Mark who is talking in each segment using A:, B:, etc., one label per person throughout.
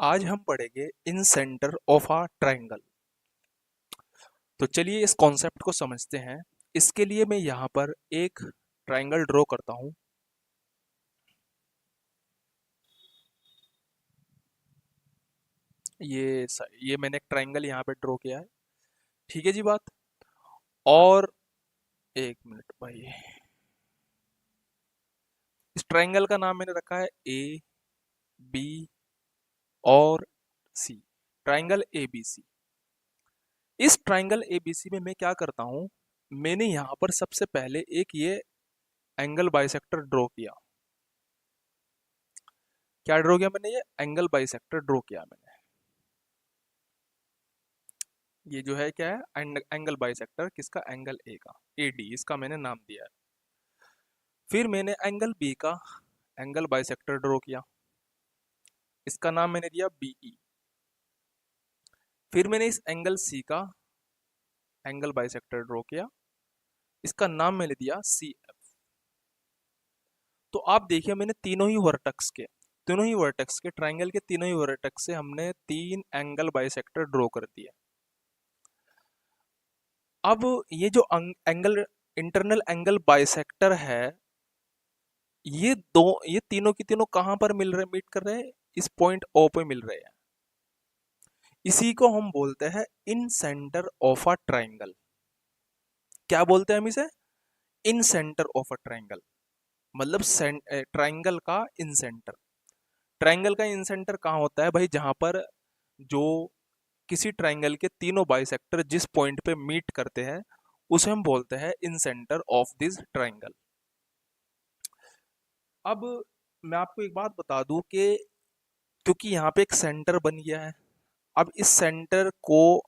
A: आज हम पढ़ेंगे इन सेंटर ऑफ अ ट्रायंगल। तो चलिए इस कॉन्सेप्ट को समझते हैं। इसके लिए मैं यहाँ पर एक ट्रायंगल ड्रॉ करता हूँ। ये मैंने एक ट्रायंगल यहाँ पे ड्रॉ किया है। ठीक है जी बात। और एक मिनट भाई, इस ट्रायंगल का नाम मैंने रखा है ए बी और सी। ट्रायंगल ए बी सी। इस ट्रायंगल ए बी सी में मैं क्या करता हूँ, मैंने यहाँ पर सबसे पहले एक ये एंगल बाइसेक्टर ड्रॉ किया। क्या ड्रॉ किया मैंने? ये एंगल बाइसेक्टर ड्रॉ किया मैंने। ये जो है क्या है? एंगल बाइसेक्टर किसका? एंगल ए का, ए डी इसका मैंने नाम दिया है। फिर मैंने एंगल बी का एंगल बाइसेक्टर ड्रॉ किया, इसका नाम मैंने दिया बी ई। फिर मैंने इस एंगल सी का एंगल बाइसेक्टर ड्रॉ किया, इसका नाम मैंने दिया सी एफ। तो आप देखिए मैंने तीनों ही वर्टेक्स के ट्राइंगल के तीनों ही वर्टेक्स से हमने तीन एंगल बाइसेक्टर ड्रॉ कर दिए। अब ये जो एंगल इंटरनल एंगल बाइसेक्टर है, ये तीनों की तीनों कहां पर मिल रहे, मीट कर रहे हैं? इस पॉइंट ओ पे मिल रहे हैं। इसी को हम बोलते हैं इन सेंटर ऑफ अ ट्राइंगल। क्या बोलते हैं हम इसे? इन सेंटर ऑफ अ ट्राइंगल। मतलब ट्राइंगल का इन सेंटर। ट्राइंगल का इन सेंटर कहाँ होता है भाई? जहां पर जो किसी ट्राइंगल के तीनों बाइसेक्टर जिस पॉइंट पे मीट करते हैं उसे हम बोलते हैं इन सेंटर ऑफ दिस ट्राइंगल। अब मैं आपको एक बात बता दूं कि क्योंकि यहाँ पे एक सेंटर बन गया है, अब इस सेंटर को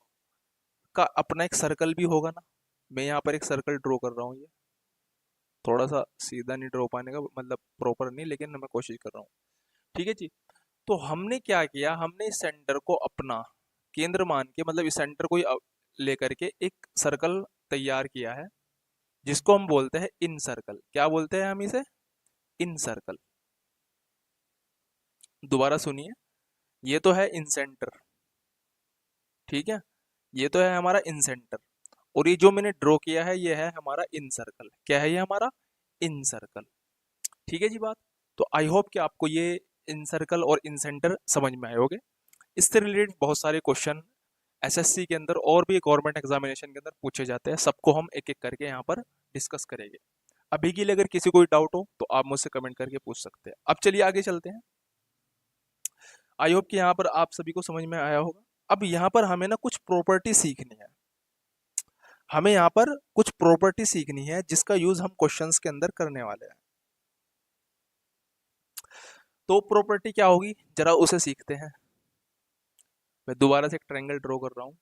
A: का अपना एक सर्कल भी होगा ना। मैं यहाँ पर एक सर्कल ड्रॉ कर रहा हूँ। ये थोड़ा सा सीधा नहीं ड्रॉ पाने का मतलब प्रॉपर नहीं, लेकिन मैं कोशिश कर रहा हूँ। ठीक है जी। तो हमने क्या किया, हमने इस सेंटर को अपना केंद्र मान के, मतलब इस सेंटर को ही लेकर के एक सर्कल तैयार किया है, जिसको हम बोलते हैं इन सर्कल। क्या बोलते हैं हम इसे? इन सर्कल। दोबारा सुनिए, ये तो है इन सेंटर, ठीक है, ये तो है हमारा इन सेंटर। और ये जो मैंने ड्रॉ किया है ये है हमारा इन सर्कल। क्या है ये? हमारा इन सर्कल। ठीक है जी बात। तो आई होप कि आपको ये इन सर्कल और इन सेंटर समझ में आए होंगे। इससे रिलेटेड बहुत सारे क्वेश्चन एसएससी के अंदर और भी गवर्नमेंट एग्जामिनेशन के अंदर पूछे जाते हैं। सबको हम एक एक करके यहाँ पर डिस्कस करेंगे। अभी के लिए अगर किसी कोई डाउट हो तो आप मुझसे कमेंट करके पूछ सकते हैं। अब चलिए आगे चलते हैं। आई होप कि यहाँ पर आप सभी को समझ में आया होगा। अब यहाँ पर हमें ना कुछ प्रॉपर्टी सीखनी है। हमें यहाँ पर कुछ प्रॉपर्टी सीखनी है जिसका यूज हम क्वेश्चंस के अंदर करने वाले हैं। तो प्रॉपर्टी क्या होगी, जरा उसे सीखते हैं। मैं दोबारा से एक ट्रायंगल ड्रॉ कर रहा हूँ।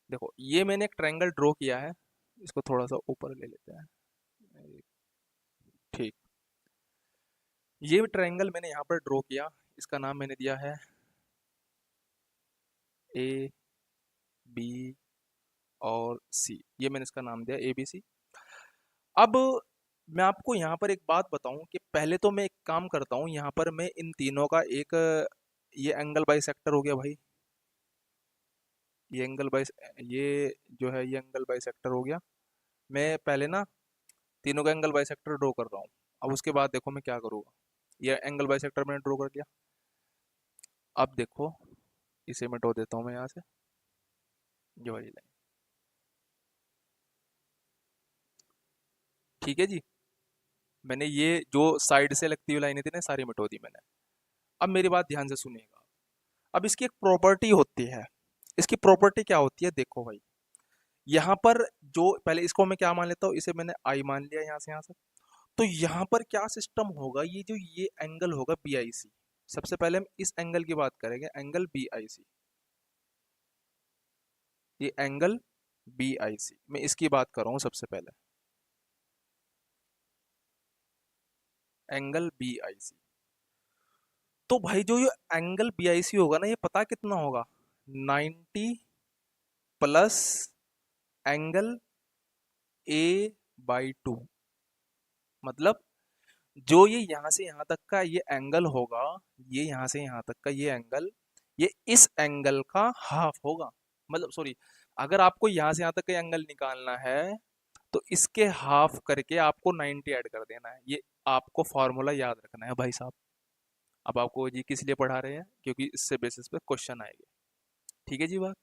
A: देखो ये मैंने एक ट्रायंगल ड्रॉ किया है, इसको थोड़ा सा ऊपर ले लेते हैं। ठीक। ये ट्रायंगल मैंने यहाँ पर ड्रॉ किया, इसका नाम मैंने दिया है ए बी और सी। ये मैंने इसका नाम दिया ए बी सी। अब मैं आपको यहाँ पर एक बात बताऊं कि पहले तो मैं एक काम करता हूँ, यहाँ पर मैं इन तीनों का एक ये एंगल बाइसेक्टर हो गया भाई। ये एंगल बाइस ये जो है ये एंगल बाइसेक्टर हो गया। मैं पहले ना तीनों का एंगल बाइसेक्टर ड्रॉ कर रहा हूँ। अब उसके बाद देखो मैं क्या करूँगा। ये एंगल बाइसेक्टर मैंने ड्रॉ कर दिया। अब देखो इसे मिटो देता हूँ मैं यहाँ से, ये वाली लाइन। ठीक है जी। मैंने ये जो साइड से लगती हुई लाइनें थी ना सारी मिटो दी मैंने। अब मेरी बात ध्यान से सुनिएगा। अब इसकी एक प्रॉपर्टी होती है। इसकी प्रॉपर्टी क्या होती है देखो भाई। यहाँ पर जो पहले इसको मैं क्या मान लेता हूँ, इसे मैंने आई मान लिया यहाँ से। तो यहाँ पर क्या सिस्टम होगा, ये जो ये एंगल होगा बी आई सी। सबसे पहले हम इस एंगल की बात करेंगे, एंगल बी आई सी। ये एंगल बी आई सी मैं इसकी बात कर रहा हूँ सबसे पहले। एंगल बी आई सी। तो भाई जो ये एंगल बी आई सी होगा ना, ये पता कितना होगा? 90 plus angle A by to. मतलब जो ये यहाँ से यहाँ तक का ये एंगल होगा, ये यहाँ से यहाँ तक का ये एंगल, ये इस एंगल का हाफ होगा। मतलब सॉरी, अगर आपको यहाँ से यहाँ तक का एंगल निकालना है तो इसके हाफ करके आपको 90 ऐड कर देना है। ये आपको फॉर्मूला याद रखना है भाई साहब। अब आपको जी किस लिए पढ़ा रहे हैं, क्योंकि इससे बेसिस पे क्वेश्चन आएंगे। ठीक है जी बात,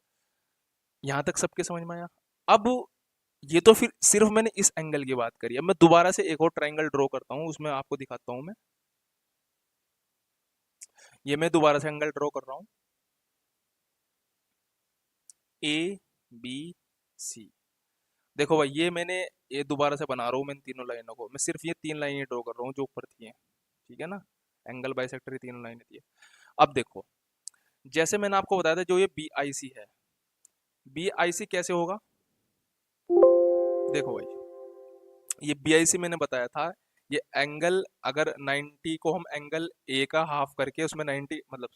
A: यहाँ तक सबके समझ में आया। अब ये तो फिर सिर्फ मैंने इस एंगल की बात करी। अब मैं दोबारा से एक और ट्रायंगल ड्रॉ करता हूँ, उसमें आपको दिखाता हूँ मैं। ये मैं दोबारा से एंगल ड्रॉ कर रहा हूँ, ए बी सी। देखो भाई, ये मैंने ये दोबारा से बना रहा हूँ मैं इन तीनों लाइनों को। मैं सिर्फ ये तीन लाइनें ड्रॉ कर रहा हूँ जो ऊपर थी हैं। ठीक है ना, एंगल बाइसेक्टर की तीनों लाइनें थी। अब देखो, जैसे मैंने आपको बताया था जो ये बी आई सी है, बी आई सी कैसे होगा। देखो भाई, ये बी आई सी मैंने बताया था, ये एंगल अगर 90 को हम एंगल ए का हाफ करके उसमें 90 मतलब,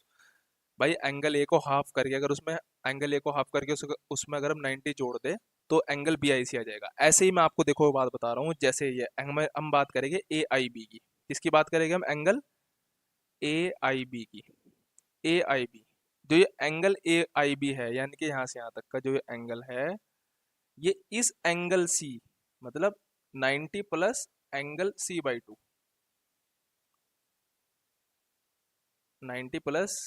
A: भाई एंगल ए को हाफ करके अगर उसमें एंगल ए को हाफ करके उसमें अगर हम 90 जोड़ दे तो एंगल बी आई सी आ जाएगा। ऐसे ही मैं आपको देखो बात बता रहा हूँ, जैसे ये हम बात करेंगे ए आई बी की। किसकी बात करेंगे हम, एंगल ए आई बी की। ए आई बी, जो ये एंगल ए आई बी है, यानी कि यहाँ से यहाँ तक का जो ये एंगल है, ये इस एंगल सी मतलब 90 plus angle C by two, 90 plus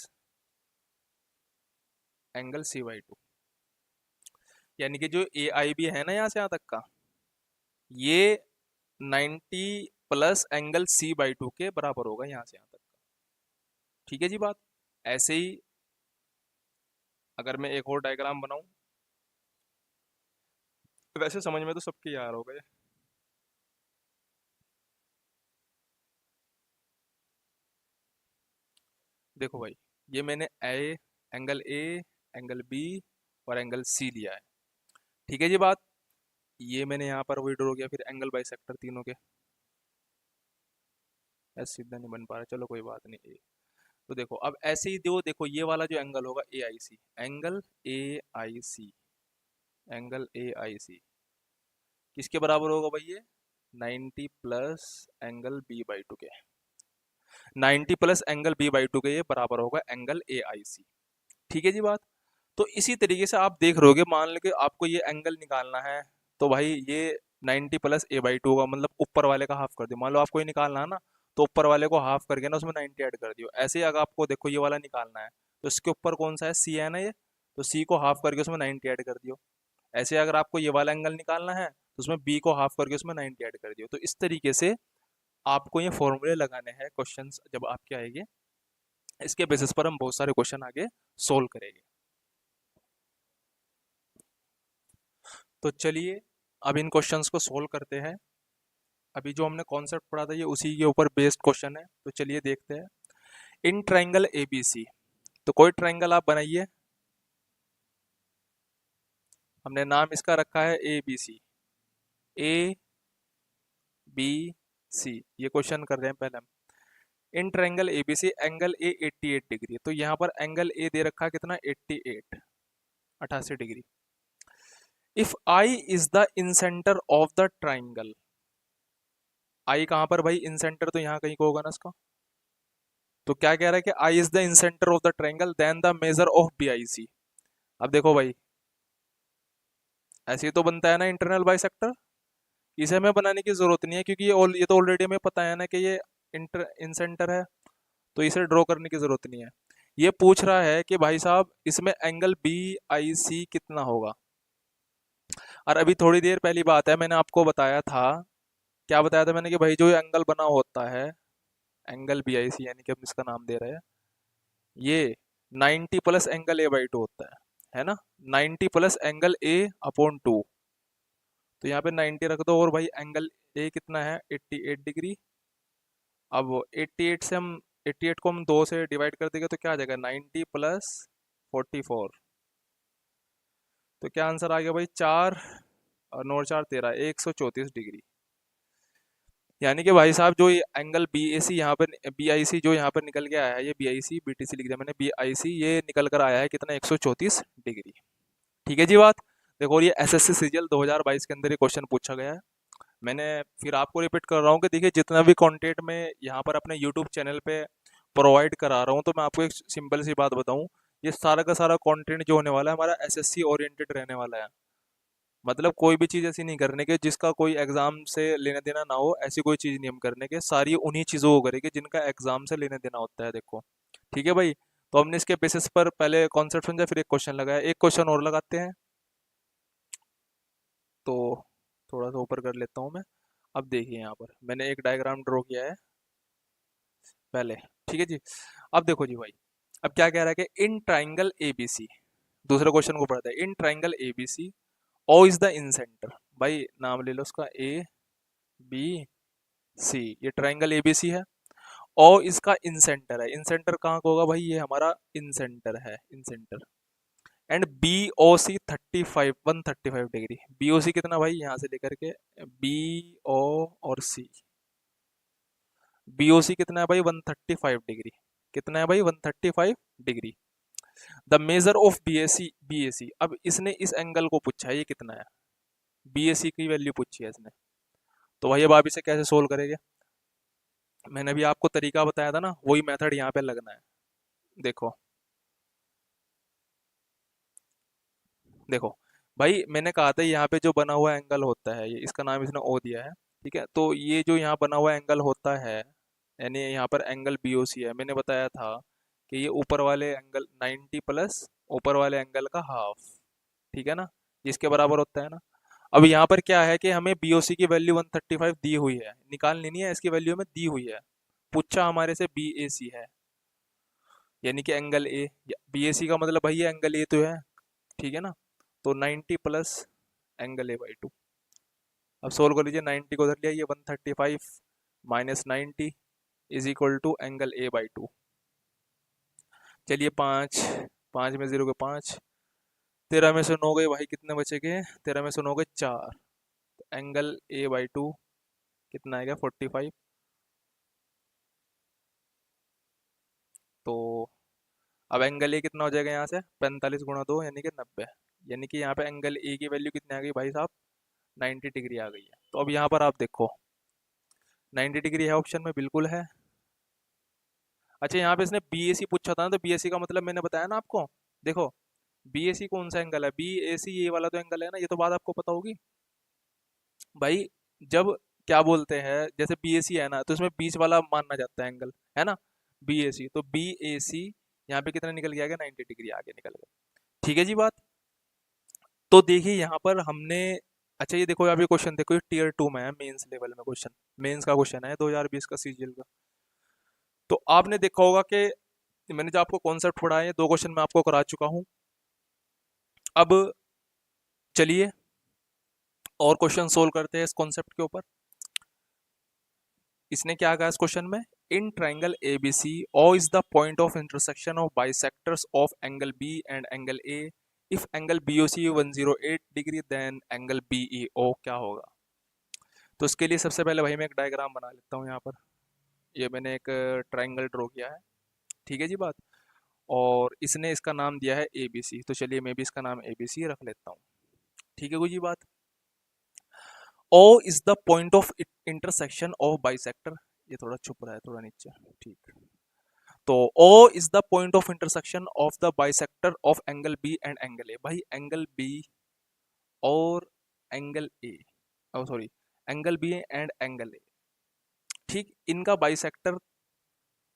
A: angle C by two, यानी कि जो ए आई बी है ना यहाँ से यहाँ तक का, ये 90 plus angle C by two के बराबर होगा यहाँ से यहाँ तक का। ठीक है जी बात। ऐसे ही अगर मैं एक और डायग्राम बनाऊं, वैसे समझ में तो सबके यार हो गए। देखो भाई, ये मैंने ए एंगल बी और एंगल सी लिया है। ठीक है जी बात। ये मैंने यहाँ पर वही ड्रॉ किया, फिर एंगल बाइसेक्टर तीनों के। ऐसे सीधा नहीं बन पा रहा, चलो कोई बात नहीं। तो देखो, अब ऐसे ही दो, देखो ये वाला जो एंगल होगा ए आई सी, एंगल ए आई सी, एंगल ए आई सी किसके बराबर होगा भाई, ये 90 plus angle B by two के। 90 plus angle B by two के ये बराबर होगा एंगल ए आई सी। ठीक है जी बात। तो इसी तरीके से आप देख रहोगे, मान लो कि आपको ये एंगल निकालना है, तो भाई ये 90 प्लस ए बाई टू का मतलब ऊपर वाले का हाफ कर दियो। मान लो आपको ये निकालना है ना, तो ऊपर वाले को हाफ करके ना उसमें 90 ऐड कर दियो। ऐसे ही अगर आपको देखो ये वाला निकालना है, तो इसके ऊपर कौन सा है, सी है ना ये, तो सी को हाफ करके उसमें 90 ऐड कर दियो। ऐसे अगर आपको ये वाला एंगल निकालना है तो उसमें बी को हाफ करके उसमें 90 ऐड कर दियो। तो इस तरीके से आपको ये फॉर्मूले लगाने हैं क्वेश्चंस जब आपके आएंगे। इसके बेसिस पर हम बहुत सारे क्वेश्चन आगे सोल्व करेंगे। तो चलिए अब इन क्वेश्चंस को सोल्व करते हैं। अभी जो हमने कॉन्सेप्ट पढ़ा था ये उसी के ऊपर बेस्ड क्वेश्चन है, तो चलिए देखते हैं। इन ट्राइंगल ए बी सी, तो कोई ट्राइंगल आप बनाइए। हमने नाम इसका रखा है A B C, A B C, ये क्वेश्चन कर रहे हैं पहले हम। In triangle A B C angle A 88 degree, तो यहाँ पर एंगल ए दे रखा है कितना, 88, 88 degree. If I is the incentre of the triangle, I कहाँ पर भाई, इंसेंटर तो यहाँ कहीं को होगा ना इसका। तो क्या कह रहा है कि I is the incentre of the triangle, then the measure of B I C. अब देखो भाई, ऐसे ही तो बनता है ना इंटरनल बाइसेक्टर। इसे हमें बनाने की जरूरत नहीं है, क्योंकि ये तो ऑलरेडी हमें पता है ना कि ये इंसेंटर है, तो इसे ड्रॉ करने की जरूरत नहीं है। ये पूछ रहा है कि भाई साहब इसमें एंगल बी आई सी कितना होगा। और अभी थोड़ी देर पहली बात है, मैंने आपको बताया था, क्या बताया था मैंने, कि भाई जो एंगल बना होता है एंगल बी आई सी, यानी कि हम इसका नाम दे रहे हैं, ये 90 plus angle A by to होता है ना। 90 प्लस एंगल ए अपॉन टू, तो यहाँ पे 90 रख दो, और भाई एंगल ए कितना है, 88 डिग्री। अब 88 से हम 88 को हम 2 से डिवाइड कर देंगे तो क्या आ जाएगा, 90 प्लस 44। तो क्या आंसर आ गया भाई, 4 और 9 4 13, 134 डिग्री। यानी कि भाई साहब जो ये एंगल बी ए सी यहाँ पर, बी आई सी जो यहाँ पर निकल के आया है, ये B I C, B T C लिख दिया मैंने, बी आई सी ये निकल कर आया है कितना, 134 डिग्री। ठीक है जी बात। देखो, और ये एस एस सी सीजीएल 2022 के अंदर ये क्वेश्चन पूछा गया है। मैंने फिर आपको रिपीट कर रहा हूँ कि देखिए जितना भी कंटेंट मैं यहाँ पर अपने यूट्यूब चैनल पे प्रोवाइड करा रहा हूँ, तो मैं आपको एक सिंपल सी बात बताऊँ, ये सारा का सारा कंटेंट जो होने वाला है हमारा एसएससी ओरिएंटेड रहने वाला है। मतलब कोई भी चीज़ ऐसी नहीं करने के जिसका कोई एग्जाम से लेना देना ना हो, ऐसी कोई चीज़ नहीं हम करने के, सारी उन्हीं चीज़ों को करेंगे जिनका एग्जाम से लेना देना होता है, देखो। ठीक है भाई। तो हमने इसके बेसिस पर पहले कॉन्सेप्ट समझा, फिर एक क्वेश्चन लगाया, एक क्वेश्चन और लगाते हैं। तो थोड़ा सा ऊपर कर लेता हूँ मैं। अब देखिए यहाँ पर मैंने एक डायग्राम ड्रॉ किया है पहले। ठीक है जी। अब देखो जी भाई, अब क्या कह रहा है कि इन ट्राइंगल एबीसी, दूसरे क्वेश्चन को पढ़ते हैं। In triangle ABC O is the incentre. भाई नाम ले लो उसका, ए बी सी, ये ट्राइंगल एबीसी है। ओ इसका इन सेंटर है। इन सेंटर कहाँ का होगा भाई, ये हमारा इन सेंटर है, incentre. And B O C 135 degree. B O C कितना भाई, यहाँ से लेकर के बी ओ और सी, बी ओ सी कितना है भाई 135 डिग्री। कितना है भाई 135 degree. The measure of B A C, अब इसने इस एंगल को पूछा है, ये कितना है, बी ए सी की वैल्यू पूछी है इसने। तो भाई अब आप इसे कैसे सोल्व करेंगे, मैंने भी आपको तरीका बताया था ना, वही मेथड यहाँ पे लगना है। देखो देखो भाई, मैंने कहा था यहाँ पे जो बना हुआ एंगल होता है, ये इसका नाम इसने ओ दिया है। ठीक है, तो ये जो यहाँ बना हुआ एंगल होता है, यानी यहाँ पर एंगल बी ओ सी है, मैंने बताया था कि ये ऊपर वाले एंगल 90 प्लस ऊपर वाले एंगल का हाफ, ठीक है ना, जिसके बराबर होता है ना। अब यहाँ पर क्या है कि हमें बी ओ सी की वैल्यू 135 दी हुई है, निकालनी नहीं है, इसकी वैल्यू हमें दी हुई है। पूछा हमारे से बी ए सी है, यानी कि angle A, B A C का मतलब भाई ये एंगल ए तो है, ठीक है ना। तो 90 plus angle A by two. अब सोल्व कर लीजिए, 90 को उधर लिया, ये 135 minus 90 is equal to angle A by two. चलिए पाँच, पाँच में जीरो के पाँच, 13 में से 9 गए भाई, कितने बचे गए, 13 में से 9 गए 4। एंगल ए बाई टू कितना आएगा 45। तो अब एंगल ए कितना हो जाएगा यहाँ से, 45 गुणा 2 यानी कि 90। यानी कि यहाँ पे एंगल ए की वैल्यू कितनी आ गई भाई साहब, 90 डिग्री आ गई है। तो अब यहाँ पर आप देखो 90 डिग्री है ऑप्शन में, बिल्कुल है। अच्छा यहाँ पे इसने बी ए सी पूछा था ना, तो बी ए सी का मतलब मैंने बताया ना आपको। देखो बी ए सी कौन सा एंगल है, बी ए सी ये वाला तो एंगल है ना, ये तो बात आपको पता होगी भाई। जब क्या बोलते हैं, जैसे बी ए सी है ना, तो इसमें बीच वाला मानना जाता है एंगल, है ना, बी ए सी। तो बी ए सी यहाँ पे कितना निकल गया, 90 डिग्री आगे निकल गया। ठीक है जी बात। तो देखिए यहाँ पर हमने, अच्छा ये देखो, आप ये क्वेश्चन देखो, ये टीयर टू में है, मेंस लेवल में क्वेश्चन, मेंस का क्वेश्चन है 2020 का सीजीएल का। तो आपने देखा होगा कि मैंने जो आपको कॉन्सेप्ट पढ़ाया है, दो क्वेश्चन मैं आपको करा चुका हूँ। अब चलिए और क्वेश्चन सोल्व करते हैं इस कॉन्सेप्ट के ऊपर। इसने क्या कहा इस क्वेश्चन में, in triangle A B C O is the point of intersection of bisectors of angle B and angle A. If angle B O C 108 degree then angle B E O क्या होगा। तो इसके लिए सबसे पहले भाई मैं एक डायग्राम बना लेता हूँ यहाँ पर। ये मैंने एक ट्राइंगल ड्रॉ किया है, ठीक है जी बात। और इसने इसका नाम दिया है ए बी सी, तो चलिए मैं भी इसका नाम ए बी सी रख लेता हूँ। ठीक है कोई जी बात। O is the point of intersection of bisector, ये थोड़ा छुप रहा है, थोड़ा नीचे, ठीक। तो O is the point of intersection of the bisector of angle B and angle A. भाई एंगल बी और angle A, O sorry, angle B and angle A, ठीक, इनका बाइसेक्टर,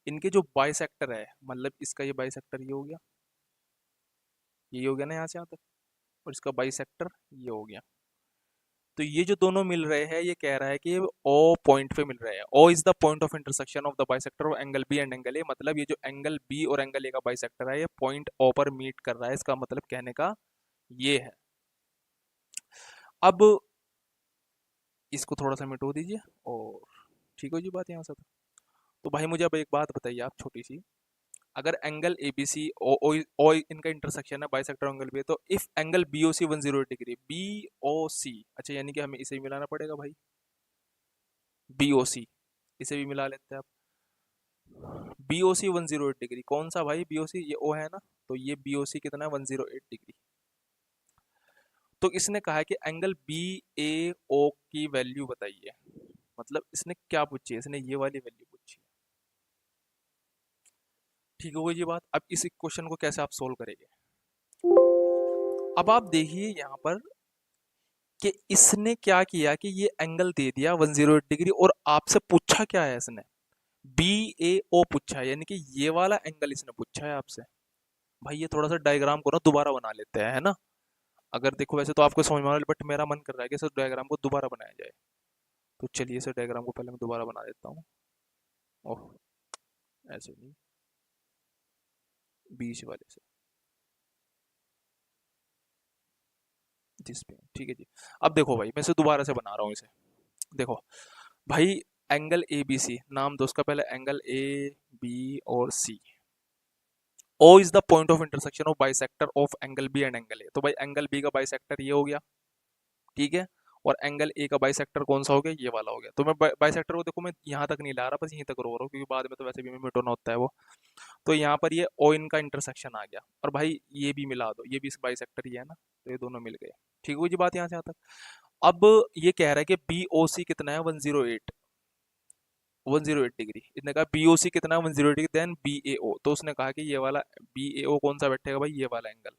A: इनके जो बाइसेक्टर है, मतलब इसका ये बाइसेक्टर ये हो गया, ये हो गया ना यहाँ से यहाँ तक, और इसका बाइसेक्टर ये हो गया। तो ये जो दोनों मिल रहे हैं, ये कह रहा है कि ये ओ पॉइंट पे मिल रहे हैं। O is the point of intersection of the bisector of angle B and angle A, मतलब ये जो एंगल बी और एंगल ए का बाइसेक्टर है, ये पॉइंट ओ पर मीट कर रहा है, इसका मतलब कहने का ये है। अब इसको थोड़ा सा मिटो दीजिए, और ठीक हो जी बात यहाँ से। तो भाई मुझे अब एक बात बताइए आप छोटी सी, अगर एंगल ए बी सी ओ ओ ओ इनका इंटरसेक्शन है बाइसेक्टर एंगल बी, तो if angle B O C 108 degree, B O C, अच्छा यानी कि हमें इसे भी मिलाना पड़ेगा भाई, बी ओ सी, इसे भी मिला लेते हैं आप। बी ओ सी 108 डिग्री, कौन सा भाई बी ओ सी, ये ओ है ना, तो ये बी ओ सी कितना है 108 डिग्री। तो इसने कहा है कि एंगल बी ए ओ की वैल्यू बताइए। मतलब इसने क्या पूछी है, इसने ये वाली वैल्यू पूछी है। ठीक हो गई ये बात। अब इस क्वेश्चन को कैसे आप सोल्व करेंगे? अब आप देखिए यहाँ पर कि इसने क्या किया कि ये एंगल दे दिया 108 डिग्री, और आपसे पूछा क्या है इसने, बी ए ओ पूछा है, यानी कि ये वाला एंगल इसने पूछा है आपसे। भाई ये थोड़ा सा डायग्राम को ना दोबारा बना लेते हैं, है ना। अगर देखो वैसे तो आपको समझ में आ रहा है, बट मेरा मन कर रहा है कि इस डायग्राम को दोबारा बनाया जाए। तो चलिए इस डायग्राम को पहले मैं दोबारा बना देता हूँ। ओह, ऐसे नहीं, बीच वाले से, जिस पे, ठीक है जी। अब देखो भाई, मैं इसे दोबारा से बना रहा हूँ इसे। देखो भाई, एंगल ए बी सी, नाम दो उसका पहले, एंगल ए बी और C. O is the point of intersection of bisector of angle B and angle A. तो भाई एंगल बी का बाइसेक्टर ये हो गया, ठीक है। और एंगल ए का बाइसेक्टर कौन सा हो गया, ये वाला हो गया। तो मैं बाइसेक्टर को देखो मैं यहाँ तक नहीं ला रहा, बस यहीं तक रोक रहा हूँ, क्योंकि बाद में तो वैसे भी मिटोना होता है वो। तो यहाँ पर ये ओ इनका इंटरसेक्शन आ गया, और भाई ये भी मिला दो, ये भी इस बाइसेक्टर ही है ना, तो ये दोनों मिल गए। ठीक हुई जी बात यहाँ से यहाँ तक। अब ये कह रहा है कि बी ओ सी कितना है, 108, 108 डिग्री। इसने कहा बी ओ सी कितना है, 108 डिग्री, देन बी ए ओ। तो उसने कहा कि ये वाला बी ए ओ कौन सा बैठेगा भाई, ये वाला एंगल।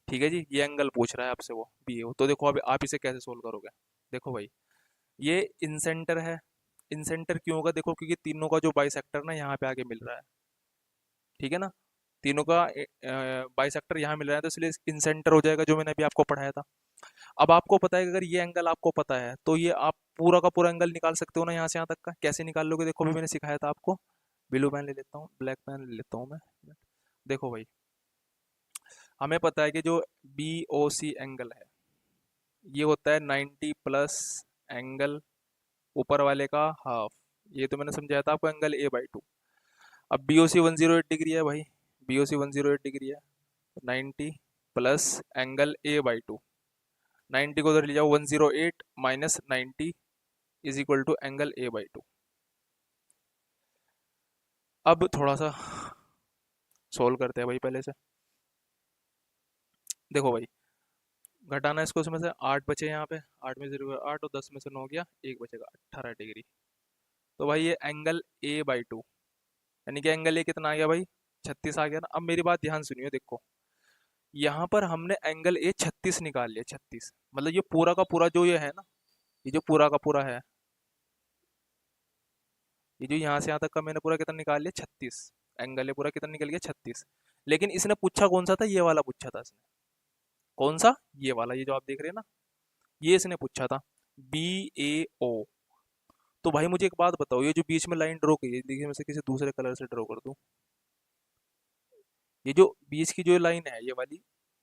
A: ठीक है जी, ये एंगल पूछ रहा है आपसे वो, बी ए ओ। तो देखो अब आप इसे कैसे सोल्व करोगे। देखो भाई, ये इंसेंटर है। इंसेंटर क्यों होगा, देखो क्योंकि तीनों का जो बाइसेक्टर ना यहाँ पे आके मिल रहा है, ठीक है ना। तीनों का बाइसेक्टर यहाँ मिल रहा है, तो इसलिए इंसेंटर हो जाएगा, जो मैंने अभी आपको पढ़ाया था। अब आपको पता है कि अगर ये एंगल आपको पता है, तो ये आप पूरा का पूरा एंगल निकाल सकते हो ना, यहाँ से यहाँ तक का। कैसे निकाल लोगे, देखो अभी मैंने सिखाया था आपको। ब्लू पेन ले लेता हूँ, ब्लैक पेन ले लेता हूँ मैं। देखो भाई, हमें पता है कि जो बी ओ सी एंगल है, ये होता है 90 प्लस एंगल ऊपर वाले का हाफ। ये तो मैंने समझाया था आपको, एंगल ए बाई टू। अब बी ओ सी 108 डिग्री है भाई, बी ओ सी 108 डिग्री है। 90 plus angle A by two, 90 को उधर ले जाओ, 108 minus 90 is equal to angle A by two. अब थोड़ा सा सोल्व करते हैं भाई पहले से। देखो भाई, घटाना है इसको, उसमें से 8 बचे यहाँ पे, 8 में से 8 और 10 में से 9 गया, एक बचेगा 18 डिग्री। तो भाई ये एंगल ए बाई टू, यानी कि एंगल ए कितना आ गया भाई, 36 आ गया ना। अब मेरी बात ध्यान सुनियो, देखो यहाँ पर हमने एंगल ए 36 निकाल लिया, 36। मतलब ये पूरा का पूरा जो ये है ना, ये जो पूरा का पूरा है, ये जो यहाँ से यहाँ तक का मैंने पूरा कितना निकाल लिया, 36। एंगल है पूरा कितना निकल गया, 36। लेकिन इसने पूछा कौन सा था, ये वाला पूछा था इसने। कौन सा, ये वाला, ये जो आप देख रहे हैं ना, ये इसने पूछा था, बी ए ओ। तो भाई मुझे एक बात बताओ, ये जो बीच में लाइन ड्रॉ की है, देखिए मैं से किसी दूसरे कलर से ड्रॉ कर दूं। ये जो बीच की जो लाइन है ये वाली,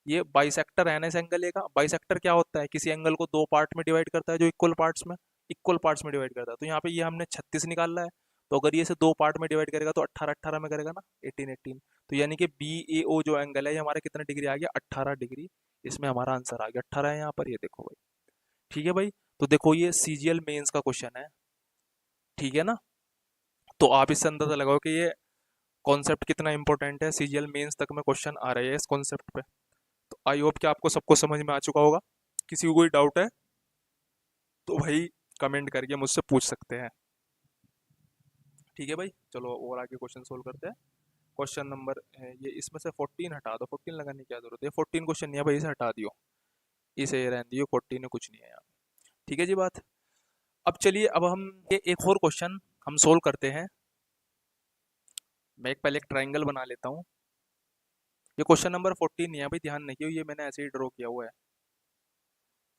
A: ये बाइसेक्टर है ना इस एंगल ए का। बाइसेक्टर क्या होता है, किसी एंगल को दो पार्ट में डिवाइड करता है, जो इक्वल पार्ट्स में डिवाइड करता है। तो यहाँ पे ये हमने 36 निकाला है। तो अगर ये इसे दो पार्ट में डिवाइड करेगा तो 18 18 में करेगा ना, 18 18। तो यानी कि बी ए ओ जो एंगल है, ये हमारा कितना डिग्री आ गया, 18 डिग्री। इसमें हमारा आंसर आ गया 18 है यहाँ पर, ये देखो भाई। ठीक है भाई। तो देखो ये सीजीएल मेंस का क्वेश्चन है, ठीक है ना। तो आप इससे अंदाजा लगाओ कि ये कॉन्सेप्ट कितना इंपॉर्टेंट है। सीजीएल मेंस तक में क्वेश्चन आ रहे हैं इस कॉन्सेप्ट पे। तो आई होप कि आपको सबको समझ में आ चुका होगा। किसी को कोई डाउट है तो भाई कमेंट करके मुझसे पूछ सकते हैं। ठीक है भाई, चलो और आगे क्वेश्चन सोल्व करते हैं। क्वेश्चन नंबर ये इसमें से 14 हटा दो, 14 लगाने की क्या जरूरत है, 14 क्वेश्चन नहीं है भाई, इसे हटा दियो, इसे ये रहने दियो, 14 में कुछ नहीं है यहाँ। ठीक है जी बात। अब चलिए, अब हम ये एक और क्वेश्चन हम सोल्व करते हैं। मैं एक पहले एक ट्राइंगल बना लेता हूँ। ये क्वेश्चन नंबर 14 नहीं है भाई, ध्यान नहीं, ये मैंने ऐसे ही ड्रॉ किया हुआ है।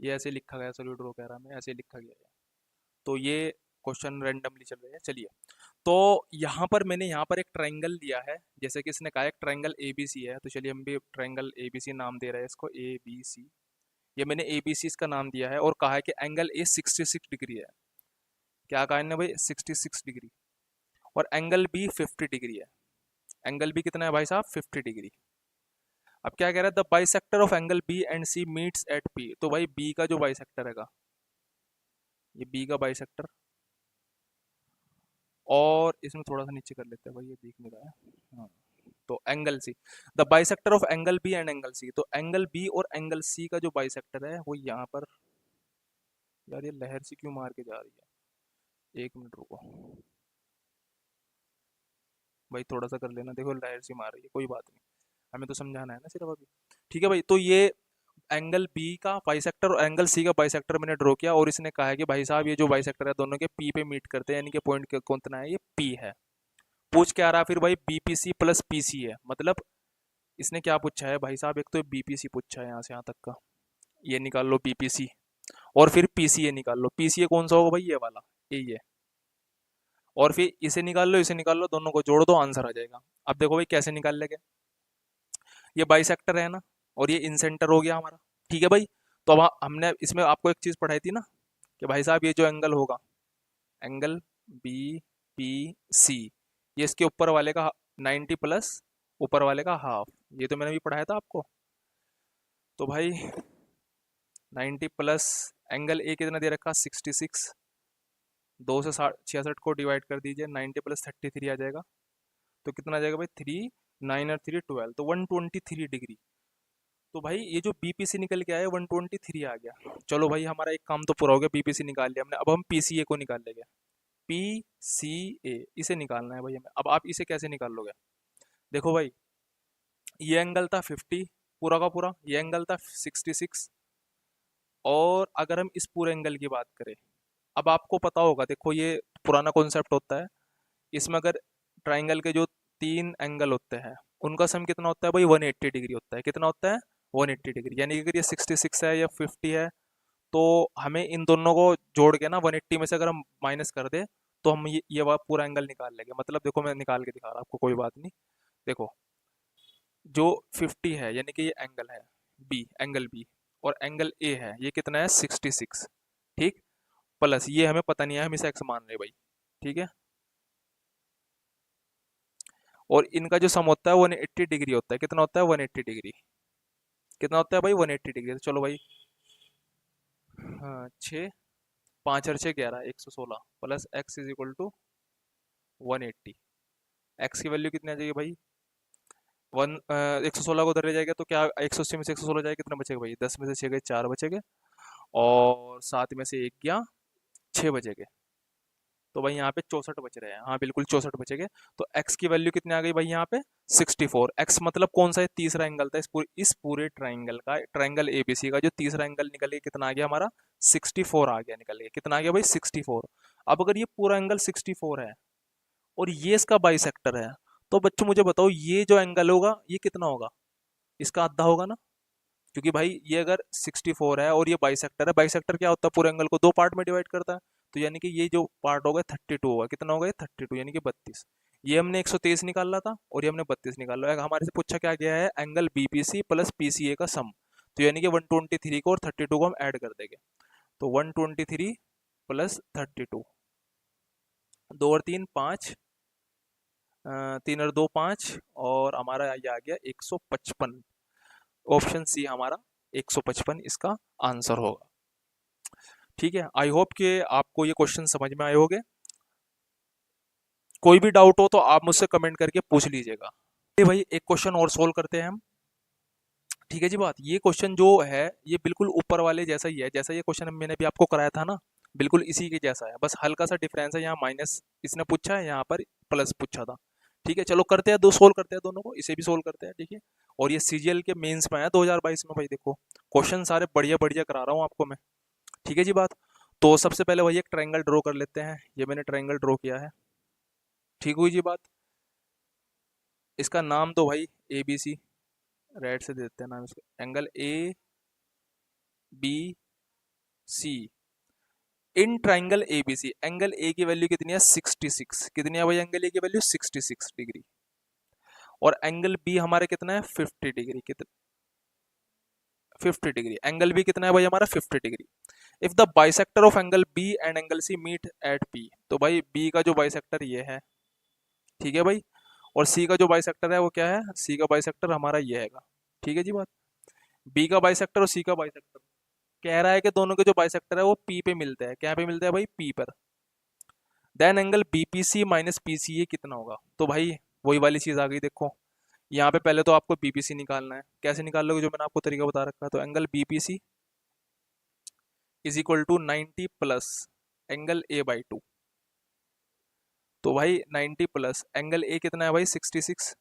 A: ये ऐसे लिखा गया, चलो ड्रॉ कह रहा मैं, ऐसे लिखा गया है। तो ये क्वेश्चन रैंडमली चल रहे हैं, चलिए। तो यहाँ पर मैंने यहाँ पर एक ट्रायंगल दिया है, जैसे कि इसने कहा एक ट्रायंगल ए बी सी है, तो चलिए हम भी ट्रायंगल ए बी सी नाम दे रहे हैं इसको, ए बी सी। ये मैंने ए बी सी इसका नाम दिया है, और कहा है कि एंगल ए 66 डिग्री है। क्या कहा है भाई, 66 डिग्री। और एंगल बी 50 डिग्री है। एंगल बी कितना है भाई साहब, 50 डिग्री। अब क्या कह रहा है, the bisector of angle B and C meets at P. तो भाई बी का जो बाइसेक्टर है, ये बी का बाइसेक्टर, और इसमें थोड़ा सा नीचे कर लेते हैं भाई, ये दिख नहीं रहा है। हाँ, तो angle C, the bisector of angle B and angle C, तो एंगल बी और एंगल सी का जो बाइसेक्टर है वो यहाँ पर, यार ये लहर सी क्यों मार के जा रही है, एक मिनट रुको भाई, थोड़ा सा कर लेना, देखो लहर सी मार रही है, कोई बात नहीं, हमें तो समझाना है ना सिर्फ अभी। ठीक है भाई, तो ये एंगल बी का बाइसेक्टर और एंगल सी का बाइसेक्टर मैंने ड्रॉ किया, और इसने कहा है कि भाई साहब ये जो बाइसेक्टर है दोनों के पी पे मीट करते हैं, यानी कि पॉइंट कितना है, ये पी है। पूछ क्या रहा फिर भाई, बीपीसी प्लस पीसी है, मतलब इसने क्या पूछा है भाई साहब, एक तो बीपीसी पूछा है यहाँ से यहाँ तक का, ये निकाल लो बीपीसी, और फिर पीसीए निकाल लो, पीसीए कौन सा होगा भाई, ये वाला, ये, और फिर इसे निकाल लो, इसे निकाल लो, दोनों को जोड़ दो, आंसर आ जाएगा। अब देखो भाई कैसे निकाल लेंगे, ये बाइसेक्टर है ना, और ये इंसेंटर हो गया हमारा। ठीक है भाई, तो अब हमने इसमें आपको एक चीज पढ़ाई थी ना, कि भाई साहब ये जो एंगल होगा, एंगल बी पी सी, ये इसके ऊपर वाले का 90 प्लस ऊपर वाले का हाफ, ये तो मैंने भी पढ़ाया था आपको। तो भाई 90 प्लस एंगल ए कितना दे रखा, 66, 2 से 66 को डिवाइड कर दीजिए, 90 प्लस 33 आ जाएगा, तो कितना आ जाएगा भाई, 3 9 और 3 12, तो 123 डिग्री। तो भाई ये जो बीपीसी निकल के आया 123 आ गया। चलो भाई हमारा एक काम तो पूरा हो गया, बीपीसी निकाल लिया हमने, अब हम पीसीए को निकाल लेंगे, पीसीए इसे निकालना है भाई हमें। अब आप इसे कैसे निकाल लोगे, देखो भाई ये एंगल था 50 पूरा का पूरा, ये एंगल था 66, और अगर हम इस पूरे एंगल की बात करें, अब आपको पता होगा, देखो ये पुराना कॉन्सेप्ट होता है, इसमें अगर ट्राइंगल के जो 3 एंगल होते हैं उनका सम कितना होता है भाई, 180 डिग्री होता है, कितना होता है 180 डिग्री, यानी कि अगर ये 66 है या 50 है, तो हमें इन दोनों को जोड़ के ना 180 में से अगर हम माइनस कर दे, तो हम ये पूरा एंगल निकाल लेंगे। मतलब देखो मैं निकाल के दिखा रहा हूँ आपको, कोई बात नहीं, देखो जो 50 है यानी कि ये एंगल है बी, एंगल बी, और एंगल ए है ये कितना है 66, ठीक, प्लस ये हमें पता नहीं है, हम इसे एक्स मान रहे भाई, ठीक है, और इनका जो सम होता है 180 डिग्री होता है, कितना होता है 180 डिग्री, कितना होता है भाई 180 डिग्री, तो चलो भाई, हाँ 6, 5 और 6 11, 116 plus X is equal to 180, X की वैल्यू कितनी आ जाएगी भाई, 116 को उधर ले जाएगा तो क्या 180 में से 116 जाएगा, कितना बचेगा भाई, 10 में से 6 गए 4 बचेंगे, और 7 में से 1 गया 6 बचेंगे, तो भाई यहाँ पे 64 बच रहे हैं, हाँ बिल्कुल 64 बचेंगे। तो x की वैल्यू कितनी आ गई भाई यहाँ पे 64, x मतलब कौन सा है, तीसरा एंगल था इस पूरे ट्राइंगल का, ट्राइंगल एबीसी का जो तीसरा एंगल निकल गया, कितना आ गया हमारा 64 आ गया, निकल गया कितना आ गया भाई 64। अब अगर ये पूरा एंगल 64 है और ये इसका बाइसेक्टर है, तो बच्चों मुझे बताओ ये जो एंगल होगा ये कितना होगा, इसका आधा होगा ना, क्योंकि भाई ये अगर 64 है और ये बाइसेक्टर है, बाइसेक्टर क्या होता है, पूरे एंगल को 2 पार्ट में डिवाइड करता है, तो यानी कि ये जो पार्ट होगा 32 होगा, कितना होगा ये 32 यानी कि 32, ये हमने 123 निकाला था और ये हमने 32 निकाला है। हमारे से पूछा क्या गया है, एंगल बीपीसी प्लस पीसीए का सम, तो यानी कि 123 को और 32 को हम ऐड कर देंगे, तो 123 प्लस 32, 2 और 3 5, 3 और 2 5, और हमारा ये आ गया 155, ऑप्शन सी हमारा 155 इसका आंसर होगा। ठीक है, आई होप कि आपको ये क्वेश्चन समझ में आए होंगे, कोई भी डाउट हो तो आप मुझसे कमेंट करके पूछ लीजिएगा। भाई एक क्वेश्चन और सोल्व करते हैं हम, ठीक है जी बात, ये क्वेश्चन जो है ये बिल्कुल ऊपर वाले जैसा ही है, जैसा ये क्वेश्चन मैंने भी आपको कराया था ना, बिल्कुल इसी के जैसा है, बस हल्का सा डिफरेंस है, यहाँ माइनस इसने पूछा है, यहाँ पर प्लस पूछा था। ठीक है चलो करते हैं, दो सोल्व करते हैं दोनों को, इसे भी सोल्व करते हैं, ठीक है। और ये सीजीएल के मेंस में आया 2022 में भाई, देखो क्वेश्चन सारे बढ़िया बढ़िया करा रहा हूँ आपको मैं, ठीक है जी बात। तो सबसे पहले वही एक ट्रायंगल ड्रॉ कर लेते हैं, ये मैंने ट्रायंगल ड्रॉ किया है, ठीक हुई जी बात। इसका नाम तो भाई ए बी सी, रेड से दे देते हैं नाम इसका, angle A B C in triangle A B C, angle A की वैल्यू कितनी है 66, कितनी है भाई एंगल ए की वैल्यू 66 डिग्री, और एंगल बी हमारे कितना है 50 डिग्री, कितना 50 डिग्री, एंगल बी कितना है भाई हमारा 50 degree. If the bisector of angle B and angle C meet at P, तो भाई बी का जो बाइसेक्टर ये है, ठीक है भाई, और सी का जो बाइसेक्टर है वो क्या है, सी का बाइसेक्टर हमारा ये हैगा, ठीक है जी बात। बी का बाइसेक्टर और सी का बाइसेक्टर कह रहा है कि दोनों के जो बाइसेक्टर है वो पी पे मिलते हैं, क्या पे मिलते हैं भाई पी पर, then angle BPC minus PCA कितना होगा, तो भाई वही वाली चीज आ गई, देखो यहाँ पे पहले तो आपको बीपीसी निकालना है। कैसे निकाल लोगे, जो मैंने आपको तरीका बता रखा है। तो angle BPC is equal to 90 plus angle A by 2। तो भाई 90 प्लस एंगल ए कितना है भाई 66,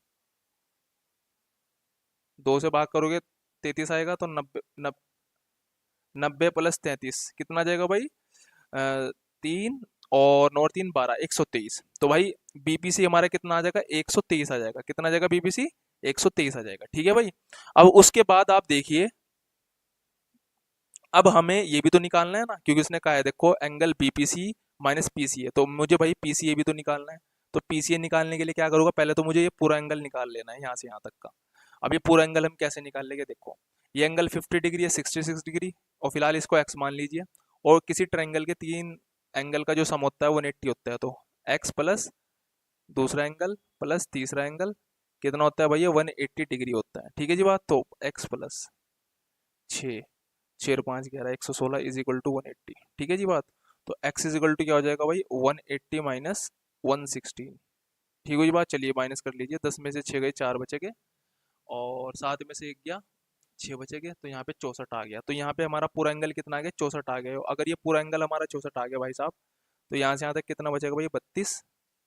A: 2 से भाग करोगे 33 आएगा, तो 90 प्लस 33 कितना आ जाएगा भाई, 3 और 9 और 3 12, 123। तो भाई बीपीसी हमारा कितना आ जाएगा, 123 आ जाएगा। कितना आ जाएगा बीपीसी, 123 आ जाएगा। ठीक है भाई। अब उसके बाद आप देखिए, अब हमें ये भी तो निकालना है ना, क्योंकि उसने कहा है देखो एंगल बीपीसी माइनस पीसीए, तो मुझे भाई पीसीए भी तो निकालना है। तो पीसीए निकालने के लिए क्या करूँगा, पहले तो मुझे ये पूरा एंगल निकाल लेना है यहाँ से यहाँ तक का। अब ये पूरा एंगल हम कैसे निकाल लेंगे, देखो ये एंगल 50 डिग्री है, 66 डिग्री, और फिलहाल इसको एक्स मान लीजिए। और किसी ट्रायंगल के 3 एंगल का जो सम होता है 180 होता है, तो एक्स प्लस दूसरा एंगल प्लस तीसरा एंगल कितना होता है भैया, 180 डिग्री होता है। ठीक है जी बात। तो एक्स प्लस 6, 6 और 5 11, 116 इज इक्वल टू 180। ठीक है जी बात। तो x इज इक्वल टू क्या हो जाएगा भाई, 180 माइनस 116। ठीक है जी बात। चलिए माइनस कर लीजिए, 10 में से 6 गए 4 बचे गए, और 7 में से 1 गया 6 बचे गए, तो यहाँ पे 64 आ गया। तो यहाँ पे हमारा पूरा एंगल कितना आ गया, 64 आ गया। अगर ये पूरा एंगल हमारा 64 आ गया भाई साहब, तो यहाँ से यहाँ तक कितना बचेगा भाई, 32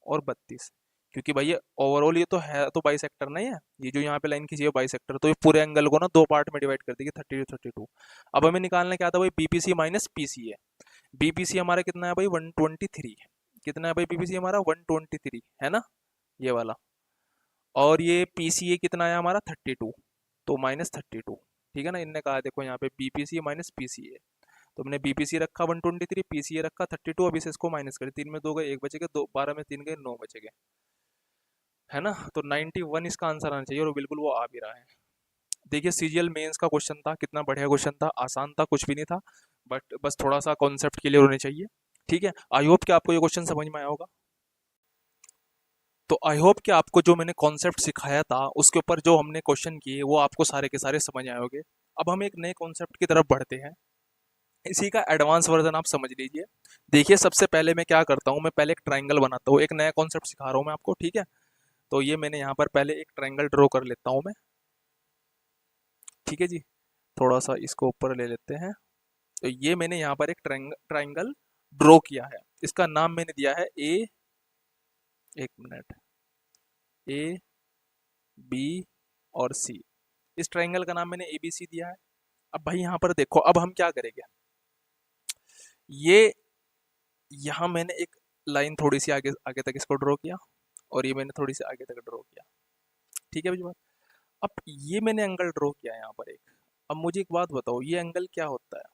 A: और 32। क्योंकि भाई ये ओवरऑल ये तो है तो बाइसेक्टर नहीं है, ये जो यहाँ पे लाइन खींची है बाइसेक्टर, तो ये पूरे एंगल को ना 2 पार्ट में डिवाइड कर देगी, 30 टू 32। अब हमें निकालना क्या था भाई, बीपीसी माइनस पीसीए। बीपीसी हमारा कितना है भाई, 123। कितना है भाई बीपीसी हमारा, 123 है ना, ये वाला। और ये पीसीए कितना है हमारा, 32, तो माइनस 32। ठीक है ना, इनने कहा देखो यहाँ पे बीपीसी माइनस पीसीए, तो हमने बीपीसी रखा 123, पीसीए रखा 32। अभी से इसको माइनस करें, 3 में 2 गए 1 बचे गए, 2 12 में 3 गए 9 बचे गए, है ना। तो 91 इसका आंसर आना चाहिए, और बिल्कुल वो आ भी रहा है। देखिए सीजीएल मेंस का क्वेश्चन था, कितना बढ़िया क्वेश्चन था, आसान था, कुछ भी नहीं था, बट बस थोड़ा सा कॉन्सेप्ट क्लियर होने चाहिए। ठीक है, आई होप कि आपको ये क्वेश्चन समझ में आया होगा। तो आई होप कि आपको जो मैंने कॉन्सेप्ट सिखाया था उसके ऊपर जो हमने क्वेश्चन किए वो आपको सारे के सारे समझ आए होंगे। अब हम एक नए कॉन्सेप्ट की तरफ बढ़ते हैं, इसी का एडवांस वर्जन आप समझ लीजिए। देखिए सबसे पहले मैं क्या करता हूँ, मैं पहले एक ट्राइंगल बनाता हूँ, एक नया कॉन्सेप्ट सिखा रहा हूँ मैं आपको। ठीक है, तो ये मैंने यहाँ पर पहले एक ट्राइंगल ड्रॉ कर लेता हूँ मैं। ठीक है जी, थोड़ा सा इसको ऊपर ले लेते हैं। तो ये मैंने यहाँ पर एक ट्राइंगल ड्रॉ किया है, इसका नाम मैंने दिया है ए, एक मिनट, ए बी और सी। इस ट्राइंगल का नाम मैंने ए बी सी दिया है। अब भाई यहाँ पर देखो, अब हम क्या करेंगे, ये यहाँ मैंने एक लाइन थोड़ी सी आगे आगे तक इसको ड्रॉ किया, और ये मैंने थोड़ी सी आगे तक ड्रॉ किया। ठीक है भाई बात। अब ये मैंने एंगल ड्रॉ किया है यहाँ पर एक। अब मुझे एक बात बताओ, ये एंगल क्या होता है,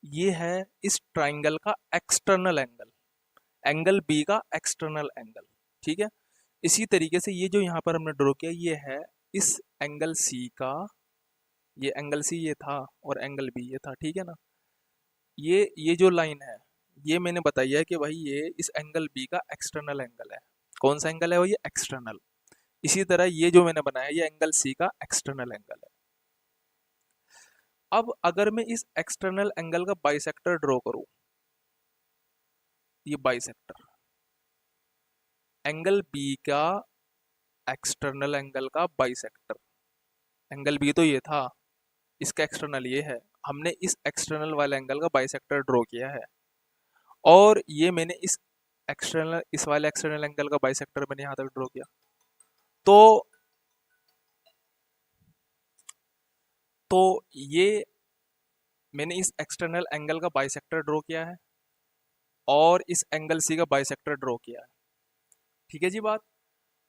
A: ये है इस ट्राइंगल का एक्सटर्नल एंगल, एंगल बी का एक्सटर्नल एंगल। ठीक है, इसी तरीके से ये जो यहाँ पर हमने ड्रॉ किया, ये है इस एंगल सी का, ये एंगल सी ये था, और एंगल बी ये था। ठीक है ना, ये जो लाइन है ये मैंने बताई है कि भाई ये इस एंगल बी का एक्सटर्नल एंगल है। कौन सा एंगल है वो, ये एक्सटर्नल। इसी तरह ये जो मैंने बनाया ये एंगल सी का एक्सटर्नल एंगल है। अब अगर मैं इस एक्सटर्नल एंगल का बाइसेक्टर ड्रॉ करूं, ये बाइसेक्टर एंगल बी का एक्सटर्नल एंगल का बाइसेक्टर, एंगल बी तो ये था, इसका एक्सटर्नल ये है, हमने इस एक्सटर्नल वाले एंगल का बाइसेक्टर ड्रॉ किया है। और ये मैंने इस एक्सटर्नल, इस वाले एक्सटर्नल एंगल का बाइसेक्टर मैंने यहाँ तक ड्रॉ किया। तो तो ये मैंने इस एक्सटर्नल एंगल का बाइसेक्टर ड्रॉ किया है, और इस एंगल सी का बाइसेक्टर ड्रॉ किया है। ठीक है जी बात।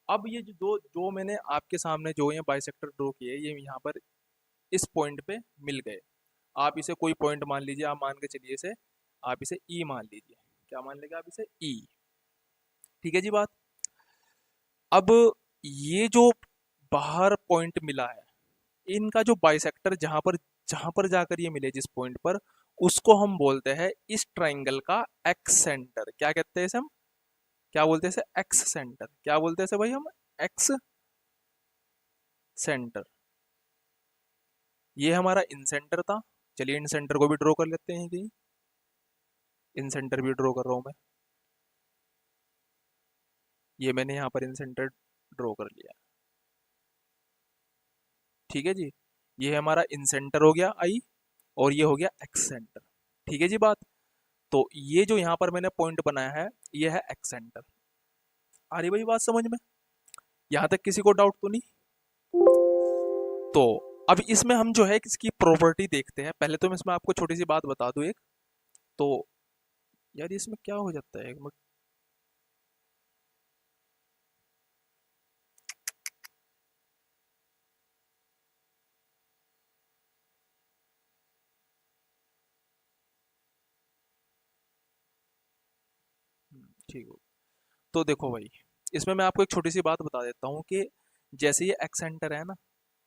A: अब ये जो दो जो मैंने आपके सामने जो ये बाइसेक्टर ड्रॉ किए, ये यहाँ पर इस पॉइंट पे मिल गए। आप इसे कोई पॉइंट मान लीजिए, आप मान के चलिए इसे, आप इसे ई मान लीजिए। क्या मान लेंगे आप इसे, ई। ठीक है जी बात। अब ये जो बाहर पॉइंट मिला है, इनका जो बाइसेक्टर जहां पर जाकर ये मिले जिस पॉइंट पर, उसको हम बोलते हैं इस ट्राइंगल का एक्स सेंटर। क्या कहते हैं इसे हम, क्या बोलते हैं इसे, एक्स सेंटर। क्या बोलते हैं इसे भाई हम, एक्स सेंटर। ये हमारा इन सेंटर था। चलिए इन सेंटर को भी ड्रॉ कर लेते हैं कहीं, इन सेंटर भी ड्रॉ कर रहा हूं मैं। ये मैंने यहाँ पर इन सेंटर ड्रॉ कर लिया। ठीक है जी। ये हमारा इन सेंटर हो गया आई, और ये हो गया एक्स सेंटर। ठीक है जी बात। तो ये जो यहाँ पर मैंने पॉइंट बनाया है, ये है एक्स सेंटर। आ रही भाई बात समझ में? यहाँ तक किसी को डाउट तो नहीं? तो अब इसमें हम जो है इसकी प्रॉपर्टी देखते हैं। पहले तो मैं इसमें आपको छोटी सी बात बता दूं एक। तो यार इसमें क्या हो जाता है, ठीक हो। तो देखो भाई, इसमें मैं आपको एक छोटी सी बात बता देता हूँ कि जैसे ये एक्स सेंटर है ना,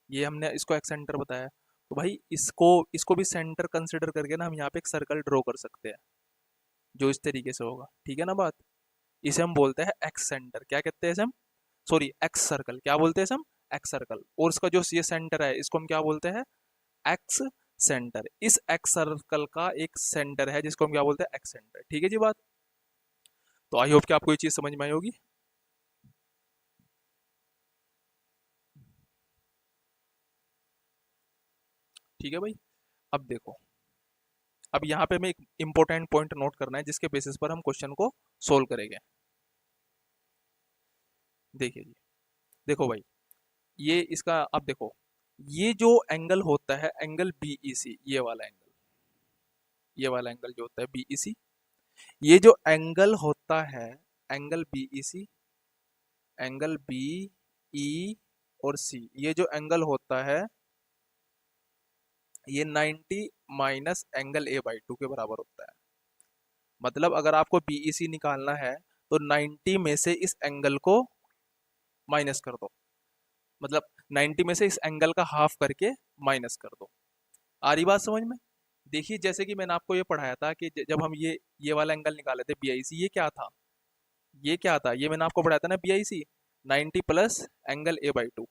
A: ये हमने इसको एक्स सेंटर बताया, तो भाई इसको इसको भी सेंटर कंसिडर करके ना हम यहाँ पे एक सर्कल ड्रॉ कर सकते हैं, जो इस तरीके से होगा। ठीक है ना बात? इसे हम बोलते हैं एक्स सेंटर। क्या कहते हैं इसे हम? Sorry, x circle. क्या बोलते हैं इसे हम? X circle. और इसका जो ये सेंटर है, इसको हम क्या बोलते हैं? X centre. इस एक्स सर्कल का एक सेंटर है जिसको हम क्या बोलते हैं? X centre. ठीक है जी बात। तो आई होप कि आपको ये चीज समझ में आई होगी। ठीक है भाई। अब देखो, अब यहाँ पे हमें एक इंपॉर्टेंट पॉइंट नोट करना है जिसके बेसिस पर हम क्वेश्चन को सोल्व करेंगे। देखिए जी, देखो भाई, ये इसका अब देखो, ये जो एंगल होता है एंगल बीईसी, ये वाला एंगल जो होता है बीईसी, ये जो एंगल होता है angle BEC, angle B E और सी, ये जो एंगल होता है ये 90 minus angle A by two के बराबर होता है। मतलब अगर आपको बीईसी निकालना है तो 90 में से इस एंगल को माइनस कर दो। मतलब 90 में से इस एंगल का हाफ करके माइनस कर दो। आ रही बात समझ में? देखिए, जैसे कि मैंने आपको ये पढ़ाया था कि जब हम ये वाला एंगल निकाले थे बीआईसी, ये क्या था? ये क्या था? ये मैंने आपको पढ़ाया था ना BIC, 90 plus angle A by two.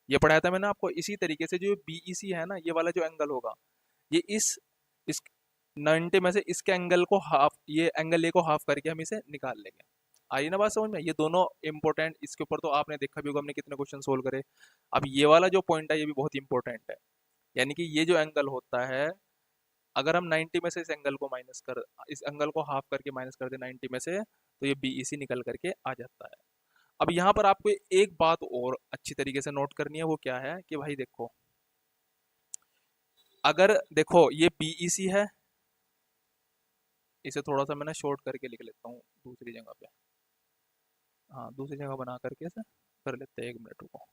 A: ये पढ़ाया था मैंने आपको। इसी तरीके से जो बीईसी है ना, ये वाला जो एंगल होगा, ये इस 90 में से इसके एंगल को हाफ, ये एंगल ए को हाफ करके हम इसे निकाल लेंगे। आई ना बात समझ में? ये दोनों इंपॉर्टेंट, इसके ऊपर तो आपने देखा भी होगा हमने कितने क्वेश्चन सोल्व करे। अब ये वाला जो पॉइंट है ये भी बहुत इंपॉर्टेंट है। यानी कि ये जो एंगल होता है, अगर हम 90 में से इस एंगल को हाफ करके माइनस कर दे 90 में से, तो ये बीईसी निकल करके आ जाता है। अब यहाँ पर आपको एक बात और अच्छी तरीके से नोट करनी है, वो क्या है कि भाई देखो, अगर देखो ये बीईसी है, इसे थोड़ा सा मैं ना शॉर्ट करके लिख लेता हूँ दूसरी जगह पे। हाँ, दूसरी जगह बना करके ऐसे कर लेते हैं। 1 मिनट रुको,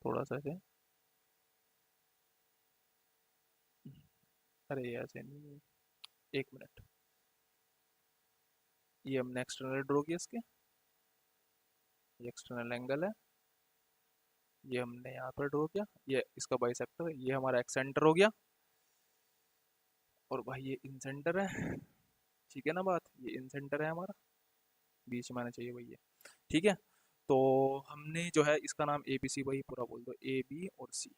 A: थोड़ा सा ऐसे। अरे ऐसे नहीं, 1 मिनट। ये हमने एक्सटर्नल ड्रॉ किया इसके, ये एक्सटर्नल एंगल है, ये हमने यहाँ पर ड्रॉ किया, ये इसका बाइसेक्टर, ये हमारा एक्सेंटर हो गया, और भाई ये इन सेंटर है। ठीक है ना बात? ये इन सेंटर है हमारा, बीच में आना चाहिए भाई ये। ठीक है। तो हमने जो है इसका नाम ए बी सी, वही पूरा बोल दो, ए बी और सी।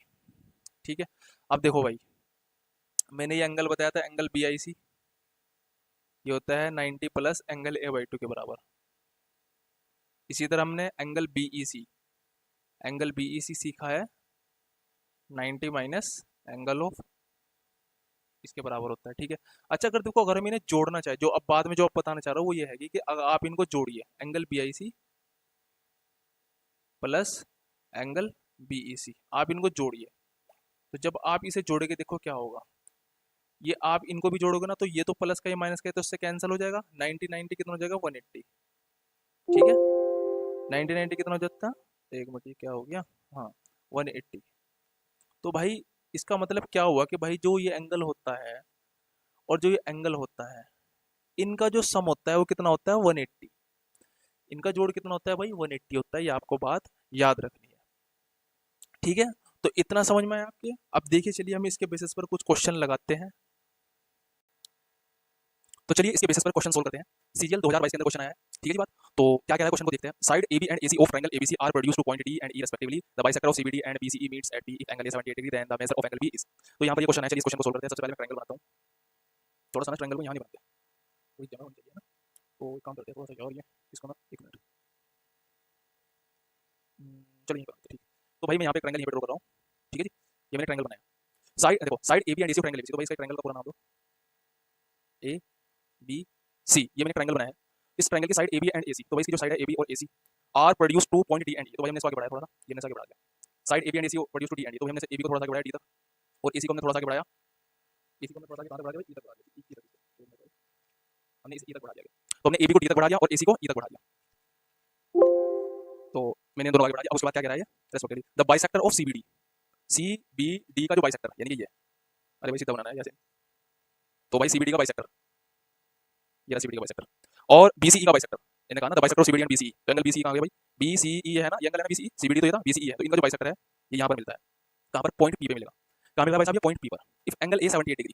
A: ठीक है। अब देखो भाई, मैंने ये एंगल बताया था एंगल बी आई सी, ये होता है 90 plus angle A by two के बराबर। इसी तरह हमने एंगल बी ई सी, एंगल बी ई सी सीखा है 90 माइनस एंगल ऑफ इसके बराबर होता है। ठीक है। अच्छा, अगर देखो, अगर हम इन्हें जोड़ना चाहे, जो अब बाद में जो आप बताना चाह रहा हूँ वो ये है कि अगर आप इनको जोड़िए, angle B I C plus angle B E C, आप इनको जोड़िए। तो जब आप इसे जोड़ेंगे देखो क्या होगा। ये आप इनको भी जोड़ोगे ना, तो ये तो प्लस का, ये माइनस का है, तो उससे कैंसिल हो जाएगा। 90 90 कितना हो जाएगा? 180। ठीक है। 90 90 कितना हो जाता है? एक मिनट, ये क्या हो गया? हाँ, 180। तो भाई इसका मतलब क्या हुआ कि भाई जो ये एंगल होता है और जो ये एंगल होता है, इनका जो सम होता है वो कितना होता है? 180। इनका जोड़ कितना होता है भाई? 180 होता है। ये आपको बात याद रखनी है। ठीक है। तो इतना समझ में आया आपके? अब देखिए, चलिए हम इसके बेसिस पर कुछ क्वेश्चन लगाते हैं। तो चलिए इसके बेसिस पर क्वेश्चन सोल्व करते हैं। सीजीएल 2022 के अंदर क्वेश्चन आया है। ठीक है जी बात। तो क्या कह रहा है क्वेश्चन को देखते हैं। Side AB and AC of triangle ABC are produce to point D and E respectively. The bisector of CBD and BCE meets at B if angle is 78 degree, then the measure of angle B is. तो यहाँ पर ये question है। चलिए इस question को solve करते हैं। सबसे पहले मैं ट्रायंगल बनाता हूँ। थोड़ा सा ना ट्रायंगल को यहाँ नहीं बनाते, कोई जगह होनी चाहिए ना। तो एक काम करते हैं, थोड़ा सा और ये इसको ना, 1 मिनट। चलिए यहीं बनाते हैं, ठीक। तो भाई मैं यहाँ पे ट्रायंगल यहाँ पे ड्रॉ कर रहा हूँ, ठीक है जी। ये मैंने ट्रायंगल बनाया, साइड देखो, side A B and A C triangle ABC, तो भाई इसका ट्रायंगल का पूरा नाम दो, ए बी सी। ये मैंने ट्रायंगल बनाया है। इस ट्रायंगल की side A B and A C, तो भाई इसकी जो साइड है ए बी और A C are produce to point D and E, तो भाई हमने इसको आगे बढ़ाया थोड़ा सा, ये हमने आगे बढ़ा दिया। Side A B and A C produce to D and E, तो हमने ए बी को थोड़ा सा आगे बढ़ाया डी तक, और ए सी को हमने थोड़ा सा आगे बढ़ाया, ए सी को हमने थोड़ा सा आगे बढ़ा दिया, ई तक बढ़ा दिया, ई तक हमने इसे ई तक बढ़ा दिया। तो हमने ए बी को डी तक बढ़ा दिया और ए सी को ई तक बढ़ा दिया, तो मैंने दोनों आगे बढ़ा दिया। अब उसके बाद क्या कह रहा है, respectively the bisector of CBD, CBD का जो बाइसेक्टर यानी कि ये, अरे भाई सीधा बनाना है जैसे, तो भाई सीबीडी का बाइसेक्टर, ये रहा सीबीडी का बाइसेक्टर, और बीसीई का बाइसेक्टर। मैंने कहा ना the bisector of CBD and BCE, तो एंगल बीसीई कहां गया भाई, बीसीई है ना, ये एंगल है ना बीसीई, सीबीडी तो ये था, बीसीई है, तो इनका जो बाइसेक्टर है ये यहां पर मिलता है, कहां पर, पॉइंट पी पे मिलेगा। कहां मिला भाई साहब, ये पॉइंट पी पर। If angle A 78 degree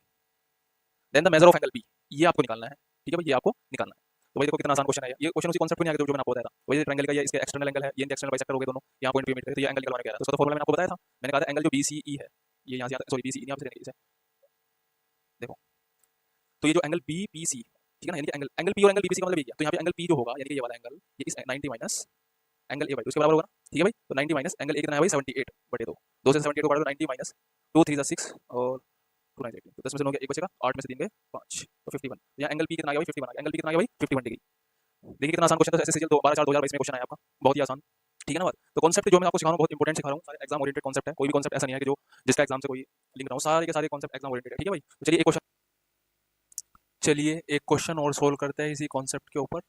A: then the measure of angle B, ये आपको निकालना है, ठीक है भाई, ये आपको निकालना है। तो भाई देखो कितना आसान क्वेश्चन है ये क्वेश्चन उसी कॉन्सेप्ट में आ गया जो मैंने आपको बताया था। वही ट्रायंगल का ये इसके एक्सटर्नल एंगल है, ये एक्सटर्नल बाइसेक्टर हो गए दोनों, यहाँ पॉइंट पे मीट करे, तो ये एंगल निकलवाने कह रहा है। तो उसका तो फॉर्मूला मैंने आपको बताया था, मैंने कहा था एंगल जो बीसीई है, ये यहाँ से सॉरी बीसीई यहाँ से देखो, तो ये जो एंगल बीपीसी, ठीक है ना, यानी कि एंगल एंगल पी और एंगल बीपीसी का मतलब ये क्या, तो यहाँ पे एंगल पी जो होगा यानी कि ये वाला एंगल, ये इस 90 माइनस एंगल ए बाई उसके बराबर होगा ना, ठीक है भाई। तो 90 माइनस एंगल ए कितना है भाई 78 बटे 2, 2 से 78 को काट दो, 90 माइनस 2 3 6 और 2 9 18, तो 10 में से 9 गया, एक बचेगा, 8 में से 3 गए 5, तो 51। यहाँ एंगल पी कितना आ गया भाई 51 आ गया, एंगल पी कितना आ गया भाई 51 डिग्री। देखिए कितना आसान क्वेश्चन, तो ऐसे सीरियल 12/4/2022 में क्वेश्चन आया आपका, बहुत ही आसान, ठीक है ना बात। तो कॉन्सेप्ट जो मैं आपको सिखा रहा हूँ बहुत इंपॉर्टेंट सिखा रहा हूँ, सारे एग्जाम ओरिएंटेड कॉन्सेप्ट है, कोई भी कॉन्सेप्ट ऐसा नहीं है कि जो जिसका एग्जाम से कोई लिंक ना हो, सारे के सारे कॉन्सेप्ट एग्जाम ओरिएंटेड है, ठीक है भाई। तो चलिए एक क्वेश्चन और सोल्व करते हैं इसी कॉन्सेप्ट के ऊपर।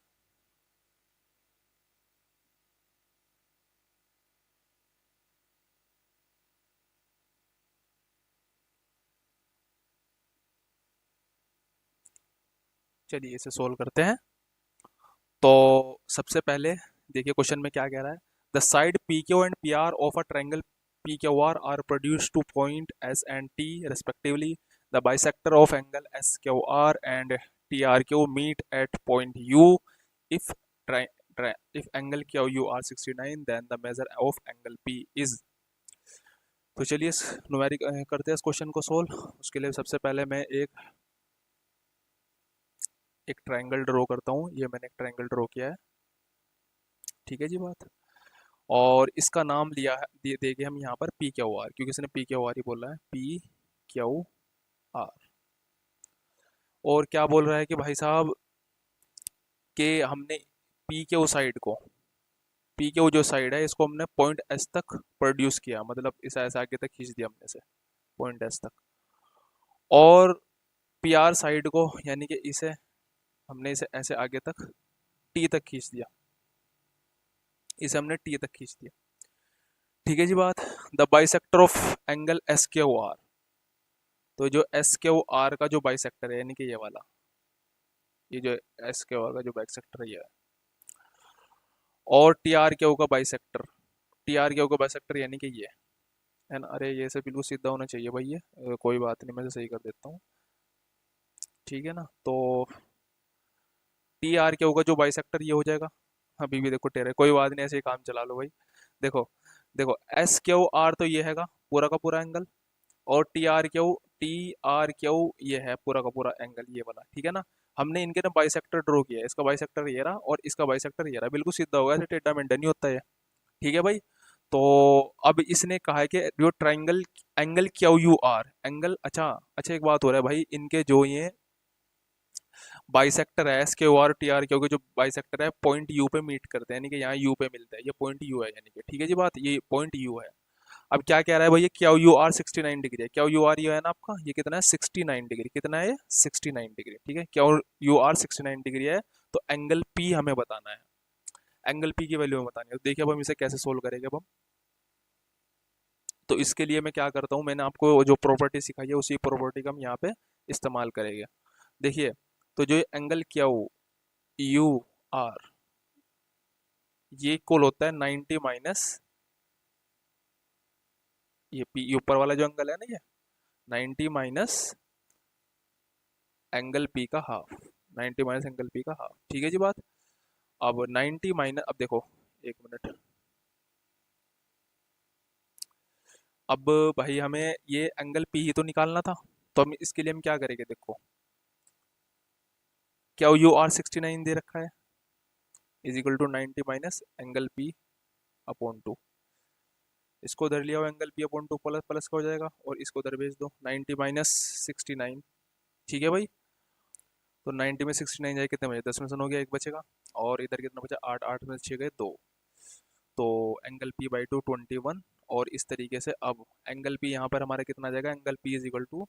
A: चलिए इसे सोल्व करते हैं। तो सबसे पहले देखिए क्वेश्चन में क्या कह रहा है, the side P Q and P R of a triangle P Q R produce to point S and T respectively, the bisector of angle S Q R and T R Q meet at point U, if if angle QU are 69 then the measure of angle P is। तो चलिए numeric करते हैं इस question को solve. उसके लिए सबसे पहले मैं एक ट्रायंगल ड्रॉ करता हूँ, ये मैंने एक ट्रायंगल ड्रॉ किया है, ठीक है जी बात। और इसका नाम लिया है देंगे हम यहाँ पर पी क्यू आर, क्योंकि इसने पी क्यू आर ही बोला है, पी क्यू आर। और क्या बोल रहा है कि भाई साहब कि हमने पी क्यू साइड को, पी क्यू जो साइड है इसको हमने पॉइंट एस तक प्रोड्यूस किया, मतलब इसे ऐसे आगे तक खींच दिया हमने से पॉइंट एस तक, और पी आर साइड को यानी कि इसे हमने इसे ऐसे आगे तक टी तक खींच दिया, इसे हमने टी तक खींच दिया, ठीक है जी बात। The bisector of angle S Q are, तो जो एस क्यू आर का जो बाइसेक्टर है यानी कि ये वाला, ये जो एस क्यू आर का जो बाइसेक्टर है ये है, और टी आर क्यू का बाइसेक्टर, टी आर क्यू का बाइसेक्टर यानी कि ये है ना, अरे ये से बिल्कुल सीधा होना चाहिए भाई, ये कोई बात नहीं, मैं इसे सही कर देता हूँ, ठीक है ना। तो टी आर क्यू का जो बाइसेक्टर ये हो जाएगा, अभी भी देखो टेढ़े, कोई बात नहीं ऐसे ही काम चला लो भाई। देखो देखो एस क्यू आर तो ये हैगा पूरा का पूरा एंगल, और टी आर क्यू ये है पूरा का पूरा एंगल ये वाला, ठीक है ना। हमने इनके ना बाइसेक्टर ड्रॉ किया है, इसका बाइसेक्टर ये रहा और इसका बाइसेक्टर ये रहा, बिल्कुल सीधा होगा, ऐसे टेढ़ा मेढ़ा नहीं होता है, ठीक है भाई। तो अब इसने कहा है कि जो triangle angle Q U R angle, अच्छा अच्छा एक बात हो रहा है भाई, इनके जो ये बाइसेक्टर है एस के आर टी आर क्योंकि जो बाइसेक्टर है पॉइंट यू पे मीट करते हैं, यानी कि यहाँ यू पे मिलता है, ये पॉइंट यू है यानी कि, ठीक है जी बात, ये पॉइंट यू है। अब क्या कह रहा है भैया, क्यू यू आर 69 डिग्री है, क्यू यू आर ये है ना आपका, ये कितना है 69 डिग्री, कितना है 69 डिग्री, ठीक है, क्यू यू आर 69 डिग्री है। तो एंगल पी हमें बताना है, एंगल पी की वैल्यू हमें बतानी है, तो देखिए अब हम इसे कैसे सोल्व करेंगे अब हम। तो इसके लिए मैं क्या करता हूँ, मैंने आपको जो प्रॉपर्टी सिखाई है उसी प्रॉपर्टी का हम यहाँ पे इस्तेमाल करेंगे। देखिए तो जो एंगल क्यू यू आर ये इक्वल होता है 90 माइनस ये पी ऊपर वाला जो एंगल है ना ये 90 माइनस एंगल पी का हाफ, 90 माइनस एंगल पी का हाफ, ठीक है जी बात। अब 90 माइनस, अब देखो एक मिनट, अब भाई हमें ये एंगल पी ही तो निकालना था, तो हम इसके लिए हम क्या करेंगे, देखो क्या यू आर 69 दे रखा है is equal to 90 minus angle P upon 2, इसको उधर लिया हो angle P upon two plus plus का हो जाएगा, और इसको उधर भेज दो 90 माइनस 69। ठीक है भाई, तो 90 में 69 जाए कितने बचे, 10 में से 9 हो गया, एक बचेगा। और इधर कितना बचा, 8, 8 में 6 गए 2, तो एंगल पी बाई टू 21। और इस तरीके से अब एंगल पी यहाँ पर हमारा कितना आ जाएगा, angle P is equal to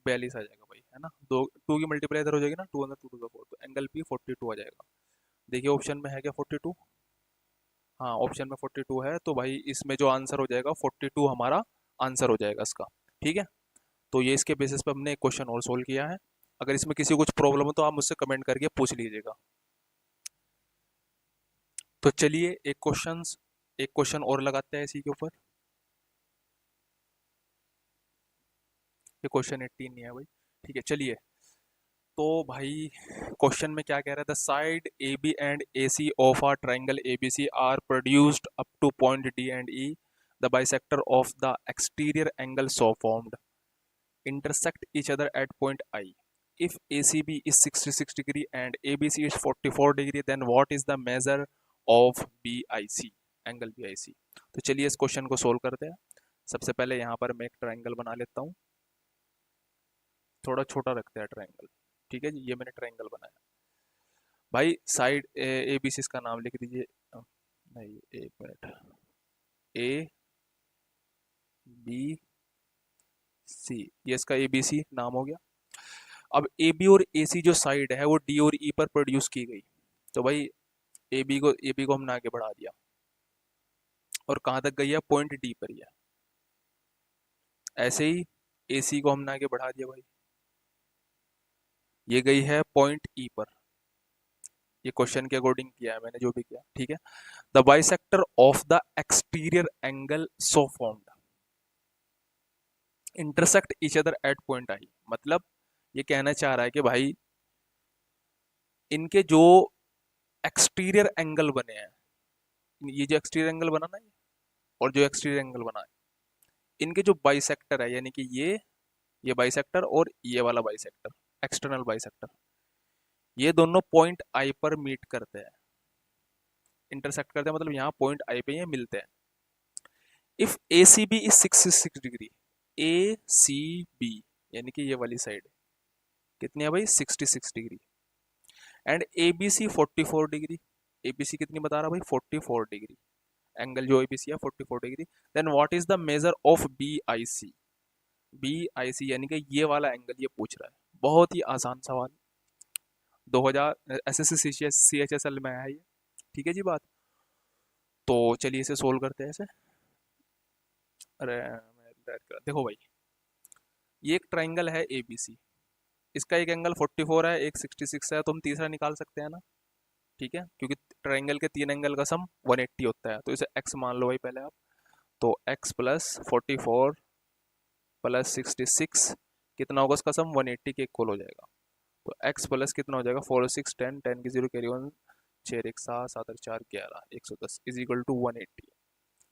A: 42 आ जाएगा भाई, है ना। दो टू की मल्टीप्लाई इधर हो जाएगी ना, 2 अंदर 2 टू 4, तो एंगल पी 42 आ जाएगा। देखिए ऑप्शन में है क्या 42, हाँ ऑप्शन में 42 है, तो भाई इसमें जो आंसर हो जाएगा 42 हमारा आंसर हो जाएगा इसका। ठीक है, तो ये इसके बेसिस पे हमने एक क्वेश्चन और सोल्व किया है। अगर इसमें किसी को कुछ प्रॉब्लम हो तो आप मुझसे कमेंट करके पूछ लीजिएगा। तो चलिए एक क्वेश्चन और लगाते हैं इसी के ऊपर। ये क्वेश्चन 18 नहीं है भाई, ठीक है चलिए। तो भाई क्वेश्चन में क्या कह रहा है, the side A B and A C of a triangle A B C are produced up to point D and E, the bisector of the exterior angle so formed intersect each other at point I. If ACB is 66 degree and ABC is 44 degree, then what is the measure of BIC, angle BIC। तो चलिए इस question को solve करते हैं। सबसे पहले यहाँ पर मैं एक ट्राइंगल बना लेता हूँ, थोड़ा छोटा रखते हैं ट्राइंगल। ठीक है जी, ये मैंने ट्राइंगल बनाया। भाई साइड ए बी सी इसका नाम लिख दीजिए, नहीं एक मिनट, ए बी सी, ये इसका ए बी सी नाम हो गया। अब ए बी और ए सी जो साइड है वो डी और ई पर प्रोड्यूस की गई, तो भाई ए बी को हमने आगे बढ़ा दिया, और कहाँ तक गई है, पॉइंट डी पर ही है। ऐसे ही ए सी को हमने आगे बढ़ा दिया भाई, ये गई है पॉइंट ई पर। ये क्वेश्चन के अकॉर्डिंग किया है मैंने जो भी किया, ठीक है। The bisector of the exterior angle so formed intersect each other at point I, मतलब ये कहना चाह रहा है कि भाई इनके जो एक्सटीरियर एंगल बने हैं, ये जो एक्सटीरियर एंगल बना ना ये, और जो एक्सटीरियर एंगल बना है, इनके जो बाइसेक्टर है, यानी कि ये बाइसेक्टर और ये वाला बाइसेक्टर, एक्सटर्नल बाइसेक्टर, ये दोनों पॉइंट आई पर मीट करते हैं, इंटरसेक्ट करते हैं, मतलब यहाँ पॉइंट आई पे ये मिलते हैं। If A C B is 66 degree, A C B यानी कि ये वाली साइड कितनी है भाई, 66 degree, and A B C 44 degree, A B C कितनी बता रहा भाई, 44 डिग्री, एंगल जो ए बी सी है 44 degree, then what is the measure of B I C, B I C यानी कि ये वाला एंगल ये पूछ रहा है। बहुत ही आसान सवाल, 2000 S S C H S L में आया है ये, ठीक है जी बात। तो चलिए इसे सोल्व करते हैं ऐसे। अरे देखो भाई, ये एक ट्राइंगल है ए बी सी, इसका एक एंगल 44 है, एक 66 है, तो हम तीसरा निकाल सकते हैं ना, ठीक है, क्योंकि ट्राइंगल के तीन एंगल का सम 180 होता है, तो इसे x मान लो भाई पहले आप। तो x प्लस 44 प्लस 66 कितना होगा, उसका सम 180 के इक्वल हो जाएगा। तो x प्लस कितना हो जाएगा, 4 6 10 10 की zero carry 1, 6 1 7 7 4 11 110 is equal to 180।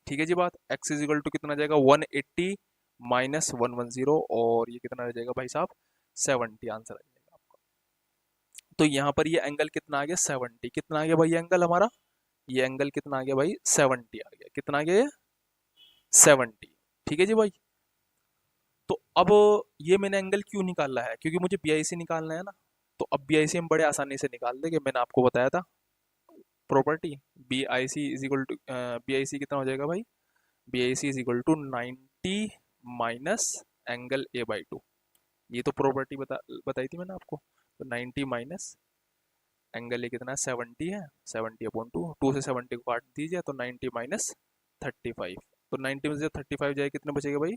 A: ठीक है जी बात, x इज इक्वल टू कितना आ जाएगा 180 माइनस 110, और ये कितना आ जाएगा भाई साहब 70, आंसर आ जाएगा आपका। तो यहाँ पर ये एंगल कितना आ गया 70, कितना आ गया भाई एंगल हमारा, ये एंगल कितना आ गया भाई 70 आ गया, कितना आ गया ये 70। ठीक है जी भाई, तो अब ये मैंने एंगल क्यों निकाला है, क्योंकि मुझे बीआईसी निकालना है ना। तो अब बीआईसी हम बड़े आसानी से निकाल देंगे, मैंने आपको बताया था property, B I C is equal to, B I C कितना हो जाएगा भाई, B I C is equal to 90 minus angle A by two. ये तो प्रॉपर्टी बताई थी मैंने आपको। तो 90 माइनस एंगल ए कितना है 70 है, 70 अपॉन टू, टू से 70 को काट दीजिए, तो 90 माइनस 35, तो 90 में से 35 जाए कितने बचेगा भाई,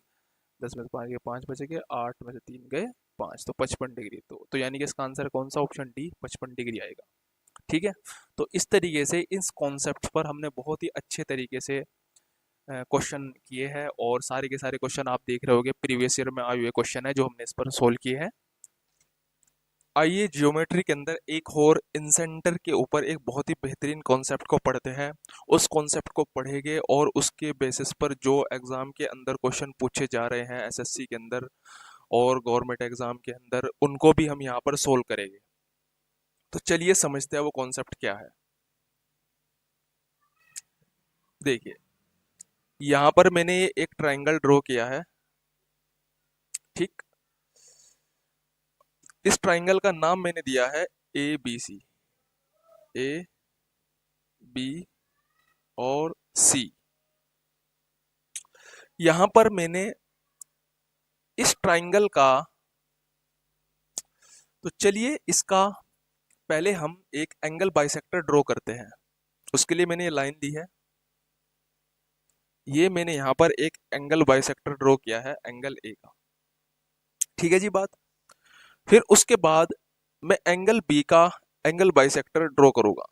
A: 10 में से 5 गए 5 बचेंगे, 8 में से 3 गए 5, तो 55 डिग्री। तो यानी कि इसका आंसर कौन सा, ऑप्शन डी 55 डिग्री आएगा। ठीक है, तो इस तरीके से इस कॉन्सेप्ट पर हमने बहुत ही अच्छे तरीके से क्वेश्चन किए हैं, और सारे के सारे क्वेश्चन आप देख रहे होगे प्रीवियस ईयर में आए हुए क्वेश्चन है जो हमने इस पर सोल्व किए हैं। आइए ज्योमेट्री के अंदर एक और इंसेंटर के ऊपर एक बहुत ही बेहतरीन कॉन्सेप्ट को पढ़ते हैं, उस कॉन्सेप्ट को पढ़ेंगे और उसके बेसिस पर जो एग्ज़ाम के अंदर क्वेश्चन पूछे जा रहे हैं एसएससी के अंदर और गवर्नमेंट एग्ज़ाम के अंदर, उनको भी हम यहाँ पर सोल्व करेंगे। तो चलिए समझते हैं वो कॉन्सेप्ट क्या है। देखिए यहां पर मैंने ये एक ट्रायंगल ड्रॉ किया है। ठीक। इस ट्रायंगल का नाम मैंने दिया है A B C. A B और सी। यहां पर मैंने इस ट्रायंगल का, तो चलिए इसका पहले हम एक एंगल बाइसेक्टर ड्रॉ करते हैं। उसके लिए मैंने ये लाइन दी है। ये मैंने यहां पर एक एंगल बाइसेक्टर ड्रॉ किया है, एंगल ए का। ठीक है जी बात। फिर उसके बाद मैं एंगल बी का एंगल बाइसेक्टर ड्रॉ करूंगा।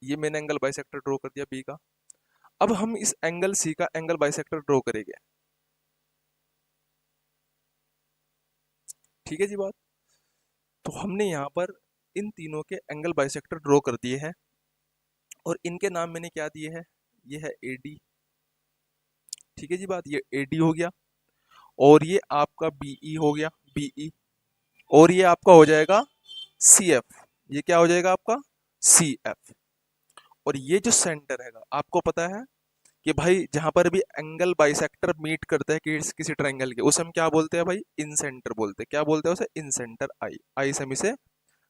A: ये मैंने एंगल बाइसेक्टर ड्रॉ कर दिया बी का। अब हम इस एंगल सी का एंगल बाइसेक्टर ड्रॉ करेंगे। ठीक है जी बात। तो हमने यहाँ पर इन तीनों के एंगल बाइसेक्टर ड्रॉ कर दिए हैं और इनके नाम मैंने क्या दिए हैं, ये है ए डी। ठीक है जी बात, ये ए डी हो गया और ये आपका बीई हो गया, बीई। और ये आपका हो जाएगा सी एफ। ये क्या हो जाएगा आपका, सी एफ। और ये जो सेंटर है आपको पता है कि भाई जहां पर भी एंगल बाइसेक्टर मीट करते हैं किसी ट्रायंगल के, उसे हम क्या बोलते हैं भाई, इन सेंटर बोलते हैं। क्या बोलते हैं उसे, इन सेंटर आई। आई से हम इसे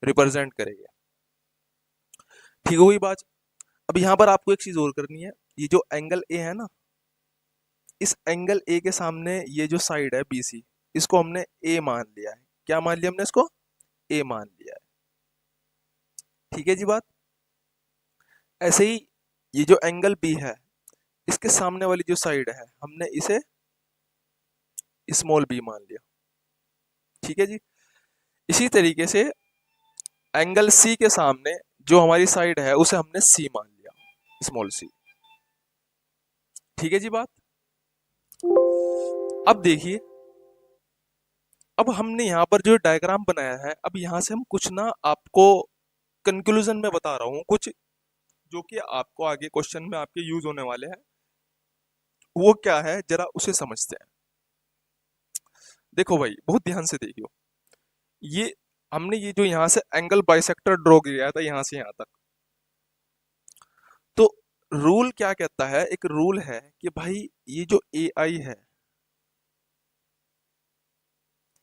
A: रिप्रेजेंट करेंगे। ठीक हो गई बात। अब यहां पर आपको एक चीज और करनी है। ये जो एंगल ए है ना, इस एंगल ए के सामने ये जो साइड है बी सी, इसको हमने ए मान लिया है। क्या मान लिया हमने इसको, ए मान लिया है। ठीक है जी बात। ऐसे ही ये जो एंगल बी है, इसके सामने वाली जो साइड है हमने इसे स्मॉल बी मान लिया। ठीक है जी। इसी तरीके से एंगल सी के सामने जो हमारी साइड है उसे हमने सी मान लिया, स्मॉल सी। ठीक है जी बात। अब देखिए, अब हमने यहाँ पर जो डायग्राम बनाया है, अब यहाँ से हम कुछ ना आपको कंक्लूजन में बता रहा हूँ कुछ, जो कि आपको आगे क्वेश्चन में आपके यूज होने वाले हैं। वो क्या है जरा उसे समझते हैं। देखो भाई बहुत ध्यान से देखियो। ये हमने ये जो यहाँ से एंगल बाइसेक्टर ड्रॉ किया था यहाँ से यहाँ तक, तो रूल क्या कहता है, एक रूल है कि भाई ये जो ए आई है,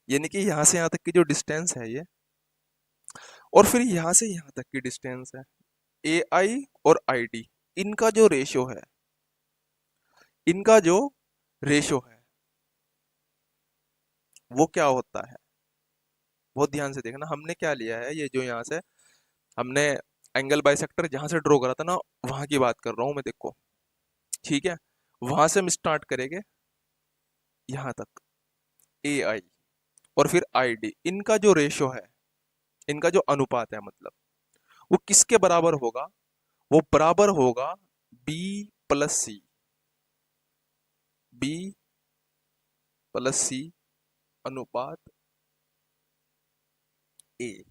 A: यानी कि यहाँ से यहाँ तक की जो डिस्टेंस है ये, और फिर यहाँ से यहाँ तक की डिस्टेंस है ए आई और आई डी, इनका जो रेशियो है, इनका जो रेशियो है वो क्या होता है। बहुत ध्यान से देखना, हमने क्या लिया है, ये जो यहाँ से हमने एंगल बाइसेक्टर जहां से ड्रॉ करा था ना, वहां की बात कर रहा हूं मैं, देखो। ठीक है, वहां से हम स्टार्ट करेंगे यहां तक, ए आई और फिर आई डी, इनका जो रेशियो है, इनका जो अनुपात है, मतलब वो किसके बराबर होगा, वो बराबर होगा बी प्लस सी। बी प्लस सी अनुपात ए।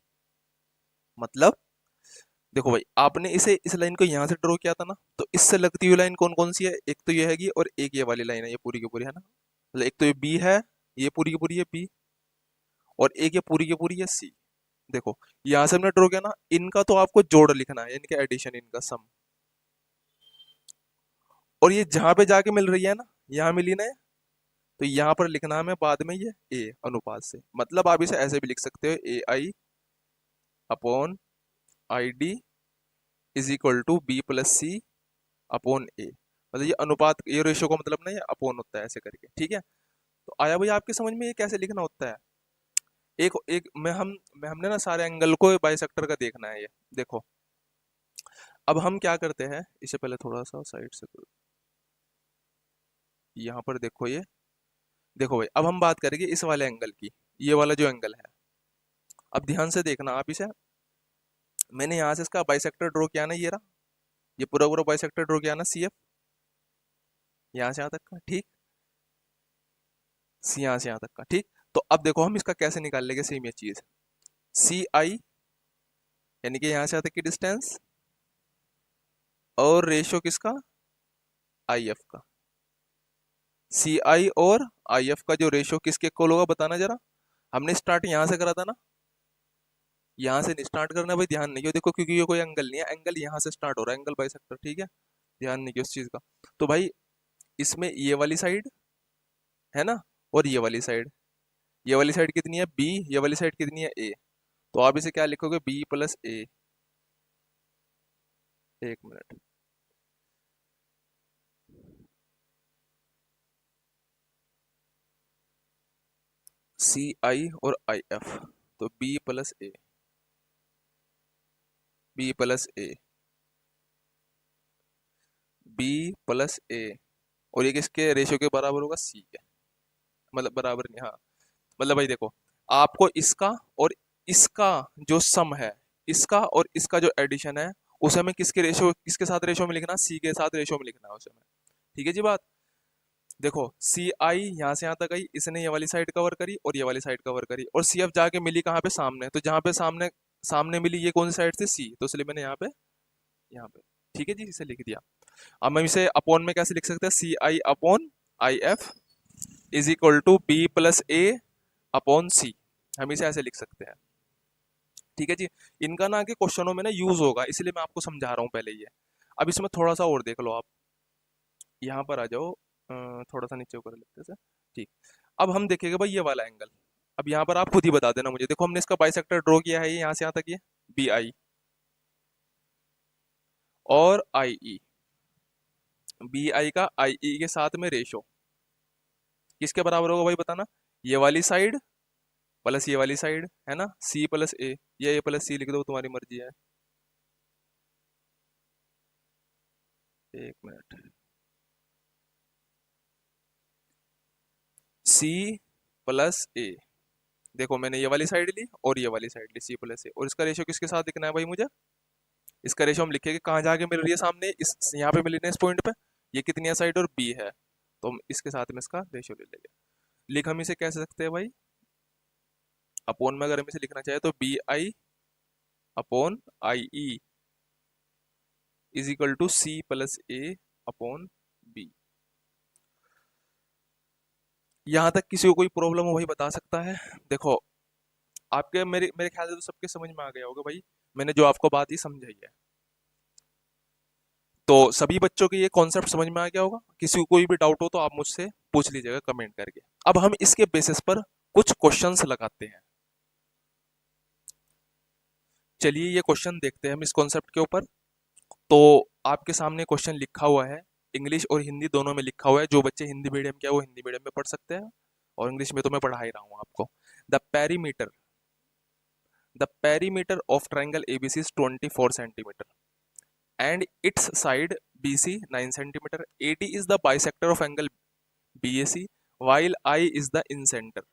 A: मतलब देखो भाई, आपने इसे इस लाइन को यहां से ड्रॉ किया था ना, तो इससे लगती हुई लाइन कौन कौन सी है, एक तो ये हैगी और एक ये वाली लाइन है, ये पूरी की पूरी है ना। मतलब एक तो ये बी है, ये पूरी की पूरी है बी, और एक ये पूरी की पूरी है सी। देखो यहां से हमने ड्रॉ किया ना, इनका तो आपको जोड़ लिखना है, इनके एडिशन, इनका सम। और ये जहां पे जाके मिल रही है ना, यहाँ मिली ना, तो यहाँ पर लिखना है हमें बाद में ये ए अनुपात से। मतलब आप इसे ऐसे भी लिख सकते हो, A I upon I D is equal to B plus C upon A. मतलब ये अनुपात, ये रेशियो का मतलब ना ये अपॉन होता है, ऐसे करके। ठीक है, तो आया भाई आपकी समझ में ये कैसे लिखना होता है। एक एक मैं हमने ना सारे एंगल को बाइसेक्टर का देखना है ये। देखो अब हम क्या करते हैं, इसे पहले थोड़ा सा साइड से करो। यहाँ पर देखो ये, देखो भाई अब हम बात करेंगे इस वाले एंगल की, ये वाला जो एंगल है। अब ध्यान से देखना आप इसे, मैंने यहाँ से इसका बाइसेक्टर ड्रॉ किया ना, ये रहा, ये पूरा पूरा बाइसेक्टर ड्रॉ किया ना, सी एफ, यहाँ से यहाँ तक का। ठीक, सी यहाँ से यहाँ तक का। ठीक, तो अब देखो हम इसका कैसे निकाल लेंगे सेम ये चीज, सी आई यानी कि यहाँ से यहाँ तक की डिस्टेंस, और रेशियो किसका, आई एफ का। सी आई और आई एफ का जो रेशियो किसके इक्वल होगा बताना जरा। हमने स्टार्ट यहाँ से करा था ना, यहाँ से नहीं स्टार्ट करना भाई, ध्यान नहीं हो देखो, क्योंकि ये कोई एंगल नहीं है, एंगल यहाँ से स्टार्ट हो रहा है, एंगल बाइसेक्टर। ठीक है, ध्यान नहीं किया उस चीज का। तो भाई इसमें ये वाली साइड है ना, और ये वाली साइड कितनी है बी, ये वाली साइड कितनी है ए। तो आप इसे क्या लिखोगे, बी प्लस ए। एक मिनट, सी आई और आई एफ, तो बी प्लस ए, बी प्लस ए, बी प्लस ए। और ये किसके रेशियो के बराबर होगा, सी के, मतलब बराबर नहीं, हाँ मतलब भाई देखो, आपको इसका और इसका जो सम है, इसका और इसका जो एडिशन है, उसे हमें किसके रेशियो, किसके साथ रेशियो में लिखना, सी के साथ रेशियो में लिखना है उसे हमें। ठीक है जी बात। देखो सी आई यहाँ से यहाँ तक आई, इसने ये वाली साइड कवर करी और ये वाली साइड कवर करी, और सी एफ जाके मिली कहाँ पे, सामने। तो जहाँ पे सामने सामने मिली, ये कौन सी साइड थी, सी, तो इसलिए मैंने यहाँ पे ठीक है जी, इसे लिख दिया। अब हम इसे अपॉन में कैसे लिख सकते हैं, C I upon I F is equal to B plus A upon C, हम इसे ऐसे लिख सकते हैं। ठीक है जी। इनका ना आगे क्वेश्चनों में ना यूज होगा, इसलिए मैं आपको समझा रहा हूँ पहले ये। अब इसमें थोड़ा सा और देख लो आप, यहाँ पर आ जाओ, थोड़ा सा नीचे ऊपर लेते हैं। ठीक। अब हम देखेंगे भाई ये वाला एंगल। अब यहाँ पर आप खुद ही बता देना मुझे, देखो हमने इसका बाइसेक्टर ड्रॉ किया है, ये यहाँ से यहाँ तक, ये बी आई और आई ई, बी आई का आई ई के साथ में रेशो किसके बराबर होगा भाई बताना, ये वाली साइड प्लस ये वाली साइड, है ना, सी प्लस ए, या ए प्लस सी लिख दो, तुम्हारी मर्जी है। एक मिनट, सी प्लस ए, देखो मैंने ये वाली साइड ली और ये वाली साइड ली, सी प्लस ए, और इसका रेशियो किसके साथ लिखना है भाई मुझे, इसका रेशियो हम लिखेंगे कहाँ जाके मिल रही है, सामने इस यहाँ पे मिली ना इस पॉइंट पे, ये कितनी है साइड और बी है, तो हम इसके साथ में इसका रेशियो ले लेंगे। लिख हम इसे कैसे सकते हैं भाई, अपोन में अगर हम इसे लिखना चाहे तो B I upon I E is equal to C plus A upon B. यहाँ तक किसी को कोई प्रॉब्लम हो भाई बता सकता है। देखो आपके मेरे मेरे ख्याल से तो सबके समझ में आ गया होगा भाई, मैंने जो आपको बात ही समझाई है। तो सभी बच्चों के ये कॉन्सेप्ट समझ में आ गया होगा, किसी को कोई भी डाउट हो तो आप मुझसे पूछ लीजिएगा कमेंट करके। अब हम इसके बेसिस पर कुछ क्वेश्चंस लगाते हैं। चलिए ये क्वेश्चन देखते हैं हम इस कॉन्सेप्ट के ऊपर। तो आपके सामने क्वेश्चन लिखा हुआ है, इंग्लिश और हिंदी दोनों में लिखा हुआ है, जो बच्चे हिंदी मीडियम के हैं वो हिंदी मीडियम में पढ़ सकते हैं, और इंग्लिश में तो मैं पढ़ा ही रहा हूँ आपको। The perimeter the perimeter of triangle ABC is 24 centimetre and its side BC 9 centimeter. AD is the bisector of angle BAC while I is the incenter.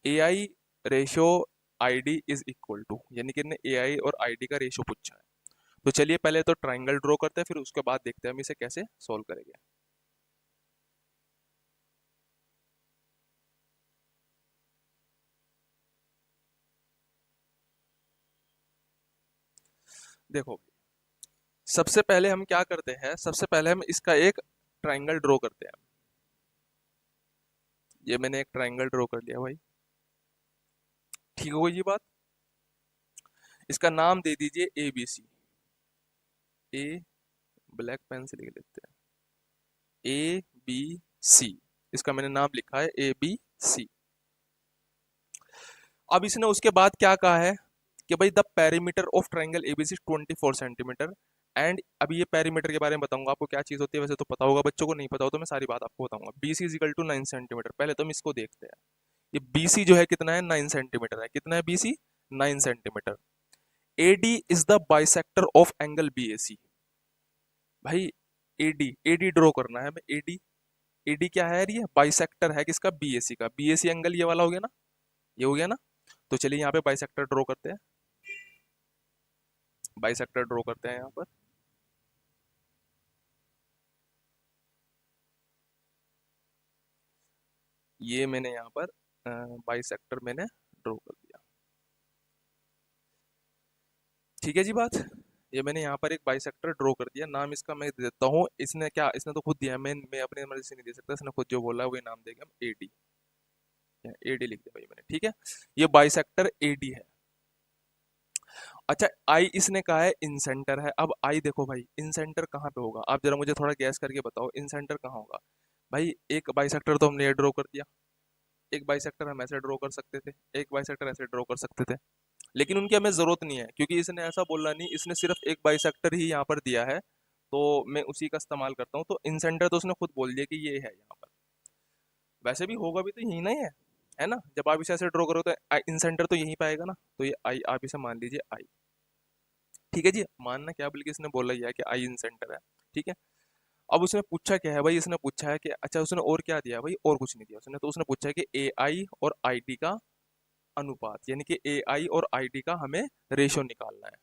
A: AI ratio ID is equal to, यानी कि AI और ID का ratio पूछा है। तो चलिए पहले तो ट्राइंगल ड्रॉ करते हैं, फिर उसके बाद देखते हैं हम इसे कैसे सॉल्व करेंगे। देखो सबसे पहले हम क्या करते हैं, सबसे पहले हम इसका एक ट्राइंगल ड्रॉ करते हैं। ये मैंने एक ट्राइंगल ड्रॉ कर लिया भाई, ठीक हो गई ये बात। इसका नाम दे दीजिए ए बी सी, ए ब्लैक पेन से लिख लेते हैं, ए बी सी, इसका मैंने नाम लिखा है ए बी सी। अब इसने उसके बाद क्या कहा है कि भाई the perimeter of triangle ABC 24 centimetre. And अभी ये पेरीमीटर के बारे में बताऊंगा आपको क्या चीज होती है, वैसे तो पता होगा बच्चों को, नहीं पता हो तो मैं सारी बात आपको बताऊंगा। BC is equal to 9 centimetre, पहले तो हम इसको देखते हैं। ये बीसी जो है कितना है, 9 सेंटीमीटर है। कितना है BC, 9 centimetre. AD is the bisector of angle BAC. भाई एडी एडी ड्रॉ करना है हमें, एडी। एडी क्या है यार, ये बाइसेक्टर है किसका, बीएसी का। बीएसी एंगल ये वाला हो गया ना, ये हो गया ना। तो चलिए यहाँ पे बाइसेक्टर ड्रॉ करते हैं, बाइसेक्टर ड्रॉ करते हैं यहाँ पर। ये मैंने यहाँ पर बाइसेक्टर मैंने ड्रॉ कर दिया। ठीक है जी बात। ये मैंने यहाँ पर एक बाइसेक्टर ड्रॉ कर दिया, नाम इसका मैं दे देता हूँ। इसने क्या, इसने तो खुद दिया है, मैं अपने मर्जी से नहीं दे सकता, इसने खुद जो बोला है वही नाम देंगे हम, एडी। एडी लिख दिया भाई मैंने, ठीक है। ये बाइसेक्टर एडी है। अच्छा आई इसने कहा है इन सेंटर है, अब आई देखो भाई इन सेंटर कहाँ पे होगा, आप जरा मुझे थोड़ा गैस करके बताओ इन सेंटर कहाँ होगा। भाई एक बाइसेक्टर तो हमने ये ड्रॉ कर दिया, एक बाइसेक्टर हम ऐसे ड्रॉ कर सकते थे, एक बाइसेक्टर ऐसे ड्रॉ कर सकते थे, लेकिन उनकी हमें जरूरत नहीं है क्योंकि इसने ऐसा बोला नहीं, इसने सिर्फ एक बाइसेक्टर ही यहाँ पर दिया है, तो मैं उसी का इस्तेमाल करता हूँ। तो इन सेंटर तो उसने खुद बोल दिया कि ये है यहाँ पर, वैसे भी होगा भी तो यही नहीं है ना, जब आप इसे ऐसे ड्रॉ करो तो इन सेंटर तो यहीं पाएगा ना, तो ये आई आप इसे मान लीजिए आई। ठीक है जी, मानना क्या बल्कि इसने बोला ही है कि आई इन सेंटर है। ठीक है, अब उसने पूछा क्या है भाई, इसने पूछा है कि अच्छा उसने और क्या दिया भाई, और कुछ नहीं दिया उसने, तो उसने पूछा है कि ए आई और आई डी का अनुपात, यानी कि ए आई और आई डी का हमें रेशो निकालना है।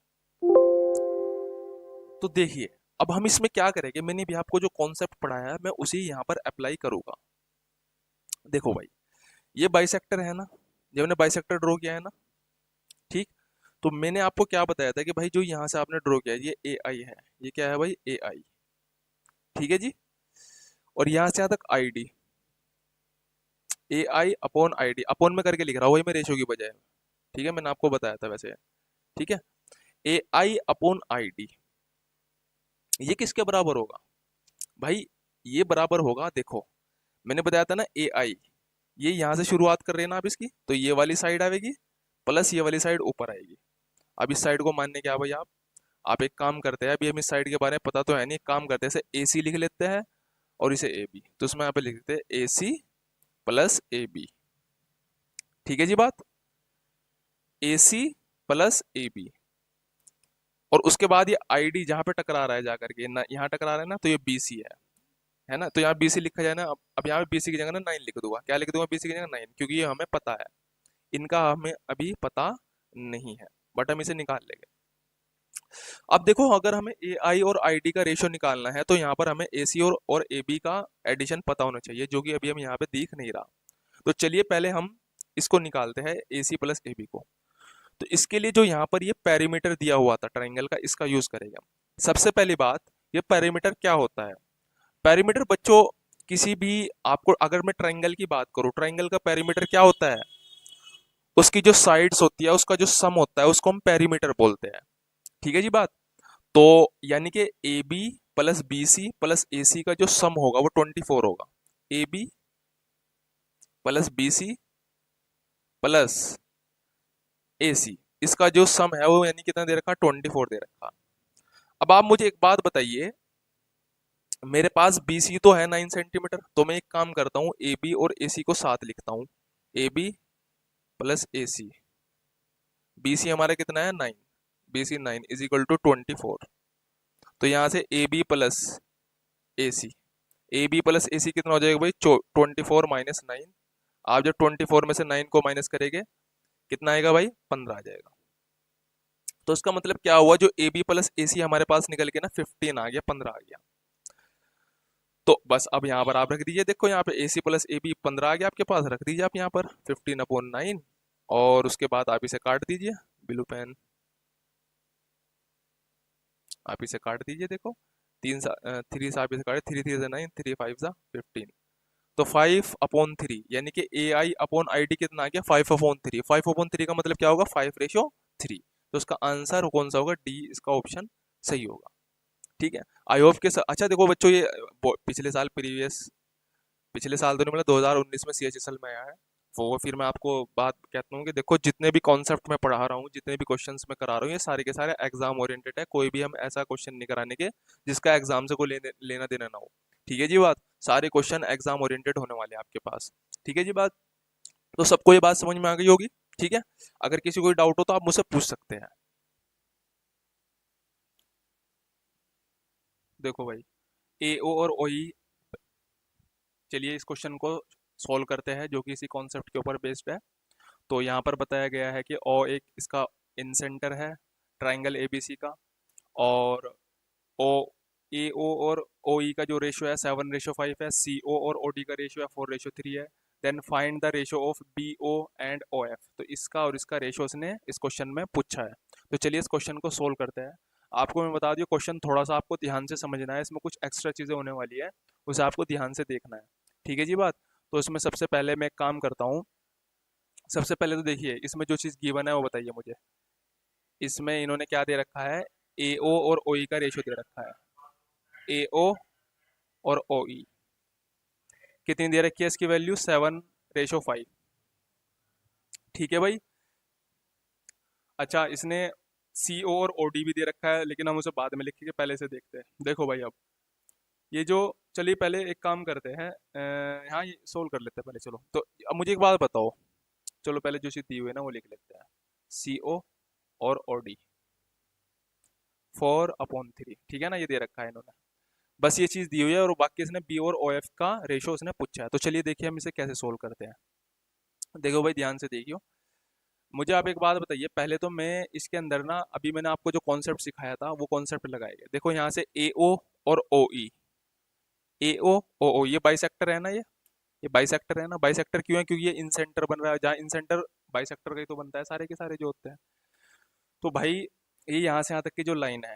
A: तो देखिए अब हम इसमें क्या करेंगे, मैंने भी आपको जो कॉन्सेप्ट पढ़ाया है मैं उसी यहाँ पर अप्लाई करूंगा। देखो भाई ये बाइसेक्टर है ना, जब मैंने बाइसेक्टर ड्रॉ किया है ना, ठीक, तो मैंने आपको क्या बताया था कि भाई जो यहाँ से आपने ड्रॉ किया है ये ए आई है, ये क्या है भाई ए आई, ठीक है जी, और यहाँ से यहाँ तक I D, A I upon I D, upon में करके लिख रहा हूँ वही मैं रेशो की बजाय, ठीक है मैंने आपको बताया था वैसे, ठीक है, ए आई अपॉन आई डी, ये किसके बराबर होगा भाई, ये बराबर होगा, देखो मैंने बताया था ना ए आई, ये यहाँ से शुरुआत कर रहे हैं ना आप इसकी, तो ये वाली साइड आएगी प्लस ये वाली साइड ऊपर आएगी। अब इस साइड को मानने क्या भाई आप एक काम करते हैं, अभी हम इस साइड के बारे में पता तो है नहीं, एक काम करते हैं इसे ए सी लिख लेते हैं और इसे ए बी, तो इसमें यहाँ पे लिख देते हैं ए सी प्लस ए बी, ठीक है जी बात, ए सी प्लस ए बी, और उसके बाद ये आई डी जहाँ पे टकरा रहा है जाकर के ना, यहाँ टकरा रहा है ना, तो ये बी सी है ना, तो यहाँ बी सी लिखा जाए ना, अब यहाँ पे बी सी की जगह ना 9 लिख दूंगा, क्या लिख दूंगा बी सी की जगह 9, क्योंकि ये हमें पता है, इनका हमें अभी पता नहीं है, बट हम इसे निकाल लेंगे। अब देखो अगर हमें ए आई और आई डी का रेशियो निकालना है तो यहाँ पर हमें ए सी और ए बी का एडिशन पता होना चाहिए, जो कि अभी हम यहाँ पे दिख नहीं रहा। तो चलिए पहले हम इसको निकालते हैं ए सी प्लस ए बी को। तो इसके लिए जो यहाँ पर ये पैरीमीटर दिया हुआ था ट्राइंगल का, इसका यूज करेंगे हम। सबसे पहली बात, ये पैरीमीटर क्या होता है, पैरीमीटर बच्चों किसी भी, आपको अगर मैं ट्राइंगल की बात करूं, ट्राइंगल का पैरीमीटर क्या होता है, उसकी जो साइड्स होती है उसका जो सम होता है उसको हम पैरीमीटर बोलते हैं, ठीक है जी बात। तो यानी कि A B plus B C plus A C का जो सम होगा वो 24 होगा, A B plus B C plus A C, इसका जो सम है वो यानी कितना दे रखा, 24 दे रखा। अब आप मुझे एक बात बताइए, मेरे पास बी सी तो है 9 सेंटीमीटर, तो मैं एक काम करता हूँ ए बी और ए सी को साथ लिखता हूँ, A B plus A C, B C हमारा कितना है 9, B C 9 is equal to 24, तो यहाँ से A B plus A C, A B plus A C कितना हो जाएगा भाई 24 माइनस 9, आप जब 24 में से 9 को माइनस करेंगे कितना आएगा भाई 15 आ जाएगा। तो इसका मतलब क्या हुआ, जो ए बी प्लस ए सी हमारे पास निकल के ना 15 आ गया, 15 आ गया। तो बस अब यहाँ पर आप रख दीजिए, देखो यहाँ पे ए सी प्लस ए बी 15 आ गया आपके पास, रख दीजिए आप यहाँ पर 15/9, और उसके बाद आप इसे काट दीजिए, ब्लू पेन आप इसे काट दीजिए, देखो 3 से आप इसे काटे, 3 3 से 9, 3 5 सा 15, तो 5/3 यानी कि ए आई अपॉन आई डी कितना आ गया 5/3, 5/3 का मतलब क्या होगा 5:3, तो उसका आंसर कौन सा होगा, डी इसका ऑप्शन सही होगा। ठीक है, आई होप के अच्छा देखो बच्चों ये पिछले साल पिछले साल तो नहीं, मतलब 2019 में सी एच एस एल में आया है, वो फिर मैं आपको बात कहता हूँ कि देखो जितने भी कॉन्सेप्ट मैं पढ़ा रहा हूँ, जितने भी क्वेश्चंस मैं करा रहा हूँ, ये सारे के सारे एग्जाम ओरिएंटेड है, कोई भी हम ऐसा क्वेश्चन नहीं कराने के जिसका एग्जाम से कोई लेना देना ना हो। ठीक है जी बात, सारे क्वेश्चन एग्जाम ओरिएंटेड होने वाले हैं आपके पास। ठीक है जी बात, तो सबको ये बात समझ में आ गई होगी। ठीक है, अगर किसी को डाउट हो तो आप मुझसे पूछ सकते हैं। देखो भाई ए ओ और ओ ई, चलिए इस क्वेश्चन को सॉल्व करते हैं जो कि इसी कॉन्सेप्ट के ऊपर बेस्ड है। तो यहाँ पर बताया गया है कि ओ एक इसका इन सेंटर है ट्राइंगल एबीसी का, और ओ ए ओ और ओ ई का जो रेशियो है 7:5 है, सी ओ और ओ डी का रेशियो है 4:3 है। Then find the ratio of B O and O F, तो इसका और इसका रेशियो इसने इस क्वेश्चन में पूछा है। तो चलिए इस क्वेश्चन को सोल्व करते हैं। आपको मैं बता दूं क्वेश्चन थोड़ा सा आपको ध्यान से समझना है, इसमें कुछ एक्स्ट्रा चीज़ें होने वाली है, उसे आपको ध्यान से देखना है। ठीक है जी बात, तो इसमें सबसे पहले मैं एक काम करता हूँ, सबसे पहले तो देखिए इसमें जो चीज़ गिवन है वो बताइए मुझे, इसमें इन्होंने क्या दे रखा है, एओ और ओई का रेशियो दे रखा है। एओ और ओई कितनी दे रखी है, इसकी वैल्यू 7:5। ठीक है भाई। अच्छा, इसने सीओ और ओडी भी दे रखा है, लेकिन हम उसे बाद में लिखेंगे, पहले से देखते हैं। देखो भाई, अब ये जो, चलिए पहले एक काम करते हैं, यहाँ ये सोल्व कर लेते हैं पहले। चलो तो अब मुझे एक बात बताओ, चलो पहले जो चीज दी हुई है ना वो लिख लेते हैं। सीओ और ओडी 4/3, ठीक है ना, ये दे रखा है इन्होंने। बस ये चीज दी हुई है, और बाकी इसने बी और ओ एफ का रेशो उसने पूछा है। तो चलिए देखिए हम इसे कैसे सोल्व करते हैं। देखो भाई, ध्यान से देखियो। मुझे आप एक बात बताइए, पहले तो मैं इसके अंदर ना, अभी मैंने आपको जो कॉन्सेप्ट सिखाया था वो कॉन्सेप्ट लगाएंगे। देखो यहाँ से ए ओ और ओ ई, ए ओ ओ ओ, ये बाइसेक्टर है ना, ये बाइसेक्टर है ना। बाइसेक्टर क्यों है, क्योंकि ये इन सेंटर बन रहा है, जहाँ इन सेंटर बाइसेक्टर का ही तो बनता है, सारे के सारे जो होते हैं। तो भाई, ये यहाँ से यहाँ तक की जो लाइन है,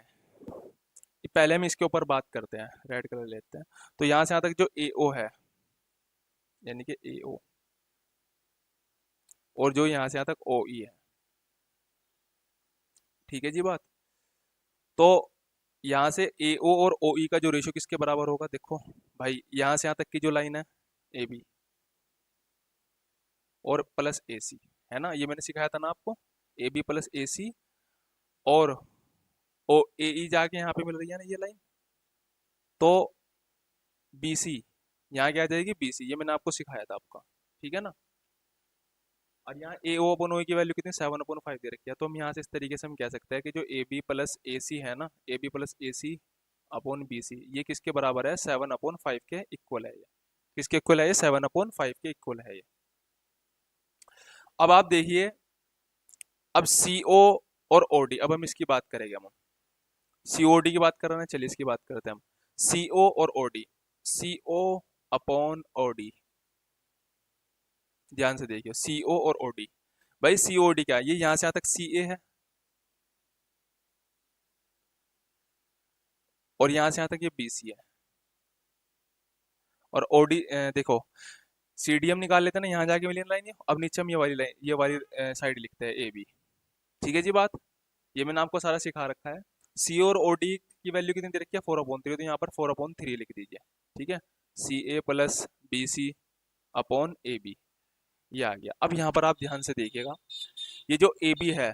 A: ये पहले हम इसके ऊपर बात करते हैं, रेड कलर लेते हैं। तो यहाँ से यहाँ तक जो ए ओ है, यानी कि ए ओ, और जो यहाँ से यहाँ तक ओ ई है, ठीक है जी बात। तो यहाँ से ए ओ और ओ ई का जो रेशियो किसके बराबर होगा, देखो भाई, यहाँ से यहाँ तक की जो लाइन है, ए बी और प्लस ए सी, है ना, ये मैंने सिखाया था ना आपको, ए बी प्लस ए सी, और ओ ए ई जाके यहाँ पे मिल रही है ना ये लाइन, तो बी सी यहाँ क्या आ जाएगी, बी सी, ये मैंने आपको सिखाया था आपका, ठीक है ना। और यहाँ ए ओ अपन ओ की वैल्यू कितनी, 7/5 दे रखी है। तो हम यहाँ से इस तरीके से हम कह सकते हैं कि जो ए बी प्लस ए सी है ना, A B plus A C upon B C, ये किसके बराबर है, 7/5 के इक्वल है ये। किसके इक्वल है ये, 7/5 के इक्वल है ये। अब आप देखिए, अब सी ओ और ओ डी, अब हम इसकी बात करेंगे। हम सी ओ डी की बात कर रहे हैं, चलिए इसकी बात करते हैं हम। सी ओ और ओ डी, सी ओ अपॉन ओ डी, ध्यान से देखिए, सी ओ और ओ डी। भाई सी ओ डी क्या है, ये यहाँ से यहाँ तक सी ए है, और यहाँ से यहाँ तक ये बी सी है, और ओडी देखो, सी डी हम निकाल लेते हैं ना, यहाँ जाके मिलियन लाइन है। अब नीचे हम ये वाली लाइन, ये वाली साइड लिखते हैं ए बी, ठीक है जी बात। ये मैंने आपको सारा सिखा रखा है। सी और ओ डी की वैल्यू कितनी दे रखी है, 4/3, तो यहाँ पर 4/3 लिख दीजिए, ठीक है। C A plus B C upon A B, ये आ गया। अब यहाँ पर आप ध्यान से देखिएगा, ये जो ए बी है,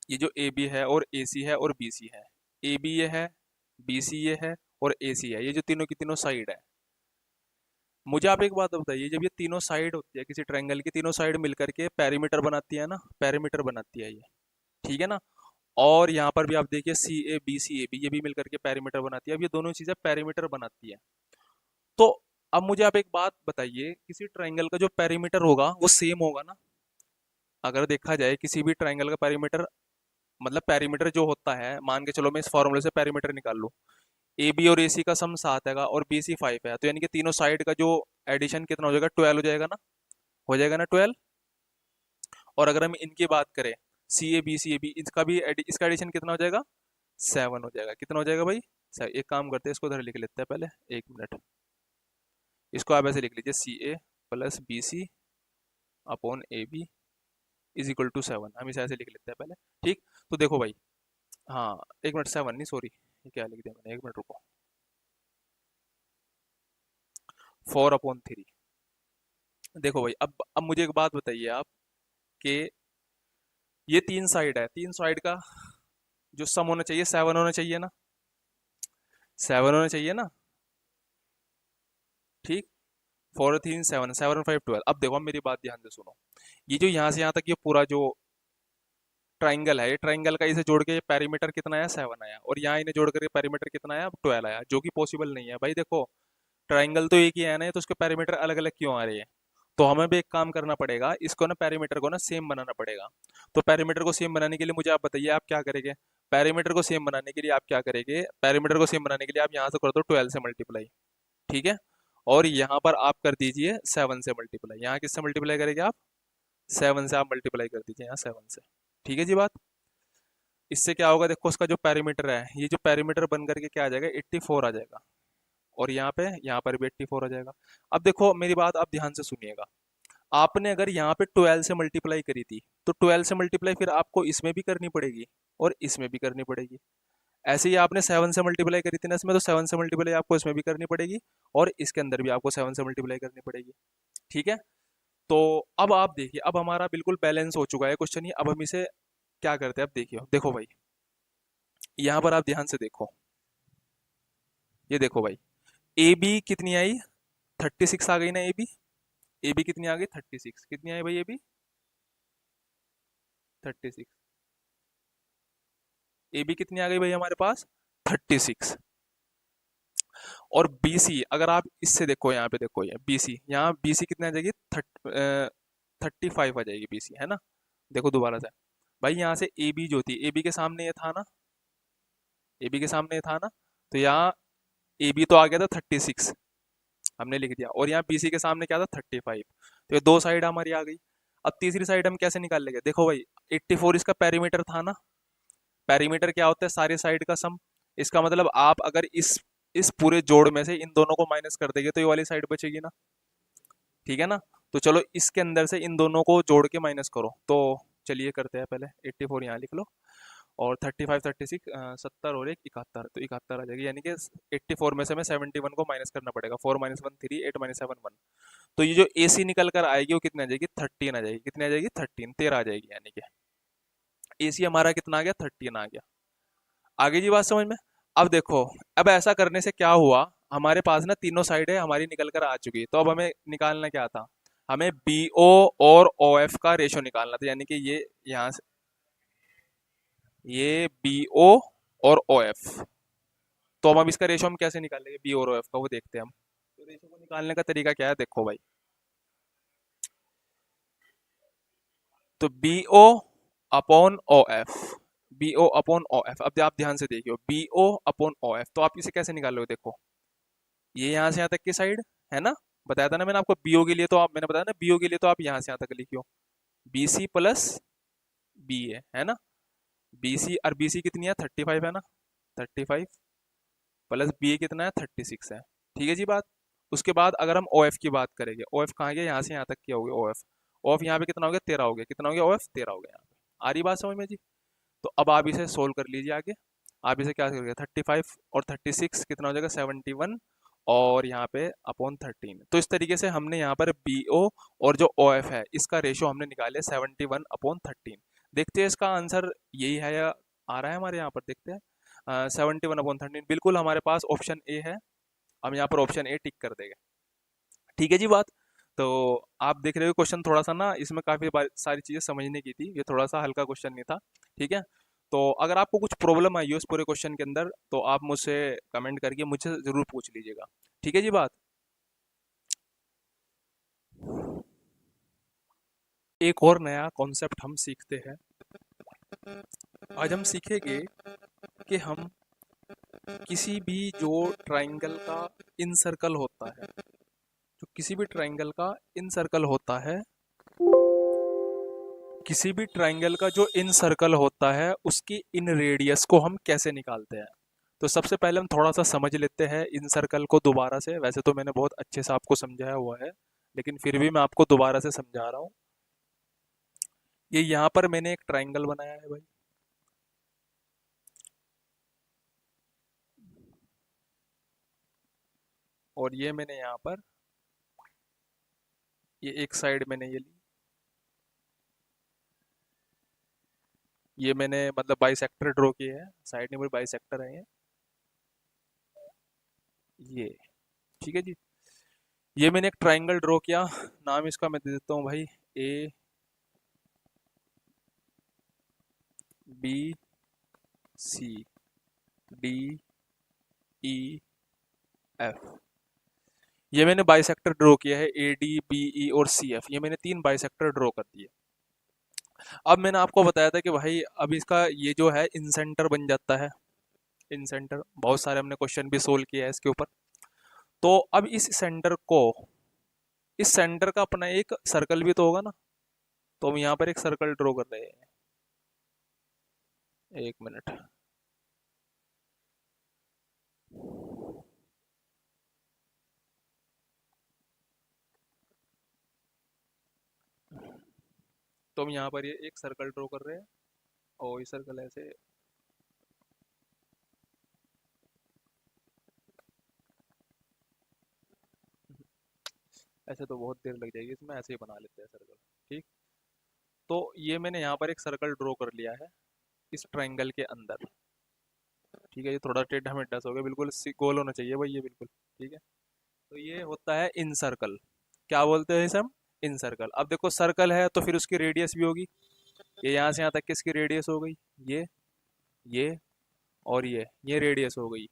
A: ये जो ए बी है और ए सी है और बी सी है, ए बी ये है, बी सी ये है, और ए सी है, ये जो तीनों की तीनों साइड है। मुझे आप एक बात बताइए, जब ये तीनों साइड होती है किसी ट्रायंगल की, तीनों साइड मिलकर के पेरीमीटर बनाती है ना, पेरीमीटर बनाती है ये, ठीक है ना। और यहाँ पर भी आप देखिए, सी A B C A B, ये भी मिलकर के पेरीमीटर बनाती है। अब ये दोनों चीजें पेरीमीटर बनाती है। तो अब मुझे आप एक बात बताइए, किसी ट्रायंगल का जो पेरीमीटर होगा वो सेम होगा ना। अगर देखा जाए किसी भी ट्रायंगल का पेरीमीटर, मतलब पेरीमीटर जो होता है, मान के चलो मैं इस फॉर्मूले से पेरीमीटर निकाल लूँ, ए बी और ए सी का सम 7 है और बी सी 5 है, तो यानी कि तीनों साइड का जो एडिशन कितना हो जाएगा, 12 हो जाएगा ना, हो जाएगा ना 12। और अगर हम इनकी बात करें, सी ए बी, इसका भी इसका एडिशन कितना हो जाएगा, 7 हो जाएगा। कितना हो जाएगा भाई, एक काम करते हैं, इसको उधर लिख लेते हैं पहले, एक मिनट। इसको आप ऐसे लिख लीजिए, C A plus B C upon A B is equal to 7, हम इसे ऐसे लिख लेते हैं पहले, ठीक। तो देखो भाई, हाँ, एक मिनट, 7 नहीं, सॉरी, ये क्या लिख दिया मैंने, एक मिनट रुको, 4/3। देखो भाई, अब मुझे एक बात बताइए आप, कि ये तीन साइड है, तीन साइड का जो सम होना चाहिए, 7 होना चाहिए ना, 7 होना चाहिए ना, ठीक। 4 3 7, 7 5 12। अब देखो, अब मेरी बात ध्यान से सुनो, ये जो यहाँ से यहाँ तक ये पूरा जो ट्राइंगल है, ये ट्राइंगल का इसे जोड़ के पेरीमीटर कितना आया, 7 आया, और यहाँ इन्हें जोड़ करके पेरीमीटर कितना आया, 12 आया, जो कि पॉसिबल नहीं है भाई। देखो, ट्राइंगल तो एक ही है ना, तो उसके पेरीमीटर अलग अलग क्यों आ रहे हैं। तो हमें भी एक काम करना पड़ेगा, इसको ना पेरीमीटर को ना सेम बनाना पड़ेगा। तो पेरीमीटर को सेम बनाने के लिए मुझे आप बताइए, आप क्या करेंगे। पेरीमीटर को सेम बनाने के लिए आप क्या करेंगे, पेरीमीटर को सेम बनाने के लिए आप यहाँ से कर दो 12 से मल्टीप्लाई, ठीक है। और यहाँ पर आप कर दीजिए 7 से मल्टीप्लाई, यहाँ किससे मल्टीप्लाई करेंगे आप, 7 से आप मल्टीप्लाई कर दीजिए यहाँ 7 से, ठीक है जी बात। इससे क्या होगा, देखो उसका जो पेरीमीटर है, ये जो पेरीमीटर बन करके क्या आ जाएगा, 84 आ जाएगा, और यहाँ पर भी 84 आ जाएगा। अब देखो मेरी बात आप ध्यान से सुनिएगा, आपने अगर यहाँ पे 12 से मल्टीप्लाई करी थी तो 12 से मल्टीप्लाई फिर आपको इसमें भी करनी पड़ेगी और इसमें भी करनी पड़ेगी। ऐसे ही आपने 7 से मल्टीप्लाई करी थी ना इसमें, तो 7 से मल्टीप्लाई आपको इसमें भी करनी पड़ेगी और इसके अंदर भी आपको 7 से मल्टीप्लाई करनी पड़ेगी। ठीक है। तो अब आप देखिए, अब हमारा बिल्कुल बैलेंस हो चुका है क्वेश्चन ये। अब हम इसे क्या करते हैं, अब देखिए, देखो भाई, यहाँ पर आप ध्यान से देखो, ये देखो भाई, ए बी कितनी आई, 36 आ गई ना। ए बी कितनी आ गई, 36। कितनी आई भाई ए बी, 36। ए बी कितनी आ गई भाई हमारे पास, 36। और बी सी अगर आप इससे देखो, यहाँ पे देखो, ये बी सी, यहाँ बी सी कितनी आ जाएगी, 35 आ जाएगी बी सी, है ना। देखो दोबारा से भाई, यहाँ से ए बी जो थी, ए बी के सामने ये था ना, ए बी के सामने ये था ना, तो यहाँ ए बी तो आ गया था 36, हमने लिख दिया, और यहाँ बी सी के सामने क्या था, 35। तो ये दो साइड हमारी आ गई। अब तीसरी साइड हम कैसे निकाल लेंगे, देखो भाई, 84 इसका पेरीमीटर था ना। पेरीमीटर क्या होता है, सारी साइड का सम। इसका मतलब आप अगर इस पूरे जोड़ में से इन दोनों को माइनस कर देंगे तो ये वाली साइड बचेगी ना। ठीक है ना। तो चलो इसके अंदर से इन दोनों को जोड़ के माइनस करो। तो चलिए करते हैं, पहले 84 यहाँ लिख लो, और 35 36 70 और 1 71, तो 71 आ जाएगी। यानी कि 84 में से हमें 71 को माइनस करना पड़ेगा। 4 - 1 3, 8 - 7 1। तो ये जो ए सी निकल कर आएगी वो कितनी आ जाएगी, 13 आ जाएगी। कितनी आ जाएगी, 13, 13 आ जाएगी। यानी कि ए सी हमारा कितना आ गया, 13 आ गया। आगे जी बात समझ में। अब देखो, अब ऐसा करने से क्या हुआ, हमारे पास ना तीनों साइडें हमारी निकल कर आ चुकी है। तो अब हमें निकालना क्या था, हमें बी ओ और ओ एफ का रेशो निकालना था। यानी कि ये यहाँ से, ये बी ओ और ओ एफ। तो अब इसका रेशो हम कैसे निकालेंगे, बी और ओ एफ का, वो देखते हैं हम। तो रेशो को निकालने का तरीका क्या है, देखो भाई, तो B O upon O F, B O upon O F. अब आप ध्यान से देखियो, B O upon O F, तो आप इसे कैसे निकालोगे, देखो, ये यहाँ से यहाँ तक की साइड है ना। बताया था ना मैंने आपको, बीओ के लिए तो आप, मैंने बताया ना बीओ के लिए तो आप यहाँ से यहाँ तक लिखियो, बी सी प्लस बी ए, है ना। बी सी, और बी सी कितनी है, 35 है ना, 35 प्लस बी ए कितना है, 36 है। ठीक है जी बात। उसके बाद अगर हम ओ एफ की बात करेंगे, ओ एफ कहाँ गया, यहाँ से यहाँ तक की हो गया ओ एफ। ओ एफ यहाँ पे कितना हो गया, 13 हो गया। कितना हो गया, ओ एफ 13 हो गया यहाँ पे। आ रही बात समझ में जी। तो अब आप इसे सोल्व कर लीजिए आगे। आप इसे क्या करोगे, 35 और 36 कितना हो जाएगा, 71, और यहाँ पे अपॉन 13। तो इस तरीके से हमने यहाँ पर बी ओ और जो ओ एफ है इसका रेशो हमने निकाले 71/13। देखते हैं इसका आंसर यही है या आ रहा है हमारे यहाँ पर, देखते हैं। 71/13 बिल्कुल हमारे पास ऑप्शन ए है। हम यहाँ पर ऑप्शन ए टिक कर देंगे। ठीक है जी बात। तो आप देख रहे हो क्वेश्चन थोड़ा सा ना, इसमें काफ़ी सारी चीज़ें समझने की थी, ये थोड़ा सा हल्का क्वेश्चन नहीं था। ठीक है। तो अगर आपको कुछ प्रॉब्लम आई हो इस पूरे क्वेश्चन के अंदर, तो आप मुझसे कमेंट करके मुझसे ज़रूर पूछ लीजिएगा। ठीक है जी बात। एक और नया कॉन्सेप्ट हम सीखते हैं। आज हम सीखेंगे कि हम किसी भी जो ट्राइंगल का इन सर्कल होता है, जो किसी भी ट्राइंगल का इन सर्कल होता है, किसी भी ट्राइंगल का जो इन सर्कल होता है उसकी इन रेडियस को हम कैसे निकालते हैं। तो सबसे पहले हम थोड़ा सा समझ लेते हैं इन सर्कल को दोबारा से। वैसे तो मैंने बहुत अच्छे से आपको समझाया हुआ है, लेकिन फिर भी मैं आपको दोबारा से समझा रहा हूँ। ये यहाँ पर मैंने एक ट्राइंगल बनाया है भाई, और ये मैंने यहाँ पर, ये एक साइड मैंने ये ली, ये मैंने मतलब बाइसेक्टर ड्रॉ किए हैं, साइड में बाइसेक्टर है ये। ठीक है जी। ये मैंने एक ट्राइंगल ड्रॉ किया, नाम इसका मैं दे देता हूँ भाई, A B C D E F. ये मैंने बाइसेक्टर ड्रॉ किया है, ए डी बी ई और सी एफ। ये मैंने 3 बाइसेक्टर ड्रॉ कर दिए। अब मैंने आपको बताया था कि भाई अब इसका ये जो है इन सेंटर बन जाता है। इन सेंटर बहुत सारे हमने क्वेश्चन भी सोल्व किया है इसके ऊपर। तो अब इस सेंटर को, इस सेंटर का अपना एक सर्कल भी तो होगा ना। तो हम यहाँ पर एक सर्कल ड्रॉ कर रहे हैं, एक मिनट। तो हम यहाँ पर ये एक सर्कल ड्रॉ कर रहे हैं और ये सर्कल ऐसे, ऐसे तो बहुत देर लग जाएगी इसमें, ऐसे ही बना लेते हैं सर्कल। ठीक, तो ये मैंने यहाँ पर एक सर्कल ड्रॉ कर लिया है इस ट्रायंगल के अंदर। ठीक है, ये थोड़ा टेढ़ा मेढ़ा सा हो गया, बिल्कुल गोल होना चाहिए भाई ये, बिल्कुल ठीक है। तो ये होता है इन सर्कल। क्या बोलते हैं इसे हम? इन सर्कल। अब देखो सर्कल है तो फिर उसकी रेडियस भी होगी। ये यहाँ से यहाँ तक किसकी रेडियस हो गई? ये और ये रेडियस हो गई।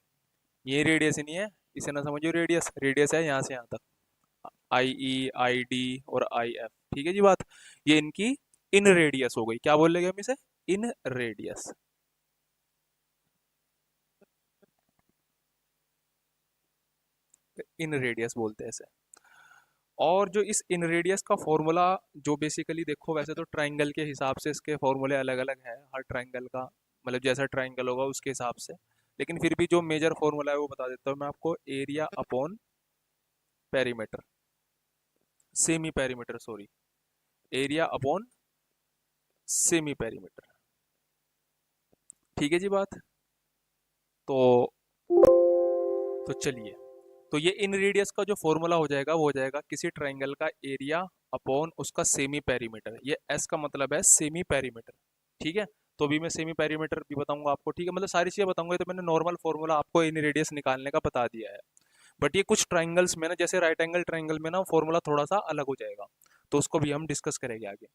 A: ये रेडियस ही नहीं है, इसे ना समझो रेडियस, रेडियस है यहाँ से यहाँ तक, आई ई आई डी और आई एफ। ठीक है जी बात। ये इनकी इन रेडियस हो गई। क्या बोल लेंगे हम इसे? इन रेडियस। इन रेडियस बोलते हैं इसे। और जो इस इन रेडियस का फॉर्मूला, जो बेसिकली देखो वैसे तो ट्राइंगल के हिसाब से इसके फॉर्मूले अलग अलग है हर ट्राइंगल का, मतलब जैसा ट्राइंगल होगा उसके हिसाब से, लेकिन फिर भी जो मेजर फॉर्मूला है वो बता देता हूँ मैं आपको। Area upon perimeter, semi perimeter sorry, area upon semi perimeter. ठीक है जी बात। तो चलिए, तो ये इन रेडियस का जो फॉर्मूला हो जाएगा वो हो जाएगा किसी ट्राइंगल का एरिया अपॉन उसका सेमी पेरीमीटर। ये एस का मतलब है सेमी पेरीमीटर। ठीक है, तो अभी मैं सेमी पेरीमीटर भी बताऊंगा आपको। ठीक है, मतलब सारी चीजें बताऊंगा। तो मैंने नॉर्मल फॉर्मूला आपको इन रेडियस निकालने का बता दिया है। बट ये कुछ ट्राइंगल्स में ना, जैसे राइट एंगल ट्राइंगल में ना फॉर्मूला थोड़ा सा अलग हो जाएगा, तो उसको भी हम डिस्कस करेंगे आगे।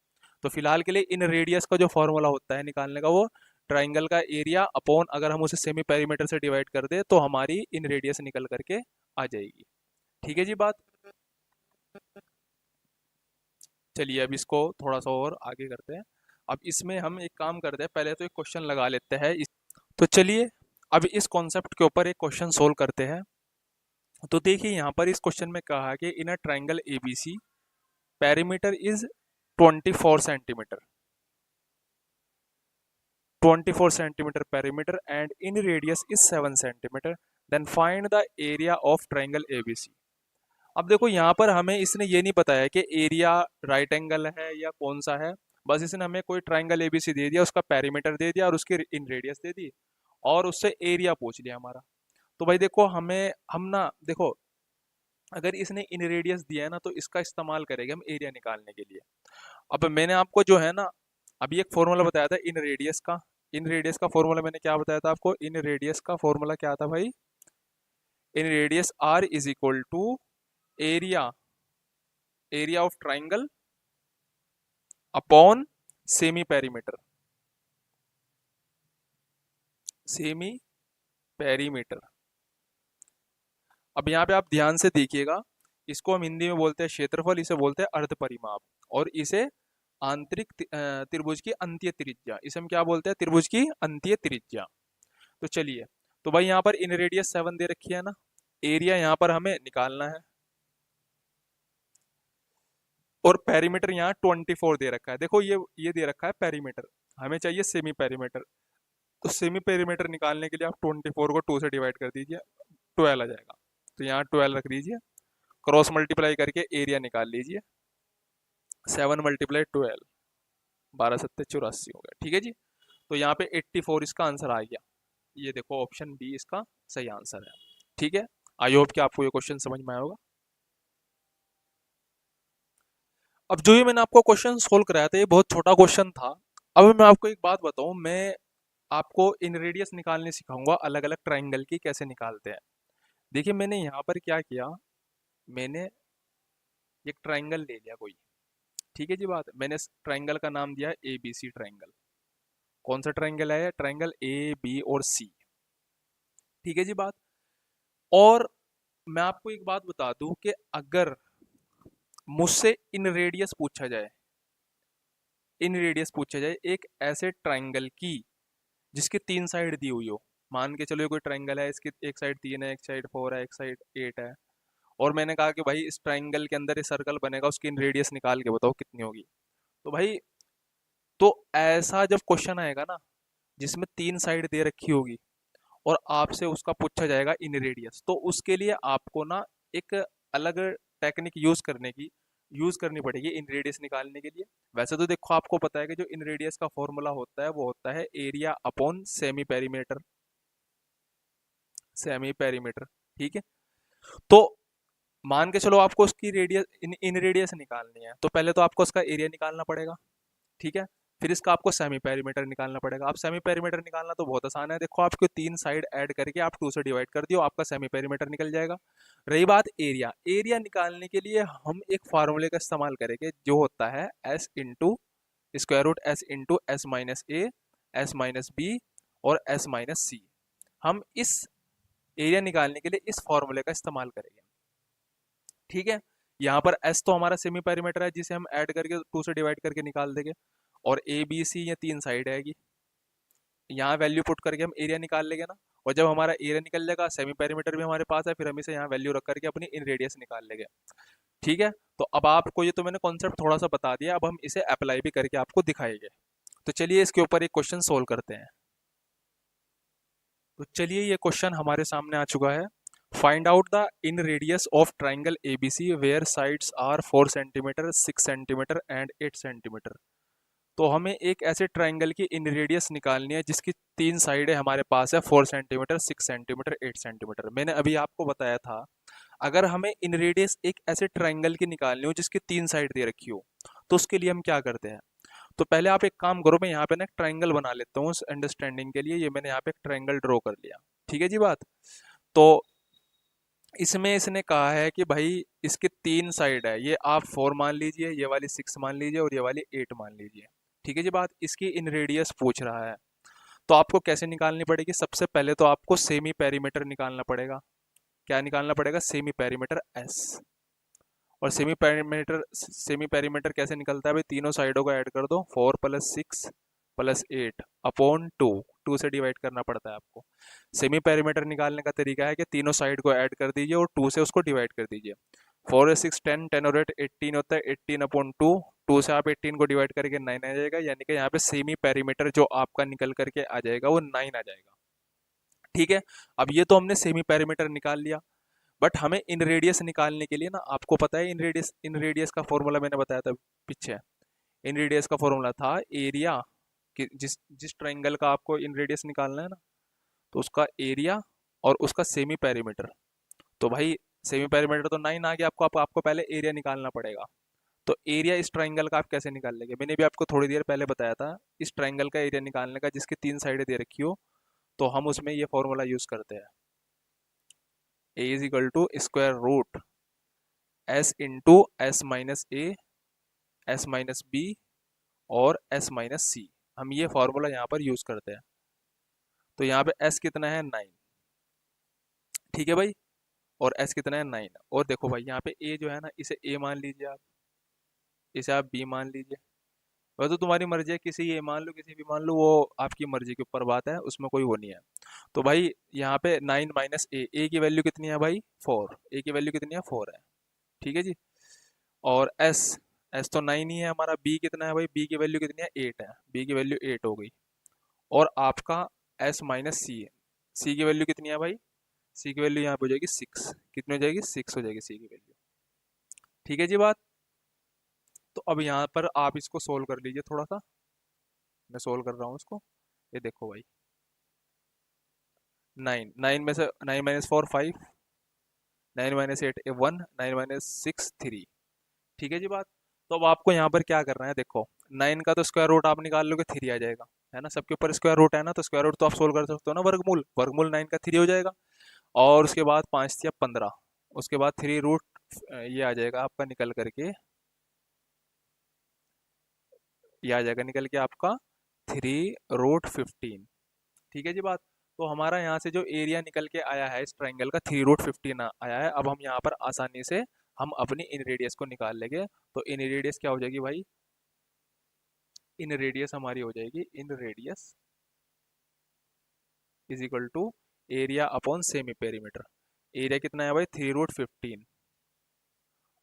A: तो फिलहाल के लिए इन रेडियस का जो फॉर्मूला होता है निकालने का, वो ट्राइंगल का एरिया अपॉन, अगर हम उसे सेमी पेरीमीटर से डिवाइड कर दे तो हमारी इन रेडियस निकल करके आ जाएगी। ठीक है जी बात। चलिए अब इसको थोड़ा सा और आगे करते हैं। अब इसमें हम एक काम करते हैं, पहले तो एक क्वेश्चन लगा लेते हैं तो चलिए अब इस कॉन्सेप्ट के ऊपर एक क्वेश्चन सोल्व करते हैं। तो देखिए यहाँ पर इस क्वेश्चन में कहा कि in a triangle ABC perimeter is 24 centimetre, 24 centimetre perimeter and inradius is 7 centimetre, then find the area of triangle ABC. अब देखो यहाँ पर हमें इसने ये नहीं बताया कि एरिया राइट एंगल है या कौन सा है, बस इसने हमें कोई ट्राइंगल एबीसी दे दिया, उसका पेरीमीटर दे दिया और उसकी इन रेडियस दे दी और उससे एरिया पूछ लिया हमारा। तो भाई देखो हमें, हम ना देखो, अगर इसने इन रेडियस दिया है ना तो इसका इस्तेमाल करेंगे हम एरिया निकालने के लिए। अब मैंने आपको जो है ना अभी एक फॉर्मूला बताया था इन रेडियस का। इन रेडियस का फॉर्मूला मैंने क्या बताया था आपको? इन रेडियस का फॉर्मूला क्या था भाई? Inradius R is equal to area, area of triangle upon semi perimeter, semi perimeter. अब यहाँ पे आप ध्यान से देखिएगा, इसको हम हिंदी में बोलते हैं क्षेत्रफल, इसे बोलते हैं अर्ध परिमाप, और इसे आंतरिक त्रिभुज की अंतीय त्रिज्या, इसे हम क्या बोलते हैं? त्रिभुज की अंतीय त्रिज्या। तो चलिए, तो भाई यहाँ पर इन रेडियस 7 दे रखी है ना, एरिया यहाँ पर हमें निकालना है, और पेरीमीटर यहाँ 24 दे रखा है। देखो ये दे रखा है पेरीमीटर, हमें चाहिए सेमी पेरीमीटर। तो सेमी पेरीमीटर निकालने के लिए आप 24 को 2 से डिवाइड कर दीजिए, 12 आ जाएगा। तो यहाँ 12 रख दीजिए, क्रॉस मल्टीप्लाई करके एरिया निकाल लीजिए, 7 मल्टीप्लाई 12, 12×7=84 हो गया। ठीक है जी। तो यहाँ पे 84 इसका आंसर आ गया। ये देखो ऑप्शन बी इसका सही आंसर है। ठीक है, आई होप कि आपको ये क्वेश्चन समझ में आया होगा। अब जो ये मैंने आपको क्वेश्चन सोल्व कराया था ये बहुत छोटा क्वेश्चन था। अब मैं आपको एक बात बताऊं, मैं आपको इन रेडियस निकालने सिखाऊंगा, अलग अलग ट्राइंगल की कैसे निकालते हैं। देखिए मैंने यहाँ पर क्या किया, मैंने एक ट्राइंगल ले लिया कोई। ठीक है जी बात। मैंने ट्राइंगल का नाम दिया ए बी सी ट्राइंगल। कौन सा ट्राइंगल है? ट्राइंगल ए बी और सी। ठीक है जी बात। और मैं आपको एक बात बता दूं कि अगर मुझसे इन रेडियस पूछा जाए, इन रेडियस पूछा जाए एक ऐसे ट्राइंगल की जिसकी 3 साइड दी हुई हो, मान के चलो ये कोई ट्राइंगल है, इसकी एक साइड 3 है, एक साइड 4 है, एक साइड 8 है, और मैंने कहा कि भाई इस ट्राइंगल के अंदर ये सर्कल बनेगा, उसकी इन रेडियस निकाल के बताओ कितनी होगी। तो भाई, तो ऐसा जब क्वेश्चन आएगा ना जिसमें 3 साइड दे रखी होगी और आपसे उसका पूछा जाएगा इन रेडियस, तो उसके लिए आपको ना एक अलग टेक्निक यूज करने की यूज करनी पड़ेगी इन रेडियस निकालने के लिए। वैसे तो देखो आपको पता है कि जो इन रेडियस का फॉर्मूला होता है वो होता है area upon semi perimeter, semi perimeter. ठीक है, तो मान के चलो आपको उसकी रेडियस इन रेडियस निकालनी है, तो पहले तो आपको उसका एरिया निकालना पड़ेगा। ठीक है, फिर इसका आपको सेमी पेरीमीटर निकालना पड़ेगा। अब सेमी पेरीमीटर निकालना तो बहुत आसान है, देखो आपको तीन साइड ऐड करके आप 2 से डिवाइड कर दियो, आपका सेमी पेरीमीटर निकल जाएगा। रही बात एरिया, एरिया निकालने के लिए हम एक फार्मूले का इस्तेमाल करेंगे जो होता है S into square root S into S minus A, S minus B और एस माइनस सी। हम इस एरिया निकालने के लिए इस फॉर्मूले का इस्तेमाल करेंगे। ठीक है, यहाँ पर एस तो हमारा सेमी पेरीमीटर है जिसे हम ऐड करके 2 से डिवाइड करके निकाल देंगे, और ए बी सी ये तीन साइड आएगी, यहाँ वैल्यू पुट करके हम एरिया निकाल लेंगे ना। और जब हमारा एरिया निकल जाएगा, सेमी पेरीमीटर भी हमारे पास है, फिर हम इसे यहाँ वैल्यू रख करके अपनी इन रेडियस निकाल लेंगे। ठीक है, तो अब आपको ये तो मैंने कॉन्सेप्ट थोड़ा सा बता दिया, अब हम इसे अप्लाई भी करके आपको दिखाएंगे। तो चलिए इसके ऊपर एक क्वेश्चन सोल्व करते हैं। तो चलिए ये क्वेश्चन हमारे सामने आ चुका है। Find out the inradius of triangle ABC where sides are 4 centimetre, 6 centimetre and 8 centimetre. तो हमें एक ऐसे ट्राइंगल की इन रेडियस निकालनी है जिसकी तीन साइडें हमारे पास है, 4 सेंटीमीटर, 6 सेंटीमीटर, 8 सेंटीमीटर। मैंने अभी आपको बताया था अगर हमें इन रेडियस एक ऐसे ट्राइंगल की निकालनी हो जिसकी तीन साइड दे रखी हो, तो उसके लिए हम क्या करते हैं। तो पहले आप एक काम करो, मैं यहाँ पे ना एक ट्राइंगल बना लेता हूँ अंडरस्टैंडिंग के लिए। ये मैंने यहाँ पे एक ट्राइंगल ड्रॉ कर लिया। ठीक है जी बात। तो इसमें इसने कहा है कि भाई इसके तीन साइड है, ये आप 4 मान लीजिए, ये वाली 6 मान लीजिए और ये वाली 8 मान लीजिए। ठीक है जी बात। इसकी इन रेडियस पूछ रहा है, तो आपको कैसे निकालनी पड़ेगी। सबसे पहले तो आपको सेमी पेरीमीटर निकालना पड़ेगा। क्या निकालना पड़ेगा, सेमी पेरीमीटर एस। और सेमी पेरीमीटर कैसे निकलता है भाई, तीनों साइडों को ऐड कर दो, 4 प्लस 6 प्लस 8 अपॉन 2, 2 से डिवाइड करना पड़ता है आपको। सेमी पेरीमीटर निकालने का तरीका है कि तीनों साइड को ऐड कर दीजिए और 2 से उसको डिवाइड कर दीजिए। 4 और 6 10, 10 और 8 18 होता है, 18 अपॉन 2, 2 से आप 18 को डिवाइड करके 9 आ जाएगा, यानी कि यहाँ पे सेमी पेरीमीटर जो आपका निकल करके आ जाएगा वो 9 आ जाएगा। ठीक है, अब ये तो हमने सेमी पेरीमीटर निकाल लिया, बट हमें इन रेडियस निकालने के लिए ना, आपको पता है इन रेडियस का फॉर्मूला मैंने बताया था पीछे। इन रेडियस का फॉर्मूला था एरिया कि जिस जिस ट्राइंगल का आपको इन रेडियस निकालना है ना, तो उसका एरिया और उसका सेमी पेरीमीटर। तो भाई सेमी पेरीमीटर तो 9 आ गया आपको, आपको पहले एरिया निकालना पड़ेगा। तो एरिया इस ट्राइंगल का आप कैसे निकाल लेंगे, मैंने भी आपको थोड़ी देर पहले बताया था। इस ट्राइंगल का एरिया निकालने का जिसकी तीन साइडें दे रखी हो, तो हम उसमें ये फॉर्मूला यूज करते हैं, A is equal to square root S into S minus A, S minus B और एस माइनस सी। हम ये फॉर्मूला यहाँ पर यूज करते हैं। तो यहाँ पे एस कितना है, 9। ठीक है भाई, और एस कितना है, 9। और देखो भाई यहाँ पे ए जो है ना, इसे ए मान लीजिए आप, इसे आप बी मान लीजिए। वह तो तुम्हारी मर्जी है, किसी ए मान लो किसी भी मान लो, वो आपकी मर्जी के ऊपर बात है, उसमें कोई वो नहीं है। तो भाई यहाँ पे 9 माइनस ए की वैल्यू कितनी है भाई, 4। ए की वैल्यू कितनी है, 4 है। ठीक है जी। और एस, एस तो 9 ही है हमारा। बी कितना है भाई, बी की वैल्यू कितनी है, 8 है। बी की वैल्यू 8 हो गई। और आपका एस माइनस सी है, सी की वैल्यू कितनी है भाई, सी की वैल्यू यहाँ पे हो जाएगी 6। कितनी हो जाएगी, 6 हो जाएगी सी की वैल्यू। ठीक है जी बात। तो अब यहाँ पर आप इसको सोल्व कर लीजिए थोड़ा सा, मैं सोल्व कर रहा हूँ इसको। ये देखो भाई, 9, 9 में से 9 माइनस 4 5, 9 माइनस 8 1, 9 माइनस 6 3। ठीक है जी बात। तो अब आपको यहाँ पर क्या करना है, देखो 9 का तो स्क्वायर रूट आप निकाल लोगे, 3 आ जाएगा, है ना। सबके ऊपर स्क्वायर रूट है ना, तो स्क्वायर रूट तो आप सोल्व कर सकते हो ना, वर्गमूल, वर्गमूल 9 का 3 हो जाएगा। और उसके बाद 5 या 15, उसके बाद 3 रूट ये आ जाएगा आपका निकल करके, ये आ जाएगा निकल के आपका 3 रूट 15। ठीक है जी बात। तो हमारा यहाँ से जो एरिया निकल के आया है इस ट्राइंगल का, 3 रूट 15 आया है। अब हम यहाँ पर आसानी से हम अपनी इन रेडियस को निकाल लेंगे। तो इन रेडियस क्या हो जाएगी भाई, इन रेडियस हमारी हो जाएगी, inradius is equal to area upon semi perimeter. Area कितना है भाई, 3 रूट 15।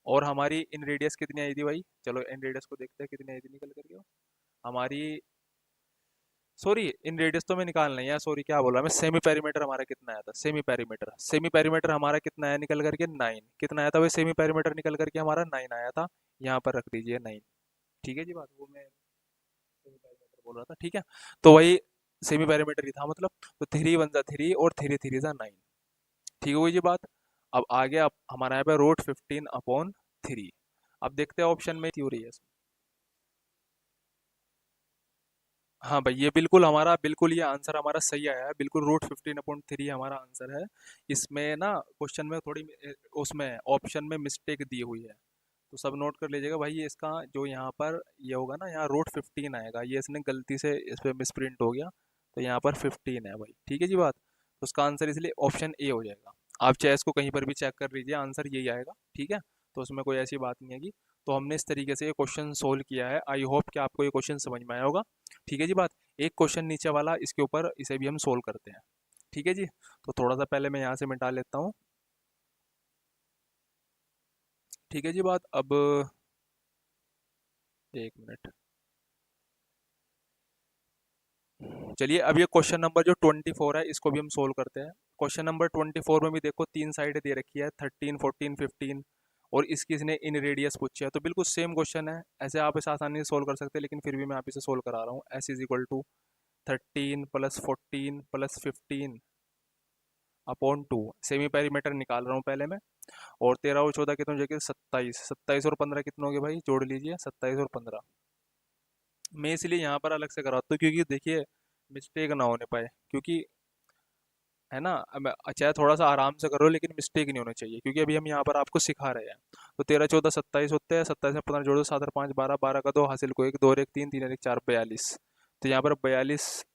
A: और हमारी इन रेडियस कितनी आई थी भाई, चलो इन रेडियस को देखते हैं कितनी आई थी निकल करके हमारी। सॉरी, इन रेडियस तो मैं निकाल नहीं है, सॉरी क्या बोला मैं, सेमी पेरीमीटर हमारा कितना आया था, सेमी पेरीमीटर हमारा कितना आया निकल करके, 9। कितना आया था भाई, सेमी पेरीमीटर निकल करके हमारा 9 आया था। यहाँ पर रख दीजिए 9। ठीक है जी बात, वो मैं सेमी पैरामीटर बोल रहा था, ठीक है। तो वही सेमी पैरामीटर ही था मतलब। तो 3 1 जा 3 और 3 3 जा 9। ठीक हो गई जी बात। अब आगे अब हमारा यहाँ पे √15/3। अब देखते हैं ऑप्शन में हो रही है। हाँ भाई, ये बिल्कुल हमारा, बिल्कुल ये आंसर हमारा सही आया है, बिल्कुल √15/3 हमारा आंसर है। इसमें ना क्वेश्चन में थोड़ी उसमें ऑप्शन में मिस्टेक दी हुई है, तो सब नोट कर लीजिएगा भाई। ये इसका जो यहाँ पर ये होगा ना, यहाँ √15 आएगा, ये इसने गलती से इस पर मिसप्रिंट हो गया, तो यहाँ पर 15 है भाई। ठीक है जी बात। तो उसका आंसर इसलिए ऑप्शन ए हो जाएगा। आप चाहे इसको कहीं पर भी चेक कर लीजिए, आंसर यही आएगा। ठीक है, तो उसमें कोई ऐसी बात नहीं है। तो हमने इस तरीके से ये क्वेश्चन सोल्व किया है। आई होप कि आपको ये क्वेश्चन समझ में आया होगा। ठीक है जी बात। एक क्वेश्चन नीचे वाला इसके ऊपर, इसे भी हम सोल्व करते हैं। ठीक है जी। तो थोड़ा सा पहले मैं यहाँ से मिटा लेता हूँ। ठीक है जी बात। अब 1 मिनट। चलिए, अब ये क्वेश्चन नंबर जो 24 है, इसको भी हम सोल्व करते हैं। क्वेश्चन नंबर 24 में भी देखो 3 साइड दे रखी है, 13 14 15, और इसकी इसने इन रेडियस पूछी है। तो बिल्कुल सेम क्वेश्चन है, ऐसे आप इसे आसानी से सोल्व कर सकते हैं, लेकिन फिर भी मैं आप इसे सोल्व करा रहा हूँ। S = 13 + 14 + 15/2 सेमी पेरीमीटर निकाल रहा हूँ पहले मैं। और 13 और 14 कितने हो जाएंगे? 27। 27 और 15 कितने हो गए भाई? जोड़ लीजिए, 27 और 15। मैं इसलिए यहाँ पर अलग से कराता हूँ, क्योंकि देखिए मिस्टेक ना होने पाए, क्योंकि है ना, अब चाहे थोड़ा सा आराम से करो, लेकिन मिस्टेक नहीं होनी चाहिए, क्योंकि अभी हम यहाँ पर आपको सिखा रहे हैं। तो 13 14 27 होते हैं, 27 में 15 जोड़ो, 7 और 5 12, 12 का 2 हासिल को 1, 2 और 1 3, 3 और 1 4, 42। तो यहाँ पर 42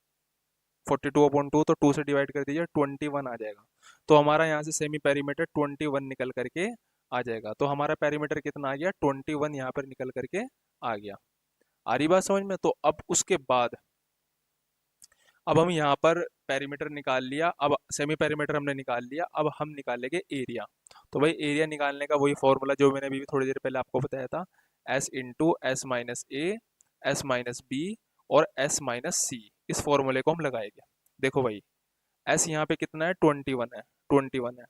A: 42/2, तो 2 से डिवाइड कर दीजिए, 21 आ जाएगा। तो हमारा यहाँ से सेमी पेरीमीटर 21 निकल करके आ जाएगा। तो हमारा पेरीमीटर कितना आ गया? 21 यहाँ पर निकल करके आ गया। आ रही बात समझ में? तो अब उसके बाद अब हम यहाँ पर पेरीमीटर निकाल लिया, अब सेमी पेरीमीटर हमने निकाल लिया, अब हम निकालेंगे एरिया। तो भाई एरिया निकालने का वही फॉर्मूला जो मैंने अभी भी थोड़ी देर पहले आपको बताया था, S × S - A, S - B और S - C। इस फॉर्मूले को हम लगाएंगे। देखो भाई, S यहाँ पे कितना है? 21 है। 21 है।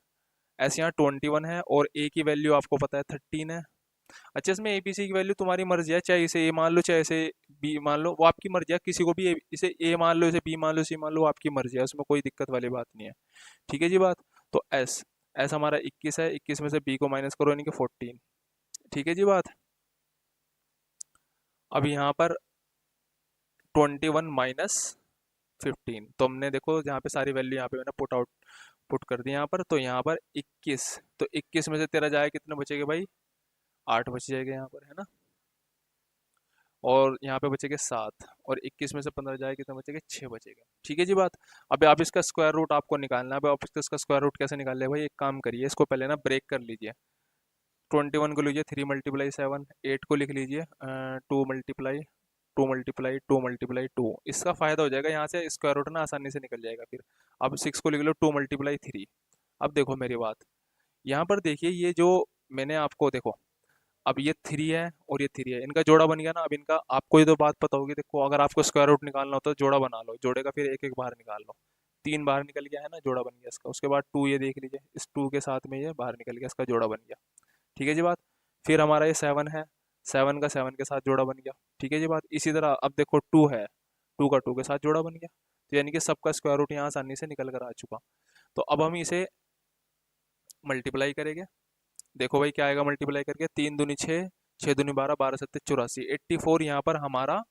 A: S यहाँ 21 है, और A की वैल्यू आपको पता है 13 है। अच्छा, इसमें ABC की वैल्यू तुम्हारी मर्जी है, चाहे इसे ए मान लो, चाहे इसे बी मान लो, वो आपकी मर्जी है। किसी को भी इसे ए मान लो, इसे बी मान लो, सी मान लो, आपकी मर्जी है, उसमें कोई दिक्कत वाली बात नहीं है। ठीक है जी बात। तो एस एस हमारा 21 है, 21 में से बी को माइनस करो, यानी कि 14। ठीक है जी बात। अब यहाँ पर 21 - 15, तो हमने देखो यहाँ पे सारी वैल्यू यहाँ पे मैंने पुट कर दी यहाँ पर। तो यहाँ पर 21, तो 21 में से तेरा जाए कितने बचेंगे भाई? 8 बच जाएगा यहाँ पर, है ना। और यहाँ पे बचेंगे 7, और 21 में से 15 जाए कितने बचेंगे? 6 बचेंगे। ठीक है जी बात। अब आप इसका स्क्वायर रूट आपको निकालना है। अब आप इसका स्क्वायर रूट कैसे निकाल ले भाई? एक काम करिए, इसको पहले ना ब्रेक कर लीजिए। 21 को लीजिए 3 × 7, 8 को लिख लीजिए 2 × 2 × 2 × 2 इसका फायदा हो जाएगा, यहाँ से स्क्वायर रूट ना आसानी से निकल जाएगा फिर। अब 6 को लिख लो 2 × 3। अब देखो मेरी बात, यहाँ पर देखिए, ये जो मैंने आपको देखो, अब ये 3 है और ये 3 है, इनका जोड़ा बन गया ना। अब इनका आपको ये तो बात पता होगी, देखो अगर आपको स्क्वायर रूट निकालना होता है तो जोड़ा बना लो, जोड़े का फिर एक एक बाहर निकाल लो। 3 बाहर निकल गया है ना, जोड़ा बन गया इसका। उसके बाद 2, ये देख लीजिए, इस 2 के साथ में ये बाहर निकल गया, इसका जोड़ा बन गया। ठीक है जी बात। फिर हमारा ये 7 है, 7 का 7 के साथ जोड़ा बन गया। ठीक है जी बात। इसी तरह अब देखो 2 है, 2 का 2 के साथ जोड़ा बन गया। तो यानी कि सबका स्क्वायर रूट यहाँ आसानी से निकल कर आ चुका। तो अब हम इसे मल्टीप्लाई करेंगे। देखो भाई क्या आएगा मल्टीप्लाई करके? 3 दूनी 6, 6 दूनी 12, 12 सत्ते 84, 84 यहाँ पर हमारा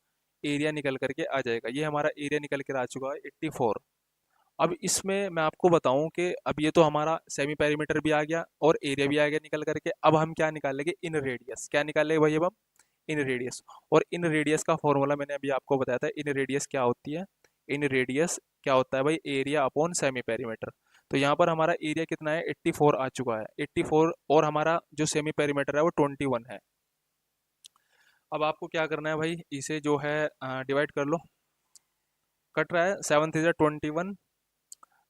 A: एरिया निकल करके आ जाएगा। ये हमारा एरिया निकल कर आ चुका है 84। अब इसमें मैं आपको बताऊं कि अब ये तो हमारा सेमी पेरीमीटर भी आ गया और एरिया भी आ गया निकल करके। अब हम क्या निकालेंगे? इन रेडियस। क्या निकालेंगे भाई अब हम? इन रेडियस। और इन रेडियस का फॉर्मूला मैंने अभी आपको बताया था। इन रेडियस क्या होती है? इन रेडियस क्या होता है भाई? Area upon semi perimeter. तो यहाँ पर हमारा एरिया कितना है? 84 आ चुका है, 84, और हमारा जो सेमी पेरीमीटर है वो 21 है। अब आपको क्या करना है भाई? इसे जो है डिवाइड कर लो। कट रहा है, 7 3 जा 21,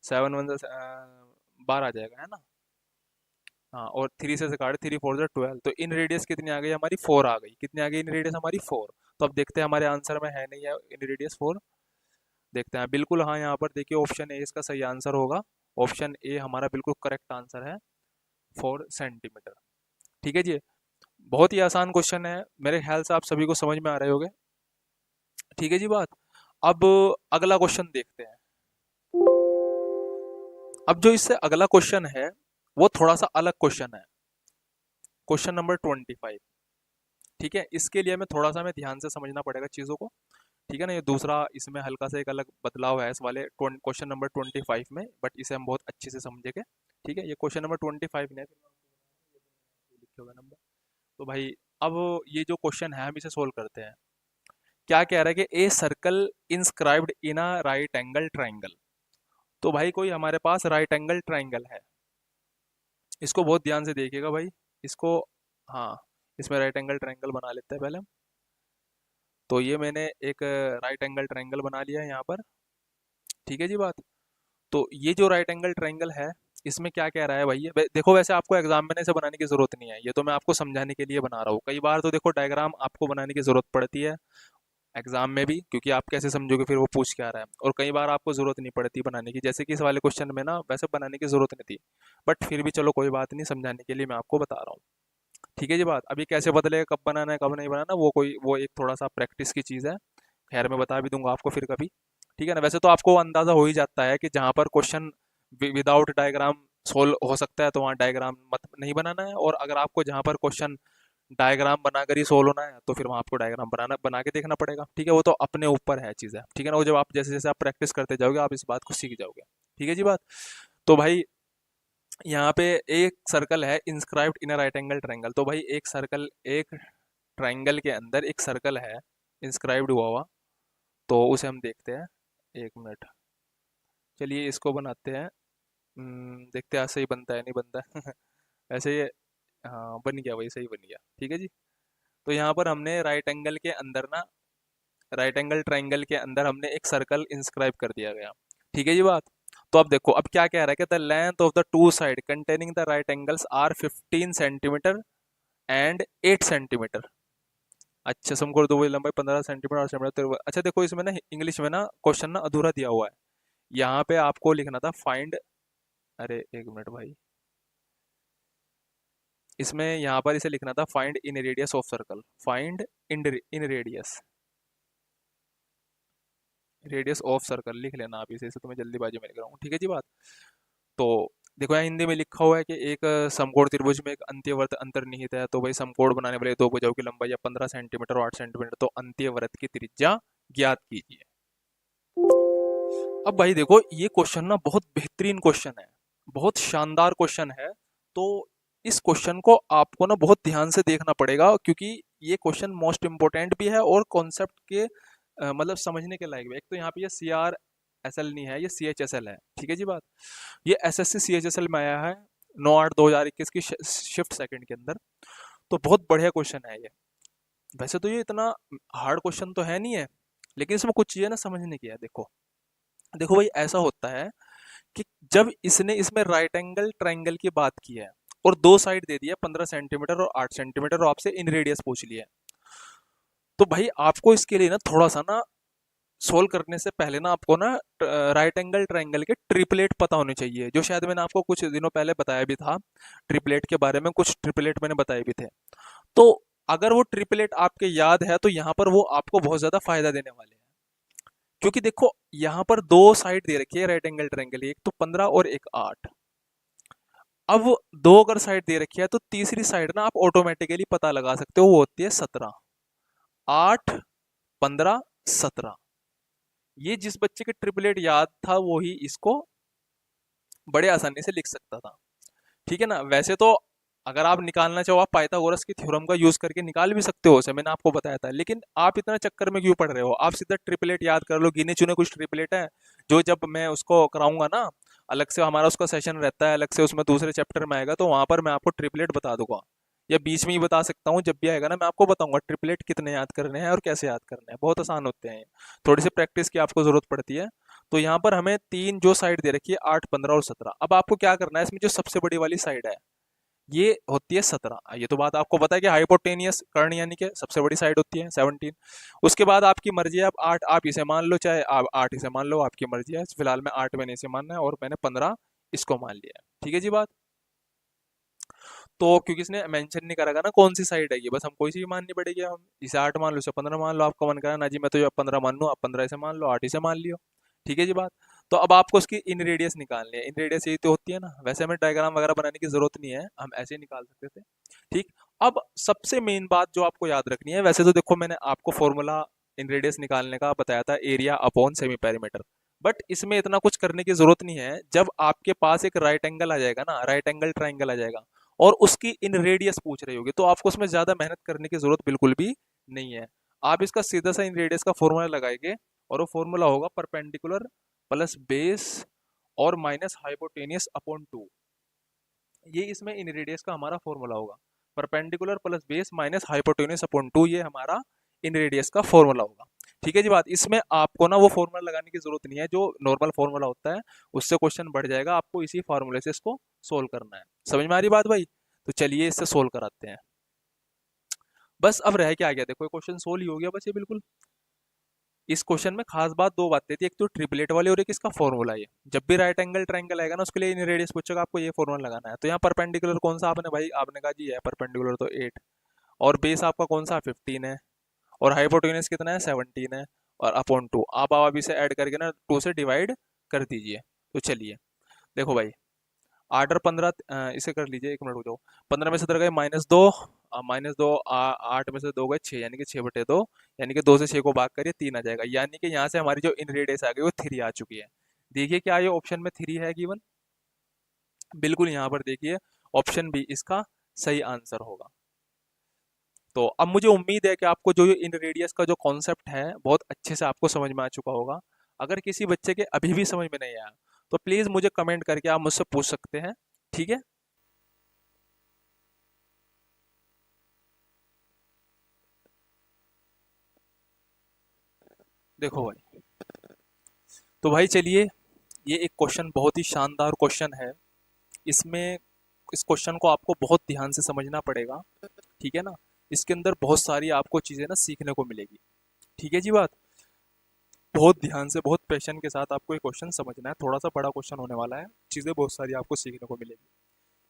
A: 7 1 12 आ जाएगा, है ना। हाँ, और 3 से काट, 3 4 जा 12, तो इन रेडियस कितनी आ गई हमारी? 4 आ गई। कितनी आ गई इन रेडियस हमारी? 4। तो अब देखते हैं हमारे आंसर में है नहीं है इन रेडियस 4। देखते हैं, बिल्कुल हाँ, यहाँ पर देखिए ऑप्शन ए इसका सही आंसर होगा। ऑप्शन ए हमारा बिल्कुल करेक्ट आंसर है, 4 सेंटीमीटर। ठीक है जी। बहुत ही आसान क्वेश्चन है, मेरे ख्याल से आप सभी को समझ में आ रहे होंगे। ठीक है जी बात। अब अगला क्वेश्चन देखते हैं। अब जो इससे अगला क्वेश्चन है वो थोड़ा सा अलग क्वेश्चन है, क्वेश्चन नंबर 25। ठीक है, इसके लिए हमें थोड़ा सा हमें ध्यान से समझना पड़ेगा चीज़ों को। ठीक है ना, ये दूसरा इसमें हल्का सा एक अलग बदलाव है इस वाले क्वेश्चन नंबर 25 में, बट इसे हम बहुत अच्छे से समझेंगे। ठीक है, ये क्वेश्चन नंबर 25 ने लिखे हुए नंबर। तो भाई अब ये जो क्वेश्चन है हम इसे सोल्व करते हैं। क्या कह रहा है कि a circle inscribed in a right angle triangle. तो भाई कोई हमारे पास राइट एंगल ट्राइंगल है, इसको बहुत ध्यान से देखिएगा भाई, इसको, हाँ, इसमें राइट एंगल ट्राइंगल बना लेते हैं पहले हम। तो ये मैंने एक राइट एंगल ट्राइंगल बना लिया है यहाँ पर। ठीक है जी बात। तो ये जो राइट एंगल ट्राइंगल है, इसमें क्या कह रहा है भाई, देखो वैसे आपको एग्जाम में से बनाने की जरूरत नहीं है, ये तो मैं आपको समझाने के लिए बना रहा हूँ। कई बार तो देखो डायग्राम आपको बनाने की जरूरत पड़ती है एग्जाम में भी, क्योंकि आप कैसे समझोगे फिर वो पूछ क्या रहा है, और कई बार आपको जरूरत नहीं पड़ती बनाने की, जैसे कि इस वाले क्वेश्चन में ना वैसे बनाने की जरूरत नहीं थी, बट फिर भी चलो कोई बात नहीं, समझाने के लिए मैं आपको बता रहा हूँ। ठीक है जी बात। अभी कैसे बदलेगा, कब बनाना है कब नहीं बनाना, वो एक थोड़ा सा प्रैक्टिस की चीज़ है। खैर मैं बता भी दूंगा आपको फिर कभी। ठीक है ना, वैसे तो आपको अंदाज़ा हो ही जाता है कि जहाँ पर क्वेश्चन विदाउट डायग्राम सोल्व हो सकता है तो वहाँ डायग्राम मत नहीं बनाना है, और अगर आपको जहाँ पर क्वेश्चन डायग्राम बनाकर ही सोल्व होना है तो फिर वहाँ आपको डायग्राम बना के देखना पड़ेगा। ठीक है, वो तो अपने ऊपर है चीज़ है। ठीक है ना, वो जब आप जैसे जैसे आप प्रैक्टिस करते जाओगे आप इस बात को सीख जाओगे। ठीक है जी बात। तो भाई यहाँ पे एक सर्कल है inscribed in a right angle triangle. तो भाई एक सर्कल, एक ट्रायंगल के अंदर एक सर्कल है इंस्क्राइब्ड हुआ हुआ, तो उसे हम देखते हैं। एक मिनट, चलिए इसको बनाते हैं। देखते हैं सही बनता है नहीं बनता है ऐसे ये, हाँ बन गया, वही सही बन गया। ठीक है जी। तो यहाँ पर हमने राइट एंगल के अंदर ना, राइट एंगल ट्रायंगल के अंदर हमने एक सर्कल इंस्क्राइब कर दिया गया। ठीक है जी बात। तो अब देखो अब क्या कह रहा है कि the length of the two side containing the right angles are 15 centimetre and 8 centimetre. अच्छा समकोण दो लंबाई 15 सेंटीमीटर और सेंटीमीटर। अच्छा देखो इसमें ना इंग्लिश में ना क्वेश्चन ना अधूरा दिया हुआ है, यहाँ पे आपको लिखना था फाइंड, अरे एक मिनट भाई, इसमें यहाँ पर इसे लिखना था find in radius of circle, find in radius, radius of circle लिख लेना आप इसे, तो मैं जल्दीबाजी में लिख रहा हूँ। ठीक है जी बात। तो देखो यहाँ हिंदी में लिखा हुआ है कि एक समकोण त्रिभुज में एक अंत्यवर्त अंतर्निहित है। तो भाई समकोण बनाने वाले दो भुजाओं की लंबाई या 15 सेंटीमीटर और 8 सेंटीमीटर, तो अंत्यवर्त की त्रिज्या ज्ञात कीजिए। अब भाई देखो ये क्वेश्चन ना बहुत बेहतरीन क्वेश्चन है, बहुत शानदार क्वेश्चन है। तो इस क्वेश्चन को आपको ना बहुत ध्यान से देखना पड़ेगा, क्योंकि ये क्वेश्चन मोस्ट इंपॉर्टेंट भी है और कॉन्सेप्ट के मतलब समझने के लायक भी है। एक तो यहाँ पे ये CRSL नहीं है, ये CHSL है। ठीक है जी बात। ये SSC CHSL में आया है 9/8/2021 की शिफ्ट सेकंड के अंदर। तो बहुत बढ़िया क्वेश्चन है ये। वैसे तो ये इतना हार्ड क्वेश्चन तो है नहीं है, लेकिन इसमें कुछ चीज़ें ना समझने की है। देखो देखो भाई ऐसा होता है कि जब इसने इसमें राइट एंगल ट्रायंगल की बात की है और दो साइड दे दिया 15 सेंटीमीटर और 8 सेंटीमीटर, और आपसे इन रेडियस पूछ लिया, तो भाई आपको इसके लिए ना थोड़ा सा ना सोल्व करने से पहले ना आपको ना राइट एंगल ट्रायंगल के ट्रिपलेट पता होने चाहिए, जो शायद मैंने आपको कुछ दिनों पहले बताया भी था। ट्रिपलेट के बारे में कुछ ट्रिपलेट मैंने बताए भी थे। तो अगर वो ट्रिपलेट आपके याद है तो यहाँ पर वो आपको बहुत ज्यादा फायदा देने वाले हैं, क्योंकि देखो यहाँ पर दो साइड दे रखी है राइट एंगल ट्रायंगल, एक तो 15 और एक 8। अब दो अगर साइड दे रखी है तो तीसरी साइड ना आप ऑटोमेटिकली पता लगा सकते हो, वो होती है 17। 8, 15, 17। ये जिस बच्चे के ट्रिपलेट याद था वो ही इसको बड़े आसानी से लिख सकता था। ठीक है ना, वैसे तो अगर आप निकालना चाहो आप पाइथागोरस की थ्योरम का यूज करके निकाल भी सकते हो, उसे मैंने आपको बताया था, लेकिन आप इतना चक्कर में क्यों पड़ रहे हो, आप सीधा ट्रिपलेट याद कर लो। गिने चुने कुछ ट्रिपलेट है जो जब मैं उसको कराऊंगा ना, अलग से हमारा उसका सेशन रहता है अलग से, उसमें दूसरे चैप्टर में आएगा, तो वहां पर मैं आपको ट्रिपलेट बता दूंगा, या बीच में ही बता सकता हूँ, जब भी आएगा ना मैं आपको बताऊंगा ट्रिपलेट कितने याद करने हैं और कैसे याद करने हैं। बहुत आसान होते हैं, थोड़ी सी प्रैक्टिस की आपको जरूरत पड़ती है। तो यहाँ पर हमें तीन जो साइड दे रखी है 8, 15 और 17। अब आपको क्या करना है, इसमें जो सबसे बड़ी वाली साइड है ये होती है 17। ये तो बात आपको पता है कि हाइपोटेनियस कर्ण यानी कि सबसे बड़ी साइड होती है 17। उसके बाद आपकी मर्जी है, आप 8 आप इसे मान लो, चाहे आप 8 इसे मान लो, आपकी मर्जी है। फिलहाल मैं 8 मैंने इसे मानना है और मैंने 15 इसको मान लिया है। ठीक है जी बात। तो क्योंकि इसने मेंशन नहीं करेगा ना कौन सी साइड है ये, बस हमको इसी माननी पड़ेगी। हम इसे 8 मान लो, इसे 15 मान लो, आपका मन करा ना जी मैं तो ये 15 मान लूँ, आप 15 इसे मान लो, 8 इसे मान लियो। ठीक है जी बात। तो अब आपको उसकी इन रेडियस निकालनी है। इन रेडियस यही तो होती है ना, वैसे हमें डायग्राम वगैरह बनाने की जरूरत नहीं है, हम ऐसे ही निकाल सकते थे। ठीक। अब सबसे मेन बात जो आपको याद रखनी है, वैसे तो देखो मैंने आपको फॉर्मूला इन रेडियस निकालने का बताया था, area upon semi perimeter. But इसमें इतना कुछ करने की जरूरत नहीं है। जब आपके पास एक राइट एंगल आ जाएगा ना, राइट एंगल ट्राइंगल आ जाएगा, और उसकी इन रेडियस पूछ रही होगी, तो आपको उसमें ज्यादा मेहनत करने की जरूरत बिल्कुल भी नहीं है। आप इसका सीधा सा इन रेडियस का फॉर्मूला लगाएंगे, और वो फॉर्मूला होगा परपेंडिकुलर प्लस बेस और माइनस हाइपोटेनियस अपॉन 2। ये इसमें इन रेडियस का हमारा फॉर्मूला होगा। Perpendicular plus base minus hypotenuse upon 2, ये हमारा इन रेडियस का फॉर्मूला होगा। ठीक है जी बात। इसमें आपको ना वो फॉर्मूला लगाने की जरूरत नहीं है, जो नॉर्मल फॉर्मूला होता है उससे क्वेश्चन बढ़ जाएगा, आपको इसी फॉर्मूले से इसको सोल्व करना है। समझ में आ रही बात भाई? तो चलिए इससे सोल्व कराते हैं। बस अब रह क्या गया, देखो क्वेश्चन सोल्व ही हो गया बस ये बिल्कुल। इस क्वेश्चन में खास बात दो बातें थी, एक तो ट्रिपलेट वाली और एक इसका फॉर्मूला। ये जब भी राइट एंगल ट्रायंगल आएगा ना, उसके लिए इन रेडियस पूछेगा, आपको ये फॉर्मूला लगाना है। तो यहाँ परपेंडिकुलर कौन सा आपने भाई, आपने कहा जी है परपेंडिकुलर तो 8, और बेस आपका कौन सा 15 है, और हाइपोटेन्यूस कितना है 17 है, और अपॉन 2 आप अभी से ऐड करके ना 2 से डिवाइड कर दीजिए। तो चलिए देखो भाई, 8 और 15, इसे कर लीजिए, 1 मिनट रुक जाओ। 15 में से इधर गए -2, -2, 8 में से 2 गए 6, यानी कि 6/2, यानी कि 2 से 6 को भाग करिए 3 आ जाएगा। यानी कि यहाँ से हमारी जो इन रेडियस आ गई वो 3 आ चुकी है। देखिए क्या ये ऑप्शन में 3 है गिवन? बिल्कुल यहाँ पर देखिए ऑप्शन बी इसका सही आंसर होगा। तो अब मुझे उम्मीद है कि आपको जो ये इन रेडियस का जो कॉन्सेप्ट है बहुत अच्छे से आपको समझ में आ चुका होगा। अगर किसी बच्चे के अभी भी समझ में नहीं आया, तो प्लीज़ मुझे कमेंट करके आप मुझसे पूछ सकते हैं। ठीक है। देखो भाई, तो भाई चलिए, ये एक क्वेश्चन बहुत ही शानदार क्वेश्चन है। इसमें इस क्वेश्चन को आपको बहुत ध्यान से समझना पड़ेगा। ठीक है ना। इसके अंदर बहुत सारी आपको चीज़ें ना सीखने को मिलेगी। ठीक है जी बात। बहुत ध्यान से, बहुत पैशन के साथ आपको ये क्वेश्चन समझना है। थोड़ा सा बड़ा क्वेश्चन होने वाला है, चीज़ें बहुत सारी आपको सीखने को मिलेगी।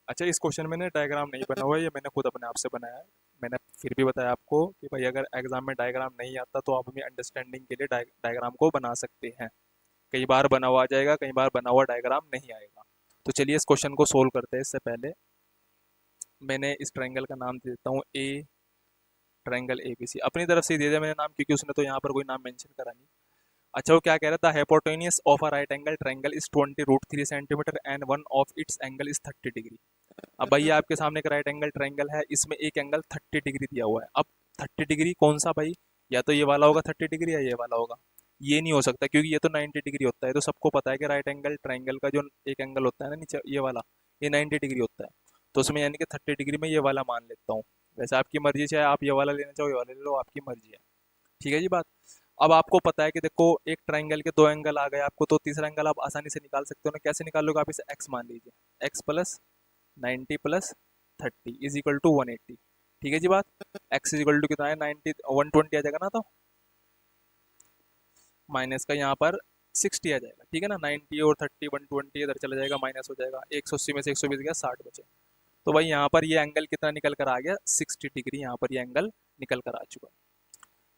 A: अच्छा, इस क्वेश्चन में ना डायग्राम नहीं बना हुआ है, ये मैंने खुद अपने आप से बनाया है। मैंने फिर भी बताया आपको कि भाई अगर एग्जाम में डायग्राम नहीं आता तो आप अपनी अंडरस्टैंडिंग के लिए डायग्राम को बना सकते हैं। कई बार बना हुआ आ जाएगा, कई बार बना हुआ डायग्राम नहीं आएगा। तो चलिए इस क्वेश्चन को सोल्व करते हैं। इससे पहले मैंने इस ट्रायंगल का नाम दे देता हूँ ए, ट्रायंगल ABC। अपनी तरफ से ही दे दिया मैंने नाम, क्योंकि उसने तो यहाँ पर कोई नाम मेंशन करा नहीं। अच्छा, वो क्या कह रहा था, hypotenuse of a right angle triangle is 20√3 centimetre and one of its angle is 30 degree. अब भाई आपके सामने एक राइट एंगल ट्रायंगल है, इसमें एक एंगल 30 डिग्री दिया हुआ है। अब 30 डिग्री कौन सा भाई, या तो ये वाला होगा 30 डिग्री, या ये वाला होगा। ये नहीं हो सकता, क्योंकि ये तो 90 डिग्री होता है। तो सबको पता है कि राइट एंगल ट्रायंगल का जो एक एंगल होता है ना नीचे, ये वाला, ये 90 डिग्री होता है। तो उसमें यानी कि 30 डिग्री में ये वाला मान लेता हूँ। वैसे आपकी मर्जी, चाहे आप ये वाला लेना चाहो ये वाला ले लो, आपकी मर्जी है। ठीक है जी बात। अब आपको पता है कि देखो एक ट्रायंगल के दो एंगल आ गए आपको, तो तीसरा एंगल आप आसानी से निकाल सकते हो ना। कैसे निकालोगे, आप इसे x मान लीजिए, x प्लस 90 प्लस 30 इज इक्वल टू 180। ठीक है जी बात। x इज इक्वल टू कितना है, 90, 120 आ जाएगा ना, तो माइनस का यहाँ पर 60 आ जाएगा। ठीक है ना, 90 और 30 120 इधर चला जाएगा, माइनस हो जाएगा। 180 में से 120 गया, 60 बचे। तो भाई यहाँ पर ये एंगल कितना निकल कर आ गया, 60 डिग्री यहाँ पर ये एंगल निकल कर आ चुका है।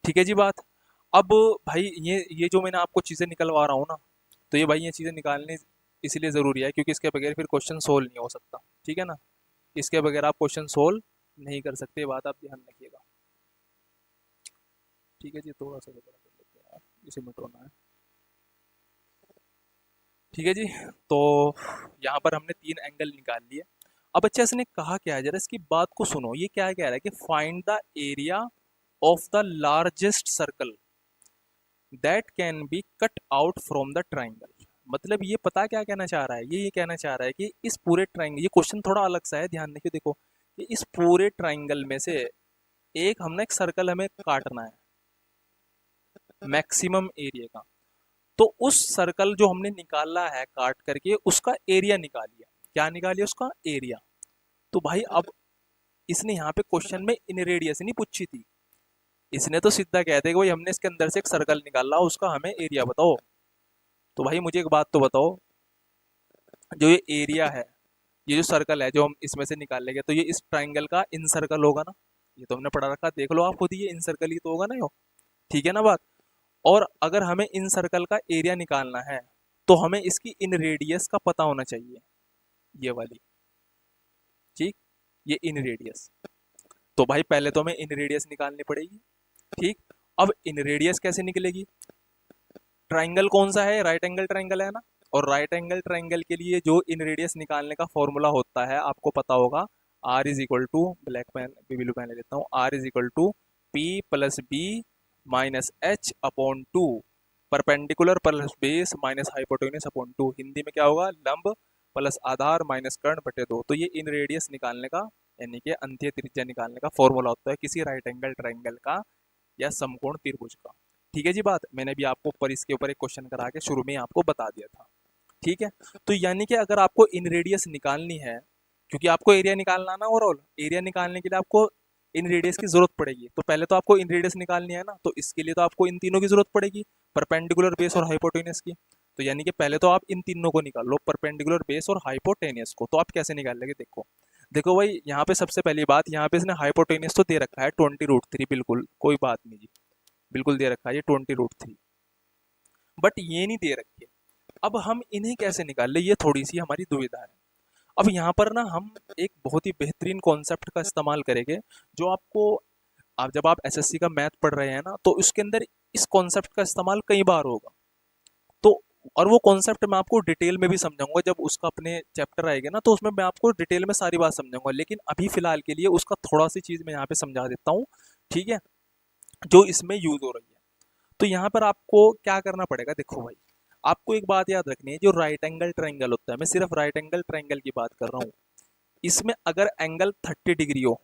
A: ठीक है जी बात। अब भाई ये जो मैंने आपको चीज़ें निकलवा रहा हूँ ना, तो ये भाई ये चीज़ें निकालनी इसलिए ज़रूरी है क्योंकि इसके बगैर फिर क्वेश्चन सोल्व नहीं हो सकता। ठीक है ना। इसके बगैर आप क्वेश्चन सोल्व नहीं कर सकते, ये बात आप ध्यान रखिएगा। ठीक है जी, थोड़ा सा बड़ा कर लेते हैं यार, इसे मिटाना है। ठीक है जी। तो यहाँ पर हमने 3 एंगल निकाल लिए। अब अच्छा इसने कहा क्या है, जरा इसकी बात को सुनो। ये क्या कह रहा है कि find the area of the largest circle that can be cut out from the triangle. मतलब ये पता क्या कहना चाह रहा है, ये कहना चाह रहा है कि इस पूरे ट्राइंगल, ये क्वेश्चन थोड़ा अलग सा है, ध्यान देखिए। देखो कि इस पूरे ट्राइंगल में से एक हमने एक सर्कल हमें काटना है मैक्सिमम एरिया का। तो उस सर्कल जो हमने निकाला है काट करके, उसका एरिया निकालिए। क्या निकालिए, उसका एरिया। तो भाई अब इसने यहाँ पे क्वेश्चन में इन रेडियस नहीं पूछी थी, इसने तो सीधा कहते कि भाई हमने इसके अंदर से एक सर्कल निकाला, उसका हमें एरिया बताओ। तो भाई मुझे एक बात तो बताओ, जो ये एरिया है ये जो सर्कल है जो हम इसमें से निकाल लेंगे, तो ये इस ट्राइंगल का इन सर्कल होगा ना, ये तो हमने पढ़ा रखा, देख लो आप खुद ही, ये इन सर्कल ही तो होगा ना यो। ठीक है ना बात। और अगर हमें इन सर्कल का एरिया निकालना है तो हमें इसकी इन रेडियस का पता होना चाहिए, ये वाली। ठीक, ये इन रेडियस। तो भाई पहले तो हमें इन रेडियस निकालनी पड़ेगी। ठीक, अब इन रेडियस कैसे निकलेगी? ट्राइंगल कौन सा है? राइट एंगल ट्राइंगल है ना। और राइट एंगल ट्राइंगल के लिए जो इन रेडियस निकालने का फॉर्मूला होता है आपको पता होगा, R is equal to, black pen blue pen ले लेता हूँ, R is equal to P plus B minus H upon two, perpendicular plus base minus hypotenuse upon two. Hindi में क्या होगा? लंब प्लस आधार माइनस कर्ण बटे दो। तो ये इन रेडियस निकालने का, यानी कि अंत्य त्रिज्या निकालने का फॉर्मूला होता है किसी राइट एंगल ट्राइंगल का या समकोण त्रिभुज का। ठीक है जी बात, मैंने भी आपको ऊपर इसके ऊपर एक क्वेश्चन करा के शुरू में आपको बता दिया था। ठीक है, तो यानी कि अगर आपको इन रेडियस निकालनी है, क्योंकि आपको एरिया निकालना ना, ओवरऑल एरिया निकालने के लिए आपको इन रेडियस की जरूरत पड़ेगी। तो पहले तो आपको इन रेडियस निकालनी है ना, तो इसके लिए तो आपको इन तीनों की जरूरत पड़ेगी, परपेंडिकुलर बेस और हाइपोटेनियस की। तो यानी कि पहले तो आप इन तीनों को निकाल लो, परपेंडिकुलर बेस और हाइपोटेनियस को। तो आप कैसे निकाल लेंगे? देखो देखो भाई, यहाँ पे सबसे पहली बात, यहाँ पे इसने हाइपोटेनियस तो दे रखा है 20√3, बिल्कुल कोई बात नहीं जी, बिल्कुल दे रखा है ये 20√3, बट ये नहीं दे रखी है। अब हम इन्हें कैसे निकाल ले, ये थोड़ी सी हमारी दुविधा है। अब यहाँ पर ना हम एक बहुत ही बेहतरीन कॉन्सेप्ट का इस्तेमाल करेंगे, जो आपको, आप जब आप एसएससी का मैथ पढ़ रहे हैं ना, तो उसके अंदर इस कॉन्सेप्ट का इस्तेमाल कई बार होगा। तो और वो कॉन्सेप्ट मैं आपको डिटेल में भी समझाऊंगा, जब उसका अपने चैप्टर आएगा ना, तो उसमें मैं आपको डिटेल में सारी बात समझाऊंगा। लेकिन अभी फिलहाल के लिए उसका थोड़ा सी चीज मैं यहाँ पे समझा देता हूँ, ठीक है, जो इसमें यूज हो रही है। तो यहाँ पर आपको क्या करना पड़ेगा? देखो भाई, आपको एक बात याद रखनी है, जो राइट एंगल ट्राइंगल होता है, मैं सिर्फ राइट एंगल ट्राइंगल की बात कर रहा हूँ, इसमें अगर एंगल 30 डिग्री हो,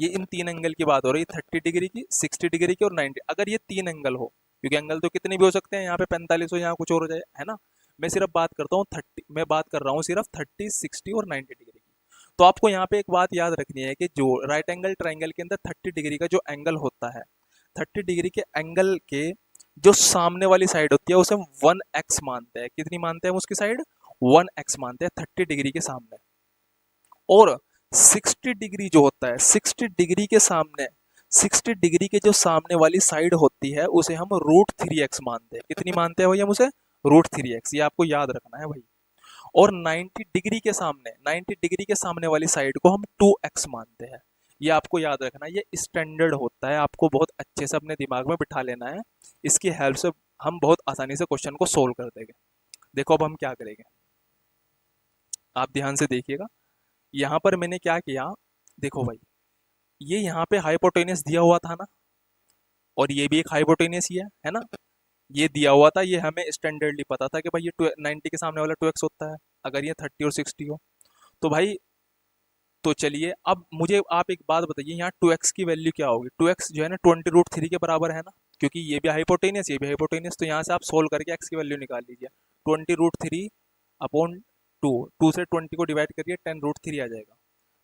A: ये इन तीन एंगल की बात हो रही है, 30 डिग्री की, 60 डिग्री की और 90, अगर ये तीन एंगल हो, क्योंकि एंगल तो कितने भी हो सकते हैं, यहाँ पे 45 हो, यहाँ कुछ और हो जाए, है ना। मैं सिर्फ बात करता हूँ 30, मैं बात कर रहा हूँ सिर्फ 30, 60 और 90 डिग्री की। तो आपको यहाँ पे एक बात याद रखनी है कि जो राइट एंगल ट्राइंगल के अंदर 30 डिग्री का जो एंगल होता है, 30 डिग्री के एंगल के जो सामने वाली साइड होती है, उसे हम 1x मानते हैं। कितनी मानते हैं हम उसकी साइड? 1x मानते हैं 30 डिग्री के सामने। और 60 डिग्री जो होता है, 60 डिग्री के सामने, 60 डिग्री के जो सामने वाली साइड होती है, उसे हम √3x मानते हैं। कितनी मानते हैं भाई हम उसे? √3x, ये आपको याद रखना है भाई। और 90 डिग्री के सामने, 90 डिग्री के सामने वाली साइड को हम 2x मानते हैं। ये आपको याद रखना है, ये स्टैंडर्ड होता है, आपको बहुत अच्छे से अपने दिमाग में बिठा लेना है। इसकी हेल्प से हम बहुत आसानी से क्वेश्चन को सोल्व कर देंगे। देखो अब हम क्या करेंगे, आप ध्यान से देखिएगा। यहाँ पर मैंने क्या किया, देखो भाई, ये यहाँ पे हाइपोटेनियस दिया हुआ था ना, और ये भी एक हाइपोटेनियस ही है ना। ये दिया हुआ था, ये हमें स्टैंडर्डली पता था कि भाई ये 90 के सामने वाला 2x होता है, अगर ये 30 और 60 हो। तो भाई, तो चलिए अब मुझे आप एक बात बताइए, यहाँ 2x की वैल्यू क्या होगी? 2x जो है ना 20√3 के बराबर है ना, क्योंकि ये भी हाइपोटेनियस, ये भी हाइपोटेनियस। तो यहाँ से आप सोल्व करके x की वैल्यू निकाल लीजिए, 20√3 अपॉन 2 से 20 को डिवाइड करिए, 10√3 आ जाएगा।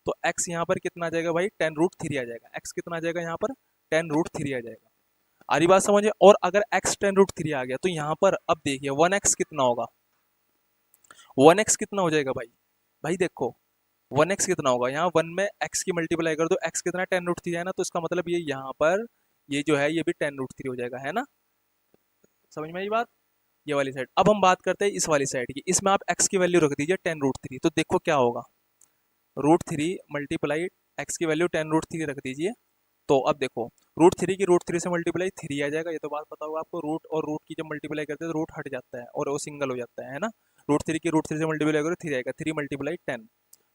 A: तो x यहाँ पर कितना आ जाएगा भाई? 10√3 आ जाएगा। x कितना आ जाएगा यहाँ पर? 10√3 आ जाएगा। आरी बात समझे? और अगर x 10√3 आ गया, तो यहाँ पर अब देखिए 1x कितना होगा? 1x कितना हो जाएगा भाई? भाई देखो 1x कितना होगा, यहाँ 1 में x की मल्टीप्लाई कर दो, x कितना 10√3 है ना, तो इसका मतलब ये यहाँ पर ये जो है ये भी 10√3 हो जाएगा, है ना। समझ में आई बात? ये वाली साइड। अब हम बात करते हैं इस वाली साइड की, इसमें आप x की वैल्यू रख दीजिए 10√3, तो देखो क्या होगा, √3 मल्टीप्लाई x की वैल्यू 10√3 रख दीजिए। तो अब देखो, √3 की √3 से मल्टीप्लाई 3 आ जाएगा, ये तो बात पता होगा आपको। रूट और रूट की जब मल्टीप्लाई करते हैं तो रूट हट जाता है और वो सिंगल हो जाता है ना। √3 की √3 से मल्टीप्लाई करो 3 आएगा, 3 मल्टीप्लाई 10,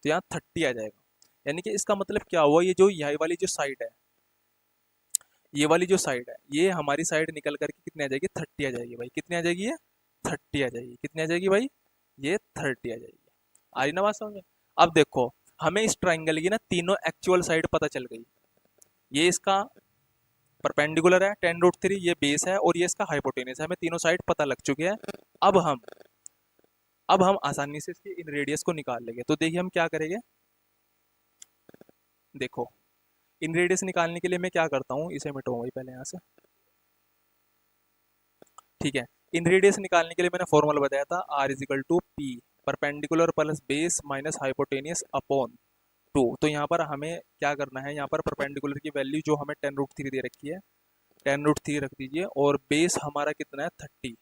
A: तो यहाँ 30 आ जाएगा। यानी कि इसका मतलब क्या हुआ, ये जो यही वाली जो साइड है, ये वाली जो साइड है, ये हमारी साइड निकल करके कितनी आ जाएगी? 30 आ जाएगी भाई। कितनी आ जाएगी? ये 30 आ जाएगी। कितनी आ जाएगी भाई? ये 30 आ जाएगी। आ रही ना बात समझ में? अब देखो, हमें इस ट्राइंगल की ना तीनों एक्चुअल साइड पता चल गई। ये इसका परपेंडिकुलर है 10√3, ये बेस है, और ये इसका हाइपोटेनियस है। हमें तीनों साइड पता लग चुके हैं। अब हम अब हम आसानी से इसकी इन रेडियस को निकाल लेंगे। तो देखिए हम क्या करेंगे, देखो इन रेडियस निकालने के लिए मैं क्या करता हूँ, इसे मिटाऊंगा ही पहले यहाँ से। ठीक है, इन रेडियस निकालने के लिए मैंने फॉर्मूला बताया था, R = P perpendicular plus base minus hypotenuse upon 2। तो यहाँ पर हमें क्या करना है, यहाँ पर परपेंडिकुलर की वैल्यू जो हमें 10√3 दे रखी है, 10√3 रख दीजिए, और बेस हमारा कितना है 30,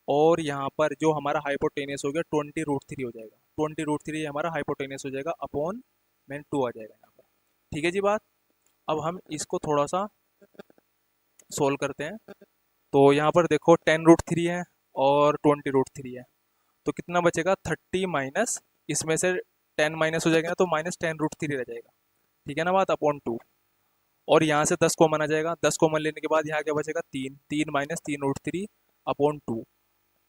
A: और यहाँ पर जो हमारा हाइपोटेनियस हो गया 20√3 हो जाएगा, 20√3 हमारा हाइपोटेनियस हो जाएगा, अपॉन में 2 आ जाएगा यहाँ पर। ठीक है जी बात। अब हम इसको थोड़ा सा सोल्व करते हैं। तो यहाँ पर देखो 10√3 है और 20√3 है, तो कितना बचेगा 30 माइनस, इसमें से 10 माइनस हो जाएगा ना, तो -10√3 रह जाएगा। ठीक है ना बात, अपॉन 2। और यहाँ से 10 कॉमन आ जाएगा, 10 कॉमन लेने के बाद यहाँ क्या बचेगा 3, 3 माइनस 3√3 अपॉन 2।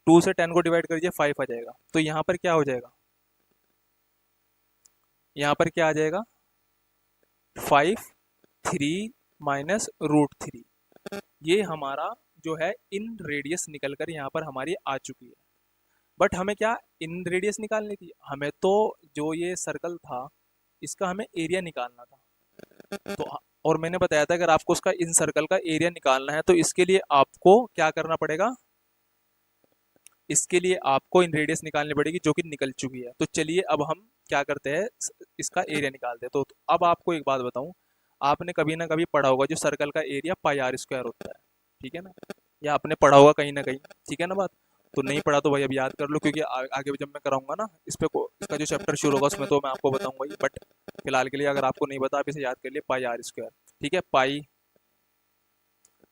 A: 2 से 10 को डिवाइड करिए 5 आ जाएगा। तो यहाँ पर क्या हो जाएगा, यहाँ पर क्या आ जाएगा 5, 3 माइनस √3। ये हमारा जो है इन रेडियस निकल कर यहाँ पर हमारी आ चुकी है। बट हमें क्या इन रेडियस निकालनी थी, हमें तो जो ये सर्कल था इसका हमें एरिया निकालना था। तो और मैंने बताया था अगर आपको उसका इन सर्कल का एरिया निकालना है तो इसके लिए आपको क्या करना पड़ेगा, इसके लिए आपको इन रेडियस निकालनी पड़ेगी जो कि निकल चुकी है। तो चलिए अब हम क्या करते हैं, इसका एरिया निकालते हैं। तो अब आपको एक बात बताऊं, आपने कभी ना कभी पढ़ा होगा जो सर्कल का एरिया πr² होता है, ठीक है ना, या आपने पढ़ा होगा कहीं ना कहीं, ठीक है ना बात। तो नहीं पढ़ा तो भाई अब याद कर लो, क्योंकि आगे जब मैं कराऊंगा ना इस पे इसका जो चैप्टर शुरू होगा उसमें तो मैं आपको बताऊंगा ही। बट फिलहाल के लिए अगर आपको नहीं पता आप इसे याद कर लिए πr²। ठीक है, पाई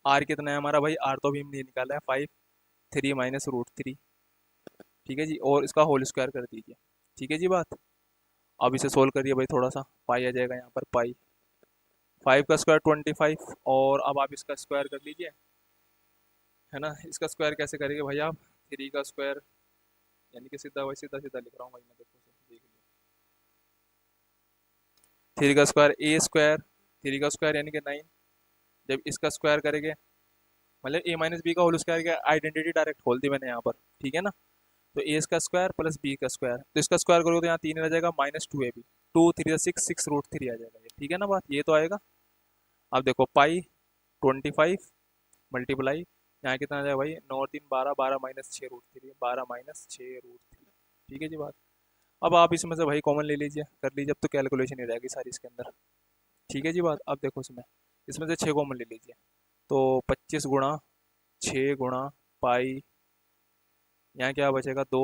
A: आर कितना है हमारा भाई, आर तो अभी हमने निकाला है 5, 3 माइनस √3। ठीक है जी, और इसका होल स्क्वायर कर दीजिए। ठीक है जी बात। अब इसे सोल्व करिए भाई, थोड़ा सा पाई आ जाएगा यहाँ पर, पाई 5 का स्क्वायर 25, और अब आप इसका स्क्वायर कर लीजिए, है ना। इसका स्क्वायर कैसे करेंगे भाई आप, 3 का स्क्वायर, यानी कि सीधा भाई सीधा सीधा लिख रहा हूँ भाई मैं, देखो देख लीजिए, 3 का स्क्वायर a², 3 का स्क्वायर यानी कि 9, जब इसका स्क्वायर करेंगे मतलब a - b का होल स्क्वायर, का आइडेंटिटी डायरेक्ट खोल दी मैंने यहाँ पर, ठीक है ना। तो ए का स्क्वायर प्लस बी का स्क्वायर, तो इसका स्क्वायर करोगे तो यहाँ 3 रह जाएगा, -2ab, 2 3 6, 6√3 आ जाएगा ये, ठीक है ना बात, ये तो आएगा। अब देखो पाई 25 मल्टीप्लाई, यहाँ कितना आ जाएगा भाई, 9 3 12, 12 माइनस 6√3, 12 माइनस 6√3। ठीक है जी बात। अब आप इसमें से भाई कॉमन ले लीजिए, कर लीजिए, अब तो कैलकुलेशन ही रहेगी सारी इसके अंदर। ठीक है जी बात। अब देखो इसमें इसमें से 6 कॉमन ले लीजिए, तो 25 गुणा 6 गुणा पाई, यहाँ क्या बचेगा 2,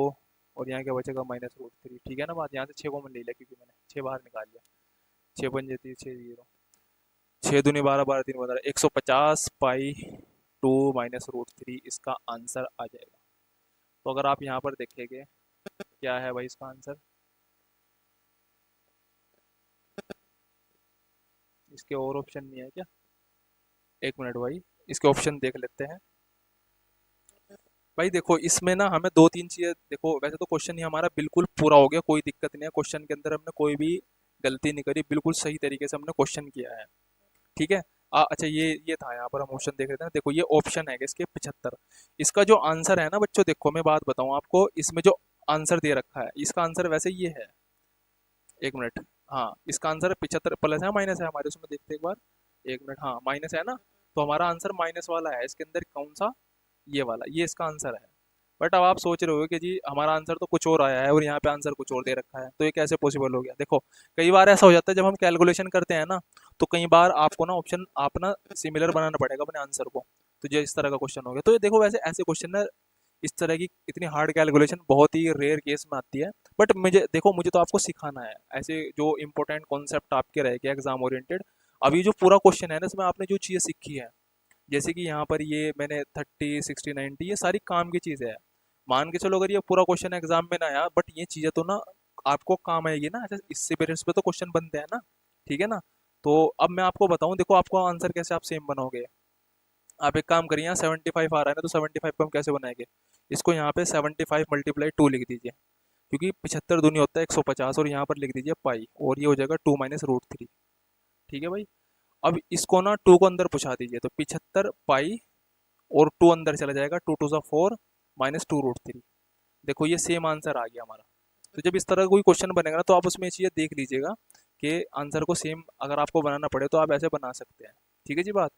A: और यहाँ क्या बचेगा -√3। ठीक है ना बात, यहाँ से 6 कॉमन ले लिया क्योंकि मैंने 6 बाहर निकाल लिया, 6 बन जाती है 6 0, 6 दूनी 12, 12 3 12, 150 पाई 2 -√3 इसका आंसर आ जाएगा। तो अगर आप यहाँ पर देखेंगे क्या है भाई इसका आंसर, इसके और ऑप्शन नहीं है क्या, एक मिनट भाई इसके ऑप्शन देख लेते हैं। भाई देखो इसमें ना हमें दो तीन चीजें, देखो वैसे तो क्वेश्चन ये हमारा बिल्कुल पूरा हो गया, कोई दिक्कत नहीं है, क्वेश्चन के अंदर हमने कोई भी गलती नहीं करी, बिल्कुल सही तरीके से हमने क्वेश्चन किया है। ठीक है। अच्छा ये था, यहाँ पर हम ऑप्शन देख रहे थे ना, देखो ये ऑप्शन है इसके 75, इसका जो आंसर है ना बच्चों, देखो मैं बात बताऊं आपको, इसमें जो आंसर दे रखा है इसका आंसर वैसे ये है, एक मिनट, हाँ इसका आंसर 75 प्लस है माइनस है हमारे उसमें, देखते एक बार, एक मिनट, हाँ माइनस है ना, तो हमारा आंसर माइनस वाला है इसके अंदर, कौन सा, ये वाला, ये इसका आंसर है। बट अब आप सोच रहे हो कि जी हमारा आंसर तो कुछ और आया है और यहाँ पे आंसर कुछ और दे रखा है, तो ये कैसे पॉसिबल हो गया। देखो कई बार ऐसा हो जाता है जब हम कैलकुलेशन करते हैं ना, तो कई बार आपको ना ऑप्शन आप ना सिमिलर बनाना पड़ेगा अपने आंसर को, तो जो इस तरह का क्वेश्चन हो गया। तो ये देखो वैसे ऐसे क्वेश्चन ना, इस तरह की इतनी हार्ड कैलकुलेशन बहुत ही रेयर केस में आती है, बट मुझे देखो, मुझे तो आपको सिखाना है ऐसे जो इंपॉर्टेंट कॉन्सेप्ट आपके रहेंगे एग्जाम ओरिएंटेड। अभी जो पूरा क्वेश्चन है ना इसमें आपने जो चीज़ें सीखी है, जैसे कि यहाँ पर ये मैंने 30 60 90 ये सारी काम की चीज़ें है, मान के चलो अगर ये पूरा क्वेश्चन एग्जाम में ना आया, बट ये चीज़ें तो ना आपको काम आएगी ना, अच्छा इससे बेसिस पे तो क्वेश्चन बनते हैं ना, ठीक है ना। तो अब मैं आपको बताऊं, देखो आपको आंसर कैसे आप सेम बनाओगे। आप एक काम करिए, यहाँ 75 आ रहा है ना, तो 75 को हम कैसे बनाएंगे, इसको यहाँ पे 75 मल्टीप्लाई 2 लिख दीजिए, क्योंकि 75 दूनी होता है 150, और यहाँ पर लिख दीजिए पाई, और ये हो जाएगा 2 -√3। ठीक है भाई। अब इसको ना 2 को अंदर पूछा दीजिए, तो 75 पाई और 2 अंदर चला जाएगा, 2 2 4 -2√3। देखो ये सेम आंसर आ गया हमारा। तो जब इस तरह का कोई क्वेश्चन बनेगा ना, तो आप उसमें ये चीज़ें देख लीजिएगा कि आंसर को सेम अगर आपको बनाना पड़े तो आप ऐसे बना सकते हैं। ठीक है जी बात।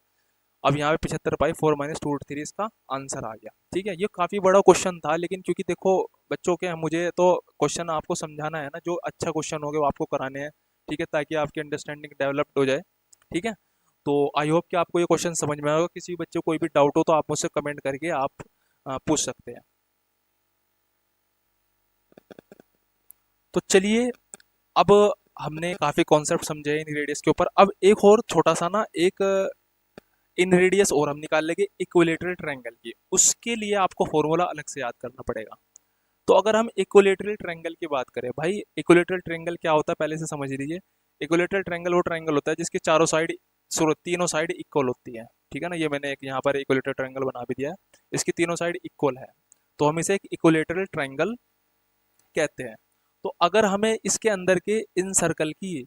A: अब यहाँ पे 75/4 - 2√3 इसका आंसर आ गया। ठीक है, ये काफ़ी बड़ा क्वेश्चन था, लेकिन क्योंकि देखो बच्चों के मुझे तो क्वेश्चन आपको समझाना है ना, जो अच्छा क्वेश्चन हो गया वो आपको कराने हैं। ठीक है, ताकि आपकी अंडरस्टैंडिंग डेवलप्ड हो जाए। ठीक है, तो आई होप कि आपको ये क्वेश्चन समझ में आएगा। किसी बच्चे को कोई भी डाउट हो तो आप मुझसे कमेंट करके आप पूछ सकते हैं। तो चलिए, अब हमने काफ़ी कॉन्सेप्ट समझे इन रेडियस के ऊपर। अब एक और छोटा सा ना एक इन रेडियस और हम निकाल लेंगे इक्विलेटरल ट्रायंगल की। उसके लिए आपको फॉर्मूला अलग से याद करना पड़ेगा। तो अगर हम इक्विलेटरल ट्रायंगल की बात करें, भाई इक्विलेटरल ट्रायंगल क्या होता है पहले से समझ लीजिए। इक्विलेटरल ट्रायंगल वो ट्रायंगल होता है जिसके चारों साइड तीनों साइड इक्वल होती है। ठीक है ना, ये मैंने एक यहाँ पर इक्विलेटरल ट्रायंगल बना भी दिया है। इसकी तीनों साइड इक्वल है, तो हम इसे एक इक्विलेटरल ट्रायंगल कहते हैं। तो अगर हमें इसके अंदर के इन सर्कल की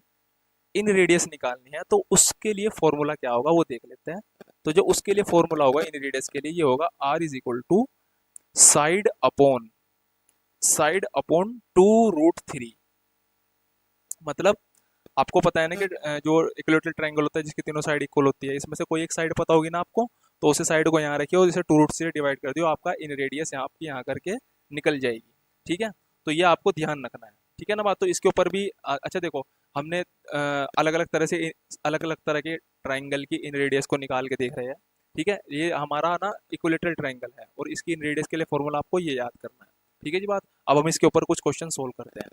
A: इन रेडियस निकालनी है, तो उसके लिए फॉर्मूला क्या होगा वो देख लेते हैं। तो जो उसके लिए फॉर्मूला होगा इन रेडियस के लिए, ये होगा R = साइड अपॉन (2√3). मतलब आपको पता है ना कि जो इक्विलेटरल ट्रायंगल होता है जिसकी तीनों साइड इक्वल होती है, इसमें से कोई एक साइड पता होगी ना आपको, तो उसी साइड को यहाँ रखिए और इसे 2√3 से डिवाइड कर दियो, आपका इन रेडियस यहाँ आपकी यहाँ करके निकल जाएगी। ठीक है, तो ये आपको ध्यान रखना है। ठीक है ना बात। तो इसके ऊपर भी अच्छा देखो, हमने अलग अलग तरह से अलग अलग तरह के ट्राइंगल की इन रेडियस को निकाल के देख रहे हैं। ठीक है, ये हमारा ना इक्विलेटरल ट्राइंगल है और इसकी इन रेडियस के लिए फॉर्मूला आपको ये याद करना है। ठीक है जी बात। अब हम इसके ऊपर कुछ क्वेश्चन सोल्व करते हैं।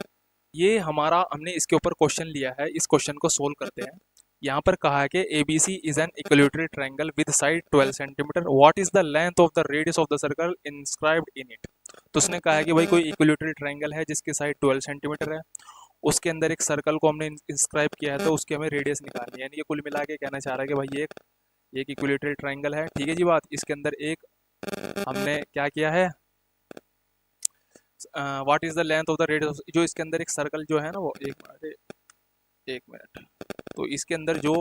A: ये हमारा हमने इसके ऊपर क्वेश्चन लिया है, इस क्वेश्चन को सोल्व करते हैं। यहाँ पर कहा है कि ABC is an equilateral triangle with side 12 centimetre. What is the length of the radius of the circle inscribed in it. तो उसने कहा है कि भाई कोई इक्विलेटरल ट्रायंगल है जिसकी साइड 12 सेंटीमीटर है, उसके अंदर एक सर्कल को हमने इंस्क्राइब किया है, तो उसकी हमें रेडियस निकालनी है। यानी कि कुल मिला के कहना चाह रहा है कि भाई ये एक इक्विलेटरल ट्रायंगल है। ठीक है जी बात। इसके अंदर एक हमने क्या किया है, what is the length of the radius, जो इसके अंदर एक सर्कल जो है ना वो एक मिनट। तो इसके अंदर जो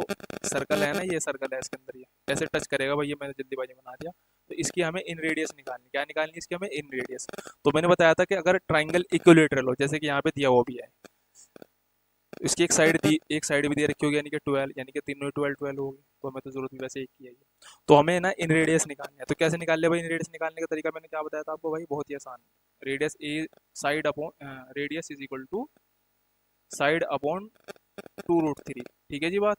A: सर्कल है ना, ये सर्कल है, इसके अंदर ये ऐसे टच करेगा भाई, ये मैंने जल्दीबाजी में बना दिया। तो इसकी हमें इन रेडियस निकालनी, क्या निकालनी है इसकी हमें इन रेडियस। तो मैंने बताया था कि अगर ट्राइंगल इक्विलेटरल हो, जैसे कि यहाँ पे दिया वो भी है, इसकी एक साइड भी दे रखी होगी, यानी कि 12, यानी कि तीनों 12 12 होगी, तो हमें तो जरूरत भी वैसे एक की है ये। तो हमें ना इन रेडियस निकालनी है। तो कैसे निकाल लिया भाई, इन रेडियस निकालने का तरीका मैंने क्या बताया था आपको भाई, बहुत ही आसान। Radius A side upon radius is equal to side upon 2√3। ठीक है जी बात।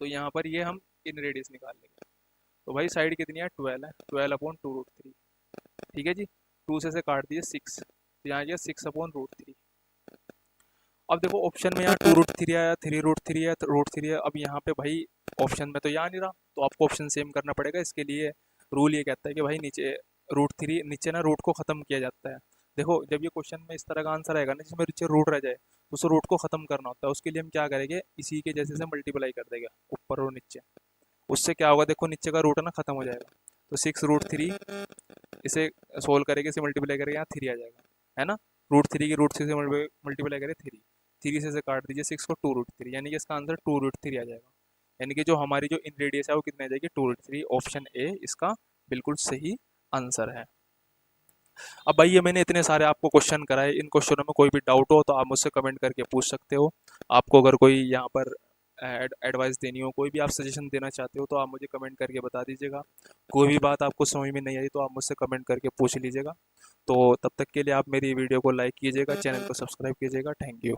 A: तो यहाँ पर ये हम इन रेडियस निकाल लेंगे। तो भाई साइड कितनी है, 12 है, 12/2√3। ठीक है जी, 2 से काट दिए 6, तो यहाँ गया 6/√3। अब देखो ऑप्शन में यहाँ 2√3 आया, 3√3 है, √3 है। अब यहाँ पे भाई ऑप्शन में तो यहाँ नहीं रहा, तो आपको ऑप्शन सेम करना पड़ेगा। इसके लिए रूल ये कहता है कि भाई नीचे √3, नीचे ना रूट को खत्म किया जाता है। देखो जब ये क्वेश्चन में इस तरह का आंसर आएगा ना जिसमें नीचे रूट रह जाए, तो उस रूट को खत्म करना होता है। उसके लिए हम क्या करेंगे, इसी के जैसे से मल्टीप्लाई कर देगा ऊपर और नीचे। उससे क्या होगा, देखो नीचे का रूट है ना खत्म हो जाएगा। तो 6√3, इसे सोल्व करेंगे, इसे मल्टीप्लाई करेंगे, यहाँ 3 आ जाएगा, है ना। √3 की √3 से मल्टीप्लाई करें 3, 3 से काट दीजिए 6 को, 2√3, यानी कि इसका आंसर 2√3 आ जाएगा। यानी कि जो हमारी जो इन रेडियस है वो कितनी आ जाएगी, 2√3। ऑप्शन ए इसका बिल्कुल सही आंसर है। अब भाई ये मैंने इतने सारे आपको क्वेश्चन कराए, इन क्वेश्चनों में कोई भी डाउट हो तो आप मुझसे कमेंट करके पूछ सकते हो। आपको अगर कोई यहाँ पर एडवाइस देनी हो, कोई भी आप सजेशन देना चाहते हो, तो आप मुझे कमेंट करके बता दीजिएगा। कोई भी बात आपको समझ में नहीं आई तो आप मुझसे कमेंट करके पूछ लीजिएगा। तो तब तक के लिए आप मेरी वीडियो को लाइक कीजिएगा, चैनल को सब्सक्राइब कीजिएगा। Thank you.